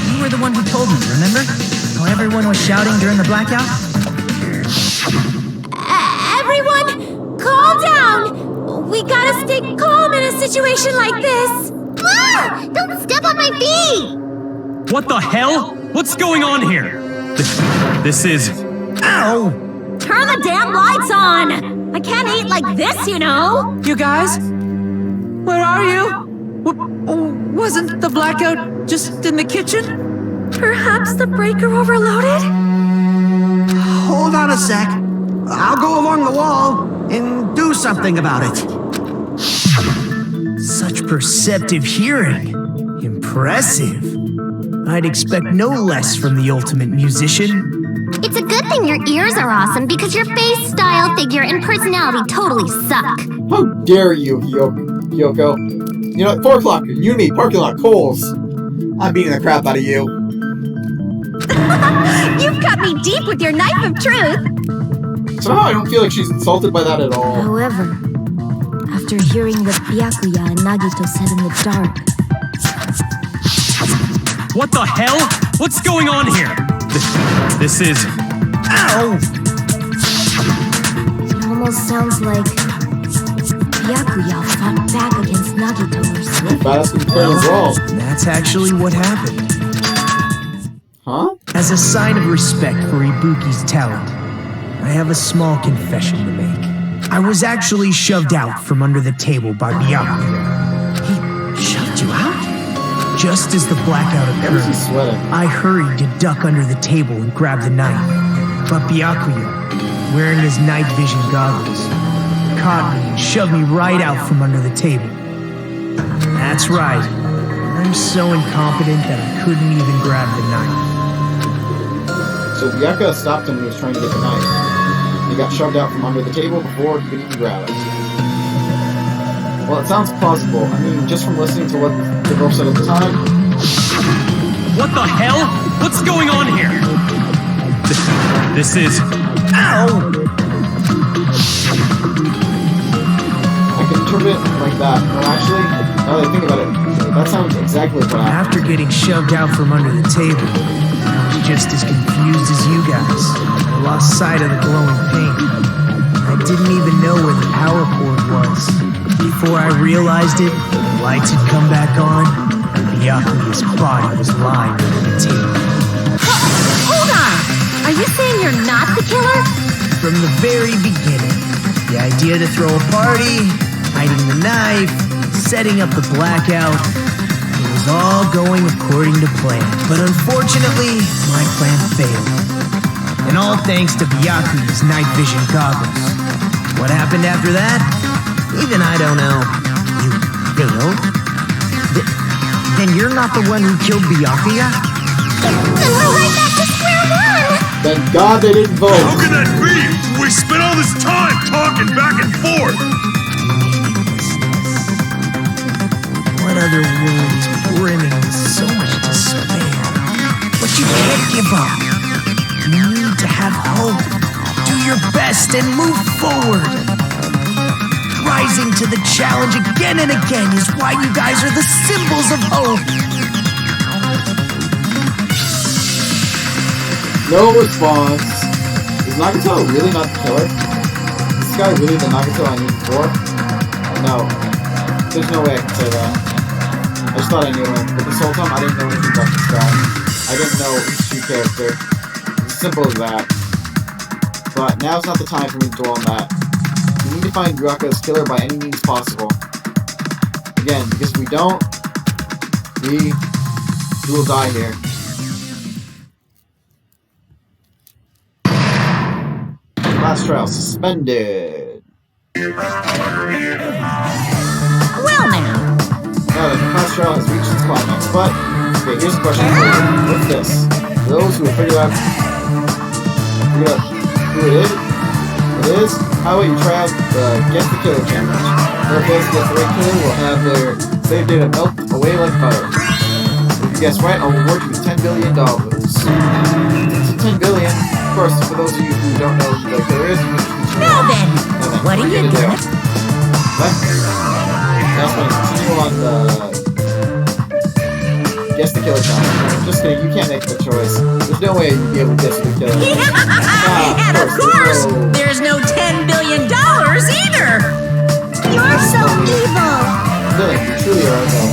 You were the one who told me, remember? How everyone was shouting during the blackout? Everyone, calm down! We gotta stay calm in a situation like this! Ah! Don't step on my feet! What the hell? What's going on here? This is... Ow! Turn the damn lights on! I can't eat like this, you know! You guys? Where are you? Wasn't the blackout just in the kitchen? Perhaps the breaker overloaded? Hold on a sec. I'll go along the wall and do something about it. Such perceptive hearing. Impressive. I'd expect no less from the ultimate musician. It's a good thing your ears are awesome because your face, style, figure, and personality totally suck. How dare you, Yoko? You know, at 4 o'clock, you and me, parking lot, Coles. I'm beating the crap out of you. You've cut me deep with your knife of truth. Somehow I don't feel like she's insulted by that at all. However, after hearing what Byakuya and Nagito said in the dark, What the hell? What's going on here? This is... Ow! it almost sounds like Byakuya fought back against Nagito or something. Fast and clear as well. That's actually what happened. Huh? As a sign of respect for Ibuki's talent, I have a small confession to make. I was actually shoved out from under the table by Byakuya. He shoved you out? Just as the blackout occurred, He's sweating. I hurried to duck under the table and grab the knife. But Byakuya, wearing his night vision goggles, caught me and shoved me right out from under the table. That's right. I'm so incompetent that I couldn't even grab the knife. So Byakuya stopped him when he was trying to get the knife. He got shoved out from under the table before he could even grab it. Well, it sounds plausible. I mean, just from listening to what the girl said at the time. What the hell? What's going on here? This is... Ow! I can interpret it like that. No, actually, now that I think about it, that sounds exactly what happened. After getting shoved out from under the table, I was just as confused as you guys. I lost sight of the glowing paint. I didn't even know where the power cord was. Before I realized it, the lights had come back on, and Byakuya's body was lying under the table. Hold on! Are you saying you're not the killer? From the very beginning, the idea to throw a party, hiding the knife, setting up the blackout, it was all going according to plan. But unfortunately, my plan failed. And all thanks to Byakuya's night vision goggles. What happened after that? Even I don't know. You failed? Then you're not the one who killed Byakuya? Then we're right back to square one! Thank God they didn't vote. How can that be? We spent all this time talking back and forth! What other wounds brimming with so much despair? But you can't give up. You need to have hope. Do your best and move forward. Rising to the challenge again and again is why you guys are the symbols of hope. No response. Is Nagito really not the killer? Is this guy really the Nagito I need for? No. There's no way I can say that. I just thought I knew him, but this whole time I didn't know anything about this guy. I didn't know his true character. It's as simple as that. But now's not the time for me to dwell on that. We need to find Byakuya's killer by any means possible. Again, because if we don't, we will die here. Last trial suspended. Well now, Now the class trial has reached its climax, but okay, here's a question for you. What's this? Those who have figured out who it is, how about you try out the Guess the Killer challenge? Whoever does guess the right killer will have their save data melt away like butter. If you guess right, I'll reward you with $10 billion. So $10 billion. Of course, for those of you who don't know who the killer is, now then, what are you doing? What? Now I'm going to continue on the Guess the Killer challenge. Just kidding, you can't make the choice. There's no way you'd be able to guess the killer. And of course, there's no $10 billion either! You're so evil! Really, you truly are though.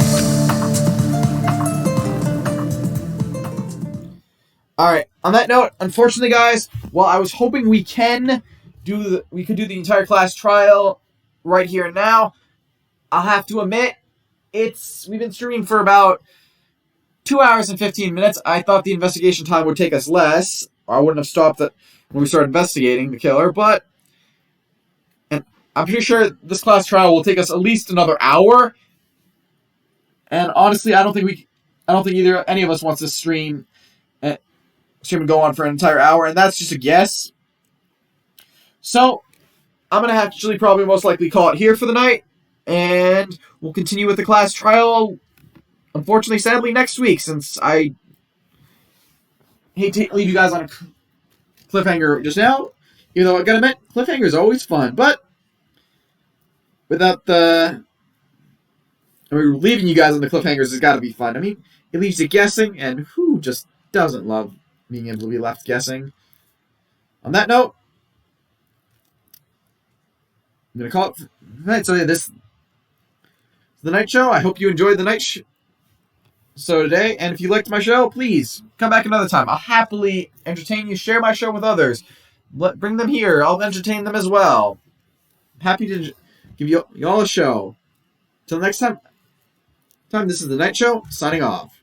Alright, on that note, unfortunately guys, while I was hoping we could do the entire class trial right here and now, I'll have to admit, we've been streaming for about 2 hours and 15 minutes. I thought the investigation time would take us less. I wouldn't have stopped it when we started investigating the killer, but I'm pretty sure this class trial will take us at least another hour. And honestly, I don't think I don't think any of us wants to stream and go on for an entire hour, and that's just a guess. So I'm gonna actually probably most likely call it here for the night, and we'll continue with the class trial. Unfortunately, sadly, next week, since I hate to leave you guys on a cliffhanger just now. Even though I gotta admit, cliffhanger is always fun, but without leaving you guys on the cliffhangers has got to be fun. I mean, it leaves you guessing, and who just doesn't love being able to be left guessing? On that note, I'm gonna call it tonight. So this is the night show. I hope you enjoyed the night show today, and if you liked my show, please come back another time. I'll happily entertain you. Share my show with others. Bring them here. I'll entertain them as well. Happy to give you all a show. Till next time, this is the Night Show, signing off.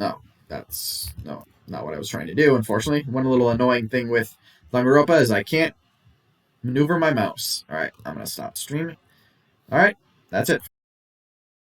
Oh, that's not what I was trying to do, unfortunately. One little annoying thing with Danganropa is I can't maneuver my mouse. Alright, I'm going to stop streaming. Alright, that's it.